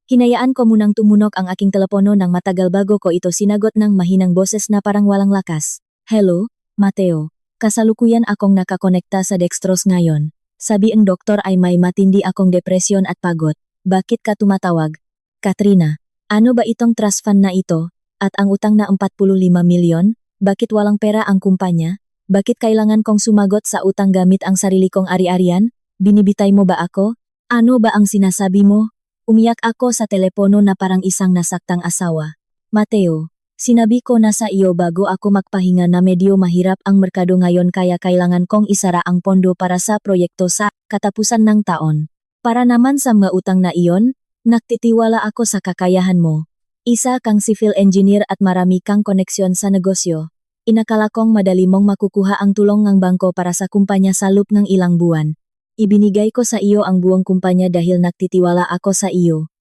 Hinayaan ko munang tumunog ang aking telepono ng matagal bago ko ito sinagot ng mahinang boses na parang walang lakas. Hello, Mateo. Kasalukuyan akong nakakonekta sa dextrose ngayon. Sabi ang doktor ay may matindi akong depresyon at pagod. Bakit ka tumatawag? Katrina, ano ba itong trust fund na ito? At ang utang na 45 milyon? Bakit walang pera ang kumpanya? Bakit kailangan kong sumagot sa utang gamit ang sarili kong ari-arian? Binibitay mo ba ako? Ano ba ang sinasabi mo? Umiyak ako sa telepono na parang isang nasaktang asawa. Mateo, sinabi ko na sa iyo bago ako magpahinga na medyo mahirap ang merkado ngayon kaya kailangan kong isara ang pondo para sa proyekto sa katapusan ng taon. Para naman sa mga utang na iyon, nagtitiwala ako sa kakayahan mo. Isa kang civil engineer at marami kang koneksyon sa negosyo. Inakala kong madali mong makukuha ang tulong ng bangko para sa kumpanya sa loob ng ilang buwan. Ibinigay ko sa iyo ang buong kumpanya dahil nagtitiwala ako sa iyo.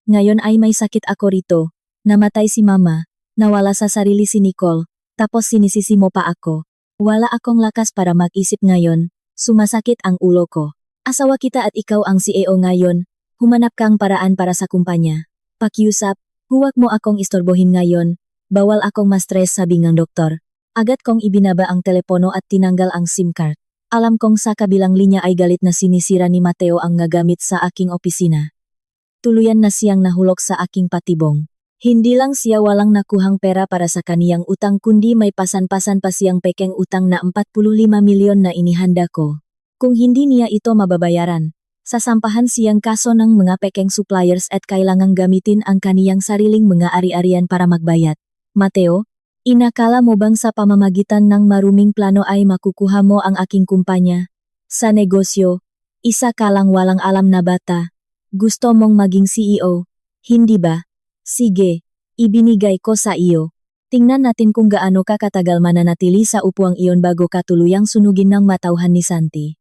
Ngayon ay may sakit ako rito. Namatay si mama. Nawala sa sarili si Nicole. Tapos sinisisi mo pa ako. Wala akong lakas para mag-isip ngayon. Sumasakit ang ulo ko. Asawa kita at ikaw ang CEO ngayon. Humanap kang paraan para sa kumpanya. Pakiusap, huwag mo akong istorbohin ngayon. Bawal akong ma-stress sabi ng doktor. Agad kong ibinaba ang telepono at tinanggal ang SIM card. Alam kong sa kabilang linya ay galit na sinisira ni Mateo ang nagamit sa aking opisina. Tuluyan na siyang nahulog sa aking patibong. Hindi lang siya walang nakuhang pera para sa kaniyang utang kundi may pasan-pasan pa siyang pekeng utang na 45 milyon na inihanda ko. Kung hindi niya ito mababayaran, sasampahan siyang kaso ng mga pekeng suppliers at kailangang gamitin ang kaniyang sariling mga ari-arian para magbayad. Mateo, inakala mo bang sa pamamagitan ng maruming plano ay makukuha mo ang aking kumpanya? Sa negosyo, isa ka lang walang alam na bata. Gusto mong maging CEO, hindi ba? Sige, ibinigay ko sa iyo. Tingnan natin kung gaano ka katagal mananatili sa upuang iyon bago ka tuluyang sunugin ng matauhan ni Santi.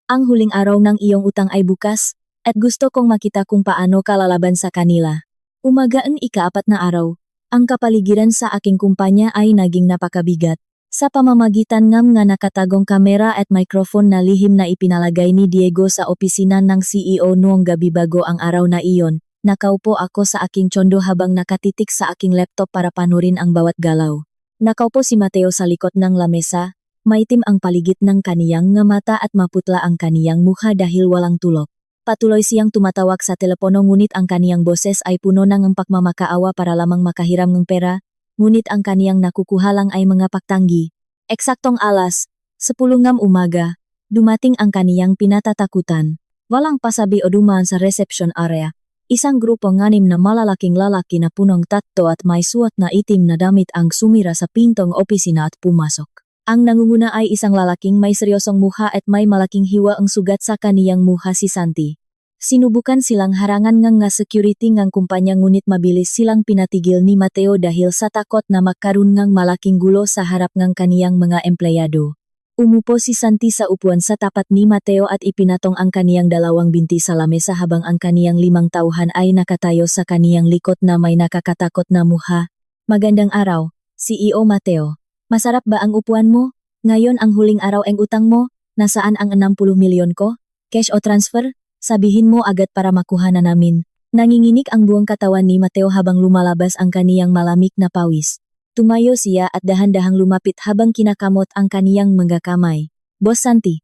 Ang huling araw ng iyong utang ay bukas, at gusto kong makita kung paano ka lalaban sa kanila. Umagaan ika-4 na araw. Ang kapaligiran sa aking kumpanya ay naging napakabigat. Sa pamamagitan ng mga nakatagong kamera at microphone na lihim na ipinalagay ni Diego sa opisina ng CEO noong gabi bago ang araw na iyon, nakaupo ako sa aking tsondo habang nakatitik sa aking laptop para panurin ang bawat galaw. Nakaupo si Mateo sa likod ng lamesa, maitim ang paligid ng kaniyang nga mata at maputla ang kaniyang mukha dahil walang tulog. Patuloy siyang tumatawag sa telepono ngunit ang kaniyang boses ay puno ng pagmamakaawa para lamang makahiram ng pera, ngunit ang kaniyang nakukuha lang ay mga paktanggi. Eksaktong alas, 10 ng umaga, dumating ang kaniyang pinatatakutan. Walang pasabi o dumaan sa reception area. Isang grupo ng 6 na malalaking lalaki na punong tatto at may suot na itim na damit ang sumira sa pintong opisina at pumasok. Ang nangunguna ay isang lalaking may seryosong mukha at may malaking hiwa ang sugat sa kaniyang mukha si Santi. Sinubukan silang harangan ng security ng kumpanya ngunit mabilis silang pinatigil ni Mateo dahil sa takot na magkaroon ng malaking gulo sa harap ng kaniyang mga empleyado. Umupo si Santi sa upuan sa tapat ni Mateo at ipinatong ang kaniyang 2 binti sa lamesa habang ang kaniyang 5 tauhan ay nakatayo sa kaniyang likod na may nakakatakot na mukha. Magandang araw, CEO Mateo. Masarap ba ang upuan mo? Ngayon ang huling araw ang utang mo? Nasaan ang 60 milyon ko? Cash o transfer? Sabihin mo agad para makuha na namin. Nanginginig ang buong katawan ni Mateo habang lumalabas ang kaniyang malamig na pawis. Tumayo siya at dahan-dahang lumapit habang kinakamot ang kaniyang mga kamay. Boss Santi.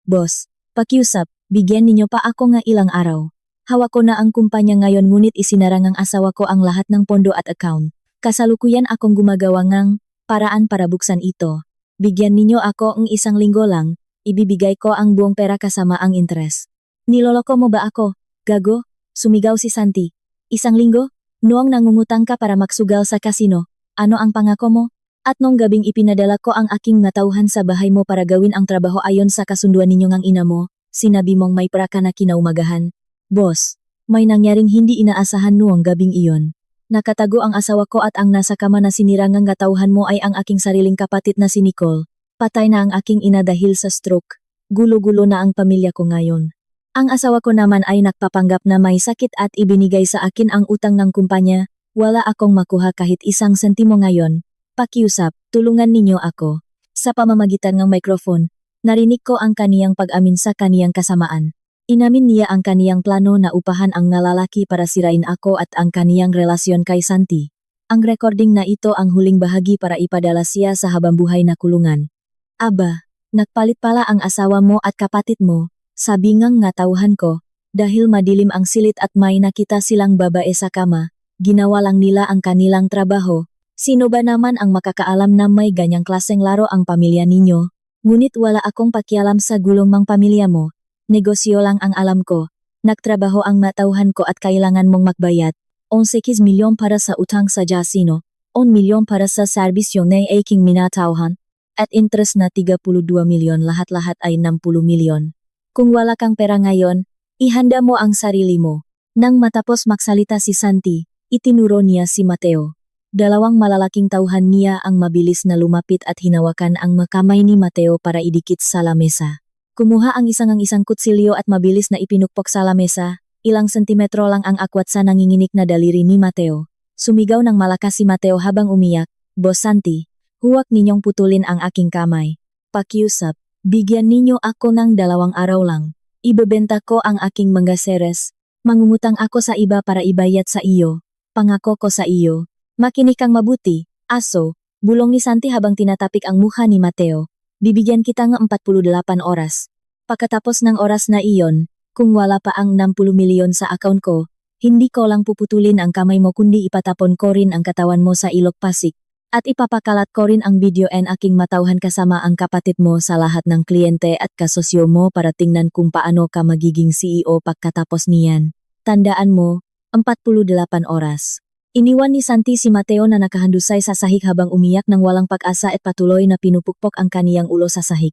Boss, pakiusap, bigyan ninyo pa ako nga ilang araw. Hawak ko na ang kumpanya ngayon ngunit isinara ng asawa ko ang lahat ng pondo at account. Kasalukuyan akong gumagawa ng paraan para buksan ito. Bigyan ninyo ako ng 1 linggo lang, ibibigay ko ang buong pera kasama ang interest. Niloloko mo ba ako? Gago? Sumigaw si Santi. 1 linggo? Noong nangungutang ka para maksugal sa kasino, ano ang pangako mo? At nung gabing ipinadala ko ang aking natauhan sa bahay mo para gawin ang trabaho ayon sa kasunduan ninyo ng ina mo, sinabi mong may praka na kinaumagahan. Boss, may nangyaring hindi inaasahan noong gabing iyon. Nakatago ang asawa ko at ang nasa kama na sinira ng katauhan mo ay ang aking sariling kapatid na si Nicole. Patay na ang aking ina dahil sa stroke. Gulo-gulo na ang pamilya ko ngayon. Ang asawa ko naman ay nagpapanggap na may sakit at ibinigay sa akin ang utang ng kumpanya. Wala akong makuha kahit 1 sentimo ngayon. Pakiusap, tulungan ninyo ako. Sa pamamagitan ng microphone, narinig ko ang kaniyang pag-amin sa kaniyang kasamaan. Inamin niya ang kaniyang plano na upahan ang nalalaki para sirain ako at ang kaniyang relasyon kay Santi. Ang recording na ito ang huling bahagi para ipadala siya sa habambuhay na kulungan. Aba, nagpalit pala ang asawa mo at kapatid mo, sabi ngang natauhan ko, dahil madilim ang silid at may nakita silang babae sa kama, ginawa lang nila ang kanilang trabaho. Sino ba naman ang makakaalam na may ganyang klaseng laro ang pamilya ninyo? Ngunit wala akong pakialam sa gulong mang pamilya mo. Negosyo lang ang alam ko. Nagtrabaho ang matauhan ko at kailangan mong magbayad. 11 milyon para sa utang sa jasino, 1 milyon para sa serbisyo na aking minatauhan, at interest na 32 milyon lahat-lahat ay 60 milyon. Kung wala kang pera ngayon, ihanda mo ang sarili mo. Nang matapos magsalita si Santi, itinuro niya si Mateo. 2 malalaking tauhan niya ang mabilis na lumapit at hinawakan ang makamay ni Mateo para idikit sa lamesa. Kumuha ang isang kutsilyo at mabilis na ipinukpok sa lamesa, ilang sentimetro lang ang akwat sa nanginginig na daliri ni Mateo. Sumigaw ng malakas si Mateo habang umiyak, Boss Santi, huwag ninyong putulin ang aking kamay. Pakiusap, bigyan ninyo ako ng 2 araw lang. Ibebenta ko ang aking mga seres. Mangungutang ako sa iba para ibayad sa iyo. Pangako ko sa iyo. Makinig kang mabuti, aso, bulong ni Santi habang tinatapik ang mukha ni Mateo. Bibigyan kita ng 48 oras. Pagkatapos ng oras na iyon, kung wala pa ang 60 milyon sa account ko, hindi ko lang puputulin ang kamay mo kundi ipatapon ko rin ang katawan mo sa ilog Pasig. At ipapakalat ko rin ang video and aking matauhan kasama ang kapatid mo sa lahat ng kliyente at kasosyo mo para tingnan kung paano ka magiging CEO pagkatapos niyan. Tandaan mo, 48 oras. Iniwan ni Santi si Mateo na nakahandusay sa sahig habang umiyak ng walang pag-asa at patuloy na pinupukpok ang kaniyang ulo sa sahig.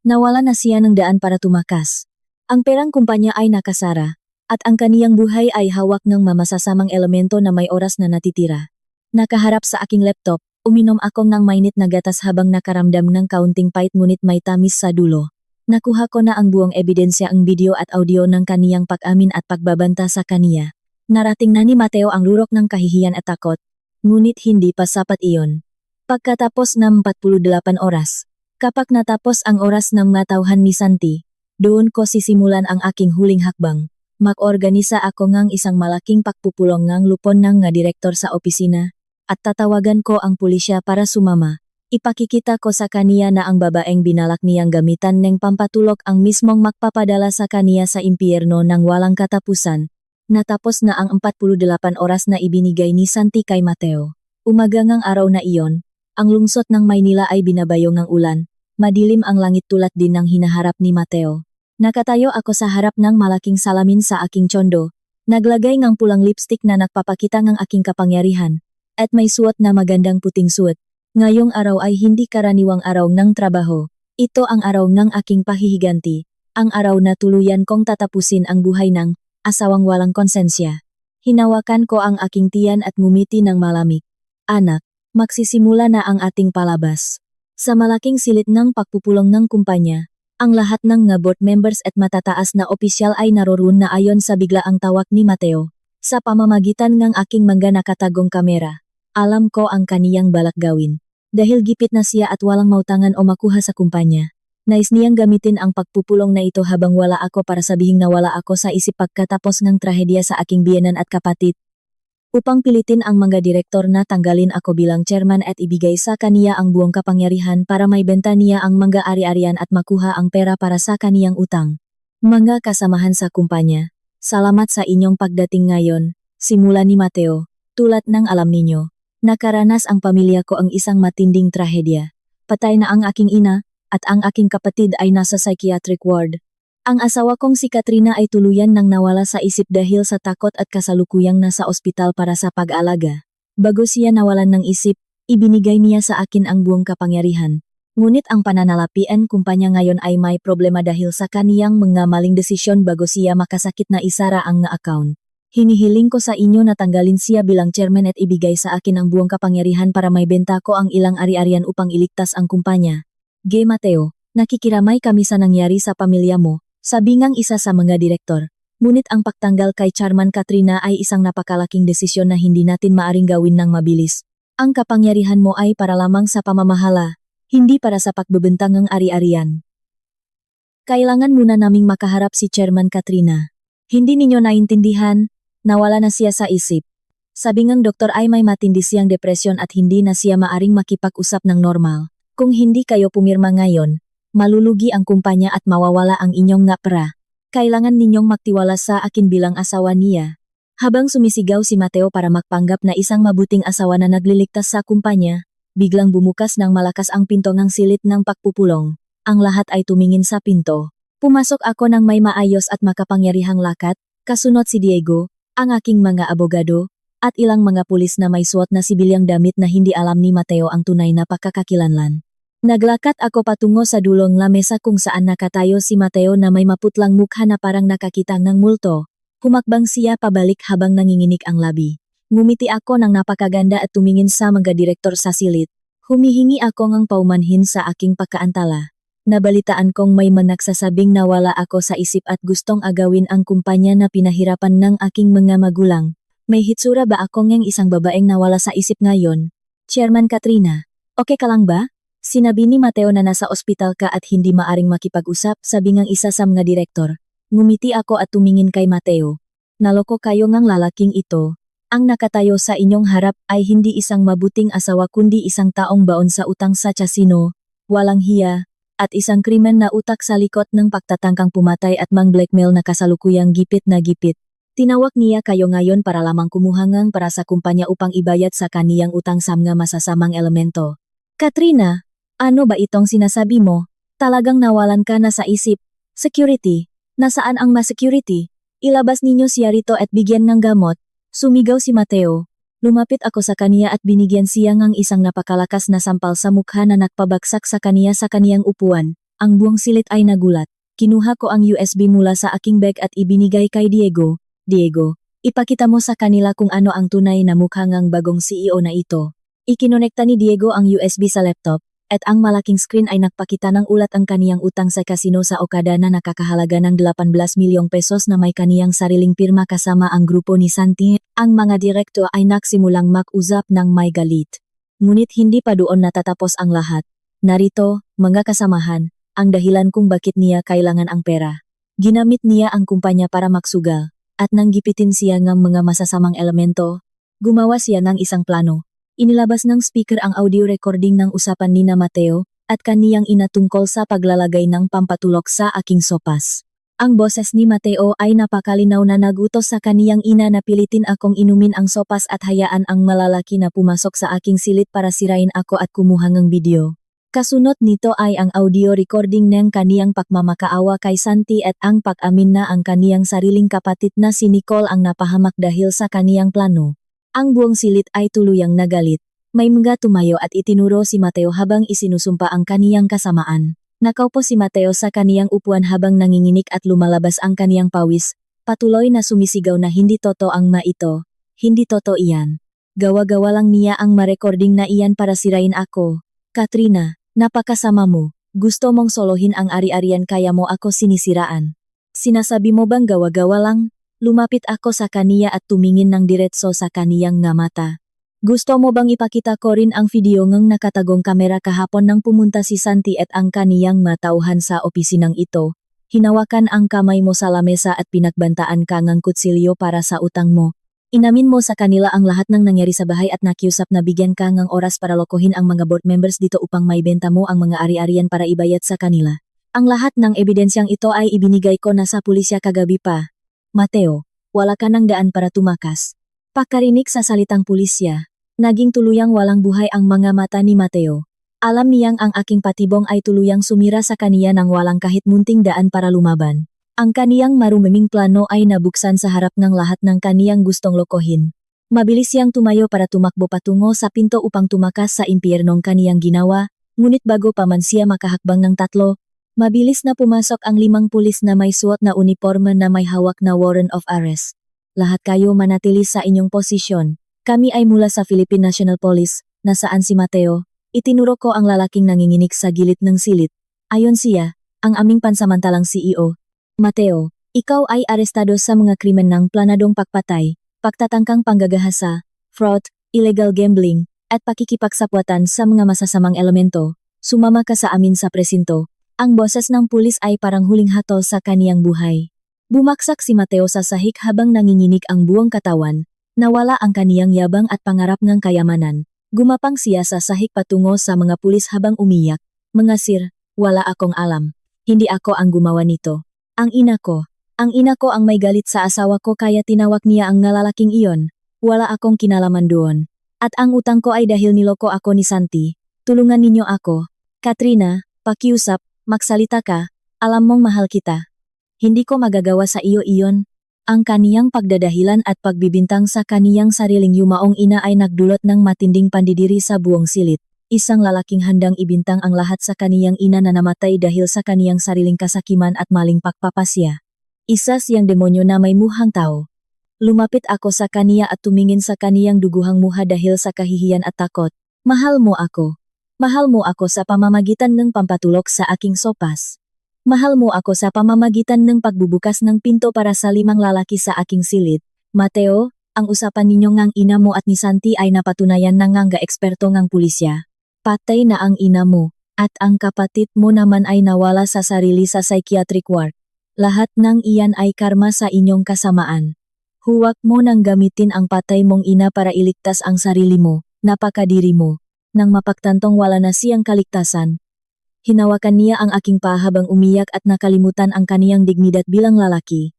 Nawala na siya ng daan para tumakas. Ang perang kumpanya ay nakasara, at ang kaniyang buhay ay hawak ng mamasasamang elemento na may oras na natitira. Nakaharap sa aking laptop, uminom ako ng mainit na gatas habang nakaramdam ng kaunting pait ngunit may tamis sa dulo. Nakuha ko na ang buong ebidensya ang video at audio ng kaniyang pag-amin at pagbabanta sa kaniya. Narating na ni Mateo ang rurok ng kahihiyan at takot, ngunit hindi pa sapat iyon. Pagkatapos ng 48 oras, kapag natapos ang oras ng matauhan ni Santi, doon ko sisimulan ang aking huling hakbang. Mag-organisa ako ng isang malaking pagpupulong ng lupon ng direktor sa opisina, at tatawagan ko ang pulisya para sumama. Ipakikita ko sa kaniya na ang babaeng binalak niyang gamitan ng pampatulog ang mismong magpapadala sa kaniya sa impyerno ng walang katapusan. Natapos na ang 48 oras na ibinigay ni Santi kay Mateo. Umaga ngang araw na iyon, ang lungsod ng Maynila ay binabayo ng ulan, madilim ang langit tulad din ng hinaharap ni Mateo. Nakatayo ako sa harap ng malaking salamin sa aking tsondo, naglagay ng pulang lipstick na nagpapakita ng aking kapangyarihan, at may suot na magandang puting suot. Ngayong araw ay hindi karaniwang araw ng trabaho. Ito ang araw ng aking pahihiganti, ang araw na tuluyan kong tatapusin ang buhay ng asawang walang konsensya. Hinawakan ko ang aking tiyan at ngumiti ng malamig. Anak, magsisimula na ang ating palabas. Sa malaking silid ng pagpupulong ng kumpanya, ang lahat ng board members at matataas na opisyal ay naroon na ayon sa biglaang tawag ni Mateo. Sa pamamagitan ng aking mga nakatagong kamera, alam ko ang kaniyang balak gawin. Dahil gipit na siya at walang mautangan o makuha sa kumpanya. Nais niyang gamitin ang pagpupulong na ito habang wala ako para sabihing nawala ako sa isip pagkatapos ng trahedya sa aking biyenan at kapatid. Upang pilitin ang mga direktor na tanggalin ako bilang chairman at ibigay sa kaniya ang buong kapangyarihan para may benta niya ang mga ari-arian at makuha ang pera para sa kaniyang utang. Mga kasamahan sa kumpanya, Salamat sa inyong pagdating ngayon, simula ni Mateo. Tulad ng alam ninyo, nakaranas ang pamilya ko ang isang matinding trahedya. Patay na ang aking ina, at ang aking kapatid ay nasa psychiatric ward. Ang asawa kong si Katrina ay tuluyan nang nawala sa isip dahil sa takot at kasalukuyang nasa ospital para sa pag-alaga. Bago siya nawalan ng isip, ibinigay niya sa akin ang buong kapangyarihan. Ngunit ang pananalapian kumpanya ngayon ay may problema dahil sa kaniyang mga maling desisyon bago siya makasakit na isara ang nga account. Hinihiling ko sa inyo na tanggalin siya bilang chairman at ibigay sa akin ang buong kapangyarihan para may benta ko ang ilang ari-arian upang iligtas ang kumpanya. G. Mateo, nakikiramay kami sa nangyari sa pamilya mo, sabi ngang isa sa mga direktor. Ngunit ang pagtanggal kay Chairman Katrina ay isang napakalaking desisyon na hindi natin maaring gawin ng mabilis. Ang kapangyarihan mo ay para lamang sa pamamahala, hindi para sa pagbebentang ng ari-arian. Kailangan muna naming makaharap si Chairman Katrina. Hindi ninyo naintindihan, nawala na siya sa isip. Sabi ngang doktor ay may matindi siyang depresyon at hindi na siya maaring makipag-usap ng normal. Kung hindi kayo pumirma ngayon, malulugi ang kumpanya at mawawala ang inyong nga pera. Kailangan ninyong magtiwala sa akin bilang asawa niya. Habang sumisigaw si Mateo para magpanggap na isang mabuting asawa na nagliligtas sa kumpanya, biglang bumukas ng malakas ang pinto ng silid ng pagpupulong. Ang lahat ay tumingin sa pinto. Pumasok ako ng may maayos at makapangyarihang lakat, kasunod si Diego, ang aking mga abogado, at ilang mga pulis na may suot na sibilyang damit na hindi alam ni Mateo ang tunay na pagkakakilanlan. Naglakat ako patungo sa dulong lamesa kung saan nakatayo si Mateo na may maputlang mukha na parang nakakita ng multo. Humakbang siya pabalik habang nanginginig ang labi. Ngumiti ako ng napakaganda at tumingin sa mga direktor sa silid. Humihingi ako ng paumanhin sa aking pagkaantala. Nabalitaan kong may nagsasabing nawala ako sa isip at gustong agawin ang kumpanya na pinahirapan ng aking mga magulang. May hitsura ba ako ng isang babaeng nawala sa isip ngayon? Chairman Katrina, okay ka lang ba? Sinabi ni Mateo na nasa ospital ka at hindi maaring makipag-usap, sabi ng isa sa mga direktor. Ngumiti ako at tumingin kay Mateo. Naloko kayo ng lalaking ito. Ang nakatayo sa inyong harap ay hindi isang mabuting asawa kundi isang taong baon sa utang sa casino, walang hiya, at isang krimen na utak sa likod ng pagtatangkang pumatay at mang-blackmail na kasalukuyang gipit na gipit. Tinawag niya kayo ngayon para lamang kumuhangang para sa kumpanya upang ibayad sa kaniyang utang sa mga masasamang elemento. Katrina, ano ba itong sinasabi mo? Talagang nawalan ka na sa isip. Security, nasaan ang ma-security? Ilabas ninyo siya rito at bigyan ng gamot. Sumigaw si Mateo. Lumapit ako sa kaniya at binigyan siya ng isang napakalakas na sampal sa mukha na nakpabagsak sa kaniya sa kaniyang upuan. Ang buong silid ay nagulat. Kinuha ko ang USB mula sa aking bag at ibinigay kay Diego. Diego, ipakita mo sa kanila kung ano ang tunay na mukha ng bagong CEO na ito. Ikinonekta ni Diego ang USB sa laptop, at ang malaking screen ay nagpakita ng ulat ang kaniyang utang sa kasino sa Okada na nakakahalaga ng 18 milyong pesos na may kaniyang sariling pirma kasama ang grupo ni Santi. Ang mga direktor ay nagsimulang mag-usap ng may galit. Ngunit hindi pa doon natatapos ang lahat. Narito, mga kasamahan, ang dahilan kung bakit niya kailangan ang pera. Ginamit niya ang kumpanya para magsugal, at nang gipitin siya ng mga masasamang elemento, gumawa siya ng isang plano. Inilabas ng speaker ang audio recording ng usapan ni Mateo at kaniyang ina tungkol sa paglalagay ng pampatulok sa aking sopas. Ang boses ni Mateo ay napakalinaw na nagutos sa kaniyang ina na pilitin akong inumin ang sopas at hayaan ang malalaki na pumasok sa aking silid para sirain ako at kumuha ng video. Kasunod nito ay ang audio recording ng kaniyang pagmamakaawa kay Santi at ang pag-amin na ang kaniyang sariling kapatid na si Nicole ang napahamak dahil sa kaniyang plano. Ang buong silid ay tuluyang nagalit. May mga tumayo at itinuro si Mateo habang isinusumpa ang kaniyang kasamaan. Nakaupo si Mateo sa kaniyang upuan habang nanginginig at lumalabas ang kaniyang pawis. Patuloy na sumisigaw na hindi totoo ang ito. Hindi totoo iyan. Gawa-gawa lang niya ang ma-recording na iyan para sirain ako. Katrina, napakasama mo. Gusto mong solohin ang ari-arian kaya mo ako sinisiraan. Sinasabi mo bang gawa-gawa lang? Lumapit ako sa kaniya at tumingin ng diretso sa kaniyang nga mata. Gusto mo bang ipakita ko rin ang video ng nakatagong kamera kahapon nang pumunta si Santi at ang kaniyang matauhan sa opisinang ito? Hinawakan ang kamay mo sa lamesa at pinagbantaan ka ng kutsilyo para sa utang mo. Inamin mo sa kanila ang lahat ng nangyari sa bahay at nakiusap na bigyan ka ng oras para lokohin ang mga board members dito upang maibenta mo ang mga ari-arian para ibayad sa kanila. Ang lahat ng ebidensyang ito ay ibinigay ko na sa pulisya kagabi pa. Mateo, wala ka ng daan para tumakas. Pakarinig sa salitang pulisya, naging tuluyang walang buhay ang mga mata ni Mateo. Alam niyang ang aking patibong ay tuluyang sumira sa kaniya nang walang kahit munting daan para lumaban. Ang kaniyang marumiming plano ay nabuksan sa harap ng lahat ng kaniyang gustong lokohin. Mabilis siyang tumayo para tumakbo patungo sa pinto upang tumakas sa impyernong kaniyang ginawa, ngunit bago pa man siya makahakbang ng 3, mabilis na pumasok ang 5 pulis na may suot na uniforme na may hawak na warrant of arrest. Lahat kayo manatili sa inyong posisyon. Kami ay mula sa Philippine National Police. Nasaan si Mateo? Itinuro ko ang lalaking nanginginig sa gilid ng silid. Ayon siya, ang aming pansamantalang CEO. Mateo, ikaw ay arestado sa mga krimen ng planadong pagpatay, pagtatangkang panggagahasa, fraud, illegal gambling, at pakikipagsapwatan sa mga masasamang elemento. Sumama ka sa amin sa presinto. Ang boses ng pulis ay parang huling hatol sa kaniyang buhay. Bumaksak si Mateo sa sahig habang nanginginig ang buong katawan. Nawala ang kaniyang yabang at pangarap ng kayamanan. Gumapang siya sa sahig patungo sa mga pulis habang umiyak. Mga sir, wala akong alam. Hindi ako ang gumawa nito. Ang ina ko ang may galit sa asawa ko kaya tinawag niya ang nalalaking iyon. Wala akong kinalaman doon. At ang utang ko ay dahil niloko ako ni Santi. Tulungan ninyo ako. Katrina, pakiusap, magsalita ka. Alam mong mahal kita. Hindi ko magagawa sa iyo iyon. Ang kaniyang pagdadahilan at pagbibintang sa kaniyang sariling yumaong ina ay nagdulot ng matinding pandidiri sa buong silid. Isang lalaking handang ibintang ang lahat sa kaniyang ina na namatay dahil sa kaniyang sariling kasakiman at maling pagpapasya. Isa siyang demonyo na may muhang tao. Lumapit ako sa kaniya at tumingin sa kaniyang duguhang muha dahil sa kahihiyan at takot. Mahal mo ako. Mahal mo ako sa pamamagitan ng pampatulok sa aking sopas. Mahal mo ako sa pamamagitan ng pagbubukas ng pinto para sa 5 lalaki sa aking silid. Mateo, ang usapan ninyo ngang ina mo at ni Santi ay napatunayan ng nga eksperto ngang pulisya. Patay na ang ina mo, at ang kapatid mo naman ay nawala sa sarili sa psychiatric ward. Lahat ng iyan ay karma sa inyong kasamaan. Huwag mo nang gamitin ang patay mong ina para iligtas ang sarili mo, napakadiri mo. Nang mapagtantong wala na siyang kaligtasan, hinawakan niya ang aking paa habang umiyak at nakalimutan ang kaniyang dignidad bilang lalaki.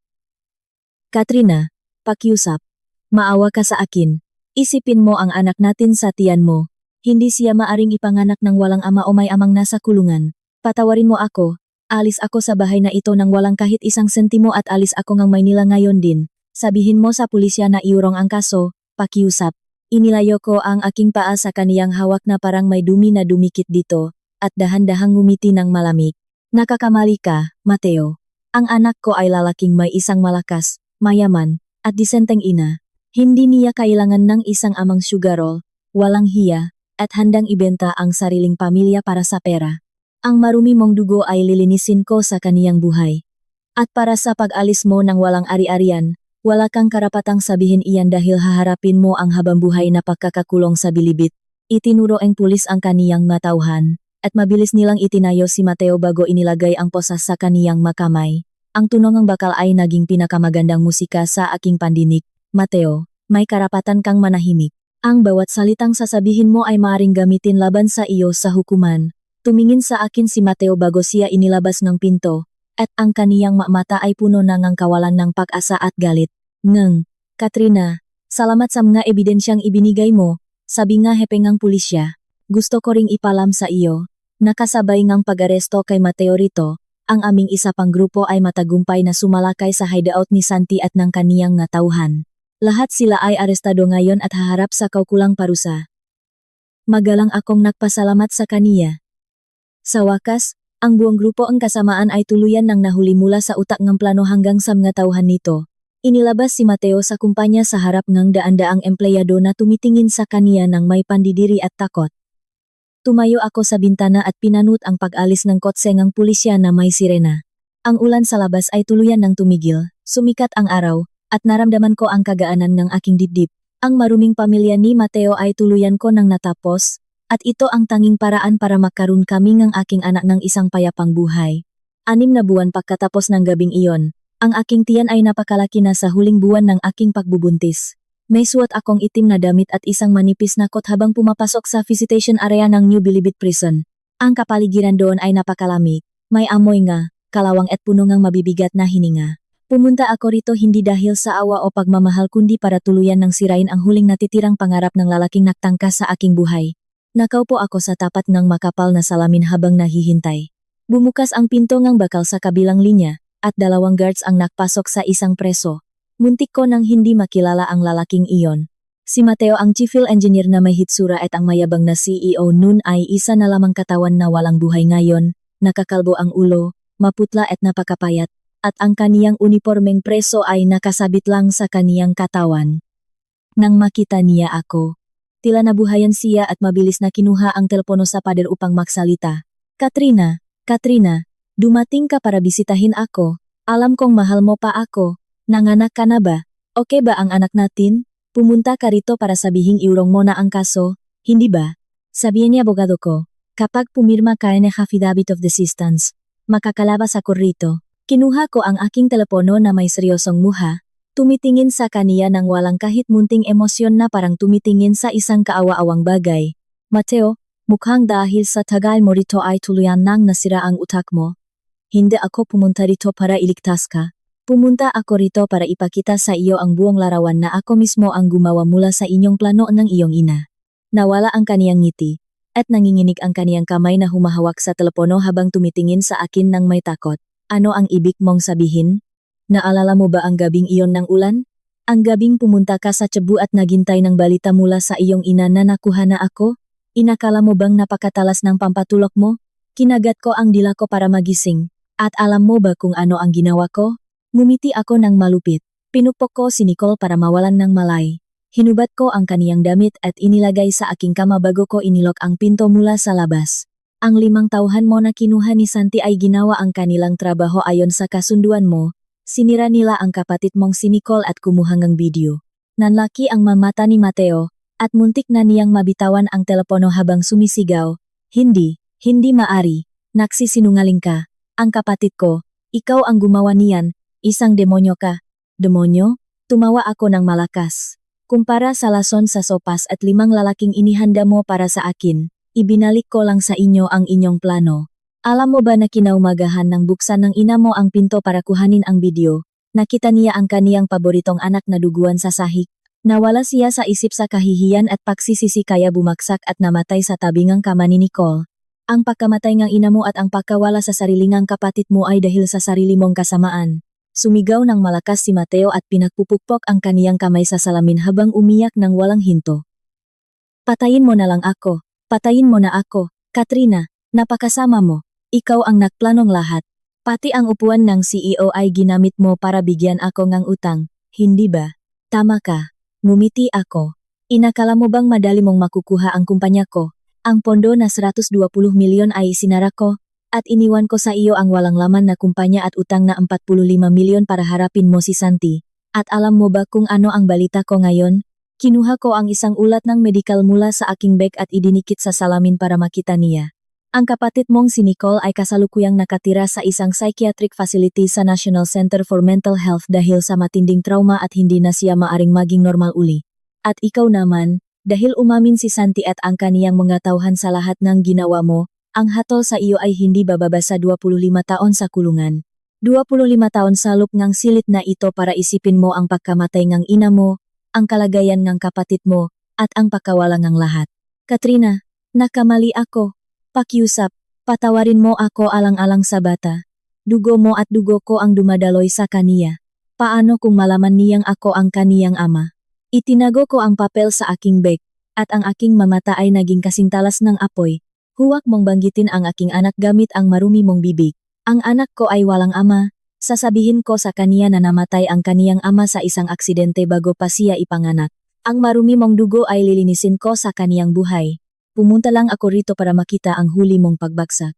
Katrina, pakiusap. Maawa ka sa akin. Isipin mo ang anak natin sa tiyan mo. Hindi siya maaring ipanganak ng walang ama o may amang nasa kulungan. Patawarin mo ako. Alis ako sa bahay na ito nang walang kahit isang sentimo at alis ako ngang Maynila ngayon din. Sabihin mo sa pulisya na iurong ang kaso, pakiusap. Inilayo ko ang aking paa sa kaniyang hawak na parang may dumi na dumikit dito. At dahan-dahang ngumiti ng malamig. Nakakamali ka, Mateo. Ang anak ko ay lalaking may isang malakas, mayaman, at disenteng ina. Hindi niya kailangan ng isang amang sugarol, walang hiya, at handang ibenta ang sariling pamilya para sa pera. Ang marumi mong dugo ay lilinisin ko sa kaniyang buhay. At para sa pag-alis mo ng walang ari-arian, wala kang karapatang sabihin iyan dahil haharapin mo ang habang buhay na pagkakakulong sa bilibid. Itinuro ang pulis ang kaniyang matauhan. At mabilis nilang itinayo si Mateo bago inilagay ang posas sa kaniyang makamay. Ang tunog ng bakal ay naging pinakamagandang musika sa aking pandinig. Mateo, may karapatan kang manahimik. Ang bawat salitang sasabihin mo ay maaaring gamitin laban sa iyo sa hukuman. Tumingin sa akin si Mateo bago siya inilabas ng pinto, at ang kaniyang mata ay puno na ng kawalan ng pag-asa at galit. Katrina, salamat sa mga ebidensyang ibinigay mo, sabi nga hepengang pulisya. Gusto ko ring ipalam sa iyo. Nakasabay ngang pag-aresto kay Mateo rito, ang aming isa pang grupo ay matagumpay na sumalakay sa hideout ni Santi at ng kaniyang natauhan. Lahat sila ay arestado ngayon at haharap sa kaukulang parusa. Magalang akong nagpasalamat sa kaniya. Sa wakas, ang buong grupo ang kasamaan ay tuluyan ng nahuli mula sa utak ng plano hanggang sa mga tauhan nito. Inilabas si Mateo sa kumpanya sa harap ng daan-daang empleyado na tumitingin sa kaniya ng may pandidiri at takot. Tumayo ako sa bintana at pinanut ang pag-alis ng kotse ng pulisya na may sirena. Ang ulan sa labas ay tuluyan ng tumigil, sumikat ang araw, at naramdaman ko ang kagaanan ng aking dibdib. Ang maruming pamilya ni Mateo ay tuluyan ko nang natapos, at ito ang tanging paraan para magkaroon kami ng aking anak ng isang payapang buhay. 6 na buwan pagkatapos ng gabing iyon, ang aking tiyan ay napakalaki na sa huling buwan ng aking pagbubuntis. May suot akong itim na damit at isang manipis na kot habang pumapasok sa visitation area ng New Bilibid Prison. Ang kapaligiran doon ay napakalamig, may amoy nga, kalawang at puno ngang mabibigat na hininga. Pumunta ako rito hindi dahil sa awa o pagmamahal kundi para tuluyan ng sirain ang huling natitirang pangarap ng lalaking nagtangka sa aking buhay. Nakaupo ako sa tapat ng makapal na salamin habang nahihintay. Bumukas ang pinto ngang bakal sa kabilang linya, at 2 guards ang nakpasok sa isang preso. Muntik ko nang hindi makilala ang lalaking iyon. Si Mateo ang civil engineer na may hitsura at ang mayabang na CEO noon ay isa na lamang katawan na walang buhay ngayon, nakakalbo ang ulo, maputla at napakapayat, at ang kaniyang unipormeng preso ay nakasabit lang sa kaniyang katawan. Nang makita niya ako, tila nabuhayan siya at mabilis na kinuha ang telepono sa pader upang magsalita. Katrina, dumating ka para bisitahin ako. Alam kong mahal mo pa ako. Nanganak ka na ba? Okay ba ang anak natin? Pumunta ka rito para sabihing iurong mo na ang kaso, hindi ba? Sabihin niya abogado ko, kapag pumirma ka ng affidavit of desistance, makakalabas ako rito. Kinuha ko ang aking telepono na may seryosong muha, tumitingin sa kaniya ng walang kahit munting emosyon na parang tumitingin sa isang kaawa-awang bagay. Mateo, mukhang dahil sa tagal mo rito ay tuluyan nang nasira ang utak mo. Hindi ako pumunta rito para iligtas ka. Pumunta ako rito para ipakita sa iyo ang buong larawan na ako mismo ang gumawa mula sa inyong plano ng iyong ina. Nawala ang kaniyang ngiti, at nanginginig ang kaniyang kamay na humahawak sa telepono habang tumitingin sa akin ng may takot. Ano ang ibig mong sabihin? Naalala mo ba ang gabing iyon ng ulan? Ang gabing pumunta ka sa Cebu at naghintay ng balita mula sa iyong ina na nakuha na ako? Inakala mo bang napakatalas ng pampatulok mo? Kinagat ko ang dila ko para magising. At alam mo ba kung ano ang ginawa ko? Ngumiti ako ng malupit. Pinupok ko si Nicole para mawalan ng malay. Hinubat ko ang kaniyang damit at inilagay sa aking kama bago ko inilok ang pinto mula sa labas. Ang 5 tauhan mo na kinuha ni Santi ay ginawa ang kanilang trabaho ayon sa kasunduan mo. Sinira nila ang kapatid mong si Nicole at kumuha ng video. Nanlaki ang mamata ni Mateo, at muntik na niyang mabitawan ang telepono habang sumisigaw. Hindi maari. Nagsisinungaling ka. Ang kapatid ko, ikaw ang gumawa niyan, isang demonyo ka. Demonyo? Tumawa ako ng malakas. Kumpara sa lason sa sopas at 5 lalaking inihanda mo para sa akin, ibinalik ko lang sa inyo ang inyong plano. Alam mo ba na kinaumagahan nang buksan ng ina mo ang pinto para kuhanin ang video, nakita niya ang kaniyang paboritong anak na duguan sa sahig. Nawala siya sa isip sa kahihiyan at pagsisisi kaya bumaksak at namatay sa tabingang kama ni Nicole. Ang pagkamatay ng ina mo at ang pagkawala sa sarilingang kapatid mo ay dahil sa sarili mong kasamaan. Sumigaw ng malakas si Mateo at pinagpupukpok ang kaniyang kamay sa salamin habang umiyak ng walang hinto. Patayin mo na lang ako. Patayin mo na ako, Katrina, napakasama mo. Ikaw ang nagplanong lahat. Pati ang upuan ng CEO ay ginamit mo para bigyan ako ng utang, hindi ba? Tama ka. Ngumiti ako. Inakala mo bang madali mong makukuha ang kumpanya ko? Ang pondo na 120 milyon ay isinara ko, at iniwan ko sa iyo ang walang laman na kumpanya at utang na 45 milyon para harapin mo si Santi. At alam mo ba kung ano ang balita ko ngayon? Kinuha ko ang isang ulat ng medical mula sa aking bag at idinikit sa salamin para makita niya. Ang kapatid mong si Nicole ay kasalukuyang nakatira sa isang psychiatric facility sa National Center for Mental Health dahil sa matinding trauma at hindi na siya maaring maging normal uli. At ikaw naman, dahil umamin si Santi at ang kaniyang mga tauhan sa lahat ng ginawa mo, ang hatol sa iyo ay hindi bababa sa 25 taon sa kulungan. 25 taon sa loop ng silit na ito para isipin mo ang pagkamatay ng ina mo, ang kalagayan ng kapatid mo, at ang pagkawala ng lahat. Katrina, nakamali ako. Pakiusap, patawarin mo ako alang-alang sa bata. Dugo mo at dugo ko ang dumadaloy sa kaniya. Paano kung malaman niyang ako ang kaniyang ama? Itinago ko ang papel sa aking bag, at ang aking mamata ay naging kasingtalas ng apoy. Huwag mong banggitin ang aking anak gamit ang marumi mong bibig. Ang anak ko ay walang ama. Sasabihin ko sa kaniya na namatay ang kaniyang ama sa isang aksidente bago pa siya ipanganak. Ang marumi mong dugo ay lilinisin ko sa kaniyang buhay. Pumunta lang ako rito para makita ang huli mong pagbagsak.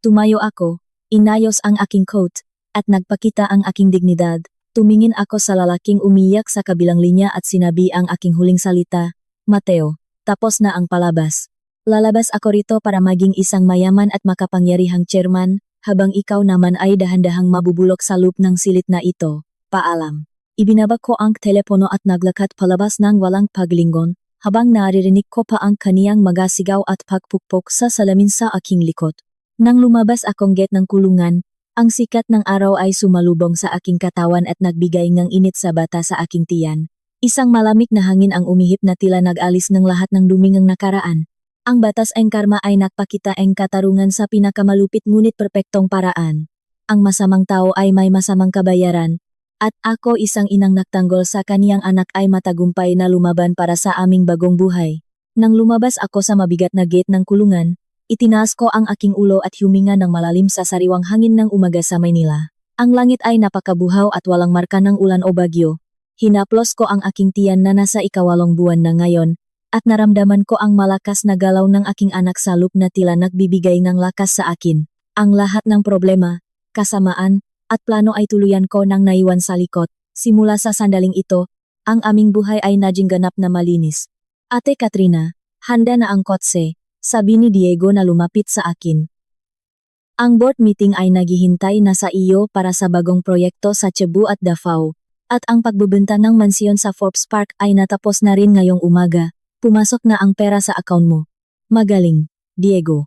Tumayo ako, inayos ang aking coat, at nagpakita ang aking dignidad. Tumingin ako sa lalaking umiyak sa kabilang linya at sinabi ang aking huling salita, Mateo, tapos na ang palabas. Lalabas ako rito para maging isang mayaman at makapangyarihang chairman, habang ikaw naman ay dahan-dahang mabubulok sa loop ng silit na ito. Paalam. Ibinaba ko ang telepono at naglakad palabas ng walang paglingon, habang naririnig ko pa ang kaniyang magasigaw at pagpukpok sa salamin sa aking likod. Nang lumabas akong gate ng kulungan, Ang sikat ng araw ay sumalubong sa aking katawan at nagbigay ng init sa bata sa aking tiyan. Isang malamig na hangin ang umihip na tila nag-alis ng lahat ng dumingang nakaraan. Ang batas ang karma ay nagpakita ang katarungan sa pinakamalupit ngunit perpektong paraan. Ang masamang tao ay may masamang kabayaran, at ako isang inang nagtanggol sa kaniyang anak ay matagumpay na lumaban para sa aming bagong buhay. Nang lumabas ako sa mabigat na gate ng kulungan, itinaas ko ang aking ulo at huminga ng malalim sa sariwang hangin ng umaga sa Maynila. Ang langit ay napakabuhaw at walang marka ng ulan o bagyo. Hinaplos ko ang aking tiyan na nasa 8 buwan na ngayon, at naramdaman ko ang malakas na galaw ng aking anak sa loop na tila nagbibigay ng lakas sa akin. Ang lahat ng problema, kasamaan, at plano ay tuluyan ko nang naiwan sa likod. Simula sa sandaling ito, ang aming buhay ay naging ganap na malinis. Ate Katrina, handa na ang kotse, sabi ni Diego na lumapit sa akin. Ang board meeting ay naghihintay na sa iyo para sa bagong proyekto sa Cebu at Davao, at ang pagbebenta ng mansyon sa Forbes Park ay natapos na rin ngayong umaga. Pumasok na ang pera sa account mo. Magaling, Diego.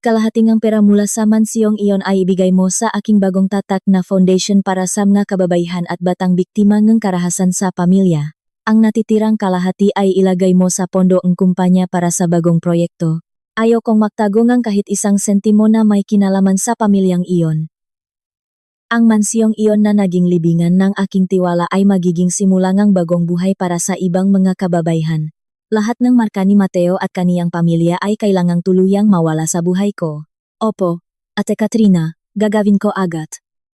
Kalahating ang pera mula sa mansyong iyon ay ibigay mo sa aking bagong tatak na foundation para sa mga kababaihan at batang biktima ng karahasan sa pamilya. Ang natitirang kalahati ay ilagay mo sa pondo ng kumpanya para sa bagong proyekto. Ayaw kong magtago ng kahit isang sentimo na may kinalaman sa pamilyang iyon. Ang mansyong iyon na naging libingan ng aking tiwala ay magiging simula ng bagong buhay para sa ibang mga kababaihan. Lahat ng marka ni Mateo at kaniyang pamilya ay kailangang tuluyang mawala sa buhay ko. Opo, Ate Katrina, gagawin ko agad.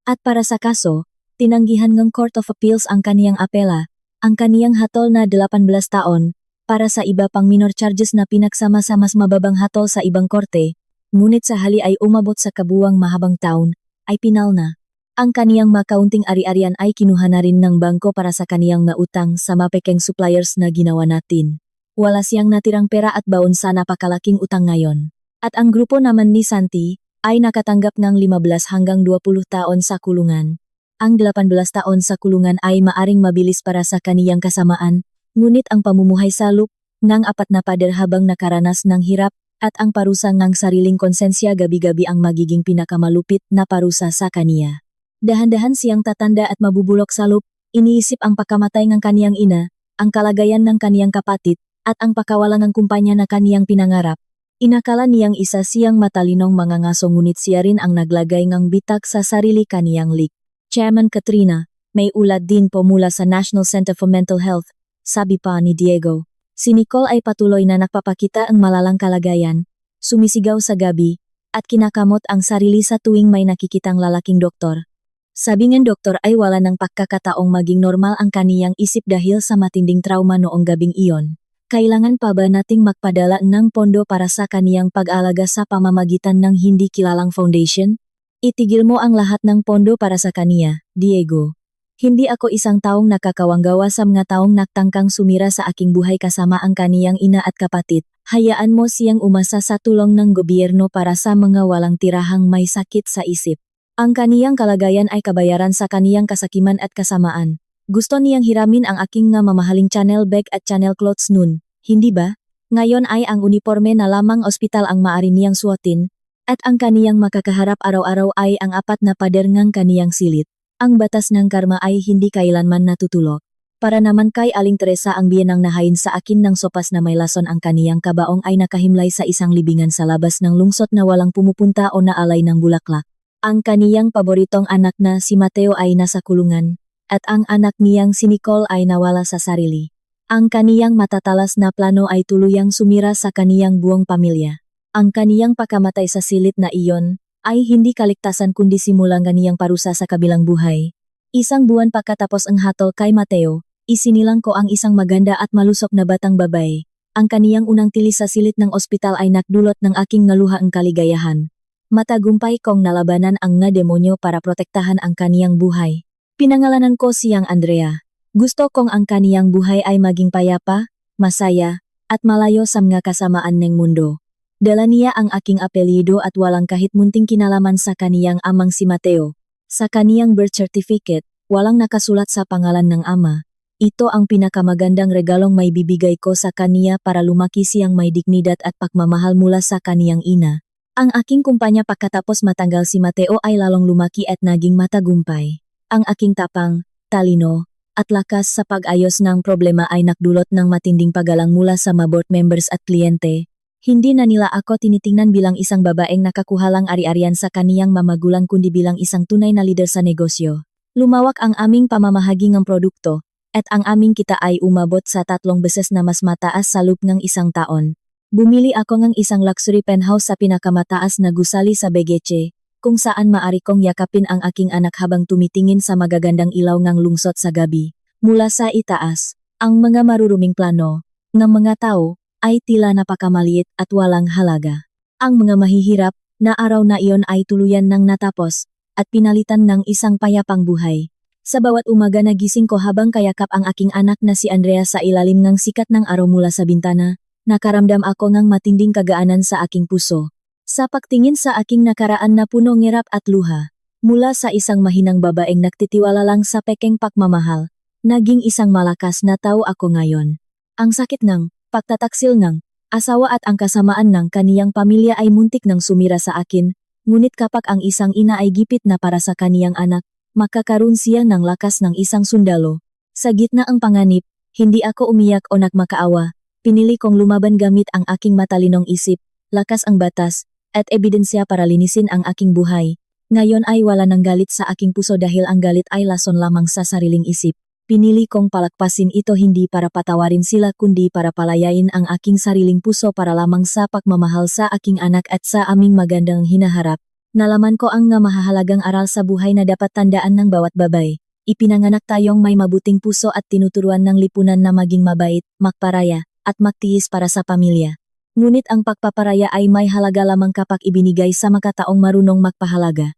At para sa kaso, tinanggihan ng Court of Appeals ang kaniyang apela, ang kaniyang hatol na 18 taon, para sa iba pang minor charges na pinagsama sa mas mababang hatol sa ibang korte, ngunit sa hali ay umabot sa kabuwang mahabang taon, ay pinal na. Ang kaniyang makaunting ari-arian ay kinuha na rin ng bangko para sa kaniyang mautang sa mapekeng suppliers na ginawa natin. Wala siyang natirang pera at baon sa napakalaking utang ngayon. At ang grupo naman ni Santi ay nakatanggap ng 15 hanggang 20 taon sa kulungan. Ang 18 taon sa kulungan ay maaring mabilis para sa kaniyang kasamaan, ngunit ang pamumuhay sa loop ng 4 na pader habang nakaranas ng hirap at ang parusa ng sariling konsensya gabi-gabi ang magiging pinakamalupit na parusa sa kaniya. Dahan-dahan siyang tatanda at mabubulok sa loop, iniisip ang pagkamatay ng kaniyang ina, ang kalagayan ng kaniyang kapatid, at ang pakawalan ng kumpanya na kaniyang pinangarap. Inakala niyang isa siyang matalinong mga ngaso ngunit siya rin ang naglagay ng bitak sa sarili kaniyang leak. Chairman Katrina, may ulat din po mula sa National Center for Mental Health, sabi pa ni Diego. Si Nicole ay patuloy na nagpapakita ang malalang kalagayan, sumisigaw sa gabi, at kinakamot ang sarili sa tuwing may nakikitang lalaking doktor. Sabi ng doktor ay wala ng pagkakataong maging normal ang kaniyang isip dahil sa matinding trauma noong gabing iyon. Kailangan pa ba nating magpadala ng pondo para sa kaniyang pag-alaga sa pamamagitan ng hindi kilalang foundation? Itigil mo ang lahat ng pondo para sa kaniya, Diego. Hindi ako isang taong nakakawanggawa sa mga taong nagtangkang sumira sa aking buhay kasama ang kaniyang ina at kapatid. Hayaan mo siyang umasa sa tulong ng gobyerno para sa mga walang tirahang may sakit sa isip. Ang kaniyang kalagayan ay kabayaran sa kaniyang kasakiman at kasamaan. Gusto niyang hiramin ang aking nga mamahaling channel bag at channel clothes nun, hindi ba? Ngayon ay ang uniforme na lamang ospital ang maaari niyang suotin, at ang kaniyang makakaharap araw-araw ay ang 4 na pader ng kaniyang silit. Ang batas ng karma ay hindi kailanman natutulog. Para naman kay Aling Teresa ang biyenang nahain sa akin ng sopas na may lason ang kaniyang kabaong ay nakahimlay sa isang libingan sa labas ng lungsod na walang pumupunta o naalay ng bulaklak. Ang kaniyang paboritong anak na si Mateo ay nasa kulungan, at ang anak niyang si Nicole ay nawala sa sarili. Ang kaniyang matatalas na plano ay tuluyang sumira sa kaniyang buong pamilya. Ang kaniyang pagkamatay sa silit na iyon ay hindi kaligtasan kundi simulang kaniyang parusa sa kabilang buhay. Isang buwan pagkatapos ang hatol kay Mateo, isinilang ko ang isang maganda at malusok na batang babae. Ang kaniyang unang tilis sa silit ng ospital ay nakdulot ng aking naluhaang kaligayahan. Matagumpay kong nalabanan ang nga demonyo para protektahan ang kaniyang buhay. Pinangalanan ko siyang Andrea. Gusto kong ang kaniyang buhay ay maging payapa, masaya, at malayo sa mga kasamaan ng mundo. Dala niya ang aking apelyido at walang kahit munting kinalaman sa kaniyang amang si Mateo. Sa kaniyang birth certificate, walang nakasulat sa pangalan ng ama. Ito ang pinakamagandang regalong may bibigay ko sa kaniya para lumaki siyang may dignidad at pagmamahal mula sa kaniyang ina. Ang aking kumpanya pagkatapos matanggal si Mateo ay lalong lumaki at naging matagumpay. Ang aking tapang, talino, at lakas sa pag-ayos ng problema ay nakdulot ng matinding paggalang mula sa mga board members at kliyente. Hindi na nila ako tinitingnan bilang isang babaeng nakakuhalang ari-arian sa kaniyang mamagulang kundi bilang isang tunay na leader sa negosyo. Lumawak ang aming pamamahagi ng produkto, at ang aming kita ay umabot sa 3 beses na mas mataas sa loob ng isang taon. Bumili ako ng isang luxury penthouse sa pinakamataas na gusali sa Begeche, kung saan maari kong yakapin ang aking anak habang tumitingin sa magagandang ilaw ng lungsot sa gabi. Mula sa itaas, ang mga maruruming plano ng mga tao ay tila napakamaliit at walang halaga. Ang mga mahihirap na araw na iyon ay tuluyan ng natapos at pinalitan ng isang payapang buhay. Sa bawat umaga nagising ko habang kayakap ang aking anak na si Andrea sa ilalim ng sikat ng araw mula sa bintana, nakaramdam ako ng matinding kagaanan sa aking puso. Sa pagtingin sa aking nakaraan na puno ngirap at luha, mula sa isang mahinang babaeng nagtitiwala lang sa pekeng pagmamahal, naging isang malakas na tao ako ngayon. Ang sakit ng pagtataksil ng asawa at ang kasamaan ng kaniyang pamilya ay muntik nang sumira sa akin, ngunit kapag ang isang ina ay gipit na para sa kaniyang anak, makakaroon siya ng lakas ng isang sundalo. Sa gitna ang panganib, hindi ako umiyak o nagmakaawa, pinili kong lumaban gamit ang aking matalinong isip, lakas ang batas, at ebidensya para linisin ang aking buhay. Ngayon ay wala ng galit sa aking puso dahil ang galit ay lason lamang sa sariling isip. Pinili kong palakpasin ito hindi para patawarin sila kundi para palayain ang aking sariling puso para lamang sa pagmamahal sa aking anak at sa aming magandang hinaharap. Nalaman ko ang nga mahahalagang aral sa buhay na dapat tandaan ng bawat babae. Ipinanganak tayong may mabuting puso at tinuturuan ng lipunan na maging mabait, magparaya, at magtiis para sa pamilya. Ngunit ang pagpaparaya ay may halaga lamang kapag ibinigay sa makataong marunong magpahalaga.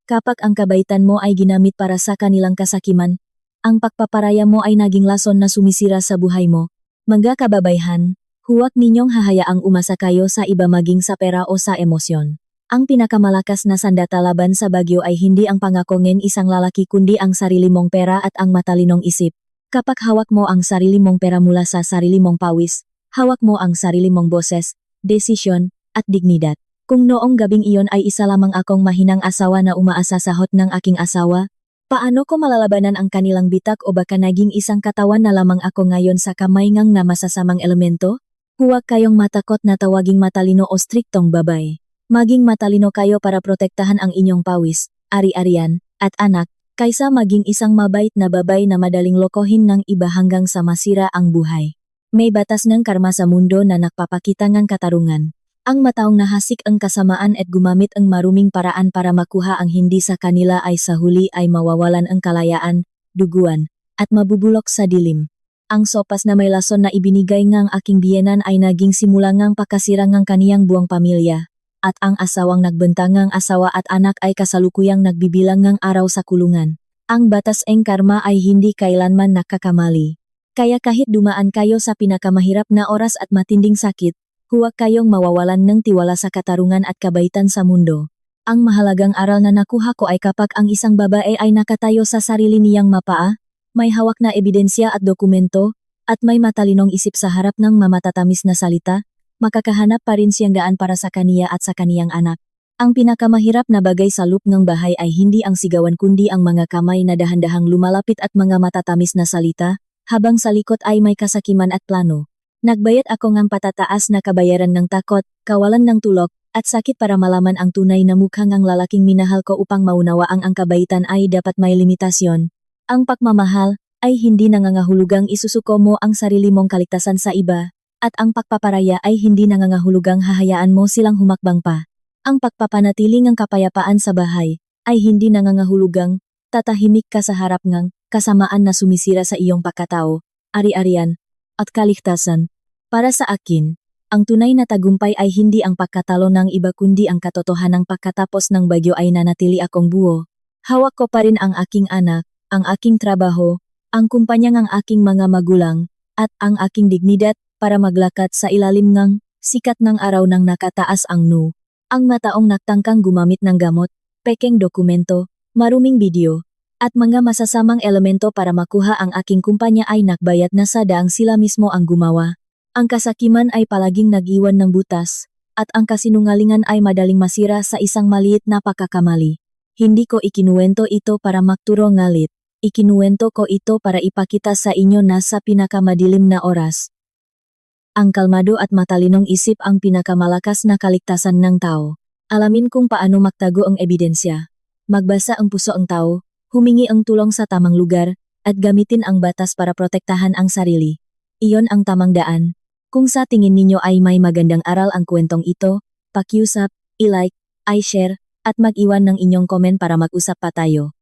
Kapag ang kabaitan mo ay ginamit para sa kanilang kasakiman, ang pagpaparaya mo ay naging lason na sumisira sa buhay mo. Mga kababayhan, huwag ninyong hahayaang umasa kayo sa iba maging sa pera o sa emosyon. Ang pinakamalakas na sandata laban sa bagyo ay hindi ang pangakongin isang lalaki kundi ang sarili mong pera at ang matalinong isip. Kapag hawak mo ang sarili mong pera mula sa sarili mong pawis, hawak mo ang sarili mong boses, desisyon, at dignidad. Kung noong gabing iyon ay isa lamang akong mahinang asawa na umaasa sa hot ng aking asawa, paano ko malalabanan ang kanilang bitak o baka naging isang katawan na lamang ako ngayon sa kamay ngang na masasamang elemento? Huwag kayong matakot na tawaging matalino o striktong babae. Maging matalino kayo para protektahan ang inyong pawis, ari-arian, at anak, kaysa maging isang mabait na babae na madaling lokohin ng iba hanggang sa masira ang buhay. May batas ng karma sa mundo na nagpapakita ng katarungan. Ang mataong nahasik ang kasamaan at gumamit ang maruming paraan para makuha ang hindi sa kanila ay sa huli ay mawawalan ang kalayaan, duguan, at mabubulok sa dilim. Ang sopas na may lason na ibinigay ngang aking biyenan ay naging simula ngang pakasira ngang kaniyang buong pamilya, at ang asawang nagbentangang asawa at anak ay kasalukuyang nagbibilang ngang araw sa kulungan. Ang batas ng karma ay hindi kailanman nakakamali. Kaya kahit dumaan kayo sa pinakamahirap na oras at matinding sakit, huwag kayong mawawalan ng tiwala sa katarungan at kabaitan sa mundo. Ang mahalagang aral na nakuha ko ay kapag ang isang babae ay nakatayo sa sarili niyang mapaa, may hawak na ebidensya at dokumento, at may matalinong isip sa harap ng mamatatamis na salita, makakahanap pa rin siyang gaan para sa kaniya at sa kaniyang anak. Ang pinakamahirap na bagay sa loob ng bahay ay hindi ang sigawan kundi ang mga kamay na dahan-dahang lumalapit at mga matatamis na salita, habang sa likod ay may kasakiman at plano. Nagbayad ako ng patataas na kabayaran ng takot, kawalan ng tulog, at sakit para malaman ang tunay na mukhang ang lalaking minahal ko upang maunawaan ang kabaitan ay dapat may limitasyon. Ang pagmamahal ay hindi nangangahulugang isusuko mo ang sarili mong kaligtasan sa iba, at ang pagpaparaya ay hindi nangangahulugang hahayaan mo silang humakbang pa. Ang pagpapanatiling ang kapayapaan sa bahay ay hindi nangangahulugang tatahimik ka sa harap ng kasamaan na sumisira sa iyong pagkatao, ari-arian, at kaligtasan. Para sa akin, ang tunay na tagumpay ay hindi ang pagkatalo ng iba kundi ang katotohanang pagkatapos ng bagyo ay nanatili akong buo. Hawak ko pa rin ang aking anak, ang aking trabaho, ang kumpanya ng aking mga magulang, at ang aking dignidad para maglakad sa ilalim ng sikat ng araw ng nakataas ang nu. Ang mataong nagtangkang gumamit ng gamot, pekeng dokumento, maruming video, at mga masasamang elemento para makuha ang aking kumpanya ay nakbayad na sa daang sila mismo ang gumawa. Ang kasakiman ay palaging nag-iwan ng butas, at ang kasinungalingan ay madaling masira sa isang maliit na pagkakamali. Hindi ko ikinuwento ito para magturo ngalit. Ikinuwento ko ito para ipakita sa inyo na sa pinakamadilim na oras, ang kalmado at matalinong isip ang pinakamalakas na kaligtasan ng tao. Alamin kung paano magtago ang ebidensya. Magbasa ang puso ang tao, humingi ang tulong sa tamang lugar, at gamitin ang batas para protektahan ang sarili. Iyon ang tamang daan. Kung sa tingin ninyo ay may magandang aral ang kwentong ito, pakiusap, i-like, i-share, at mag-iwan ng inyong komen para mag-usap pa tayo.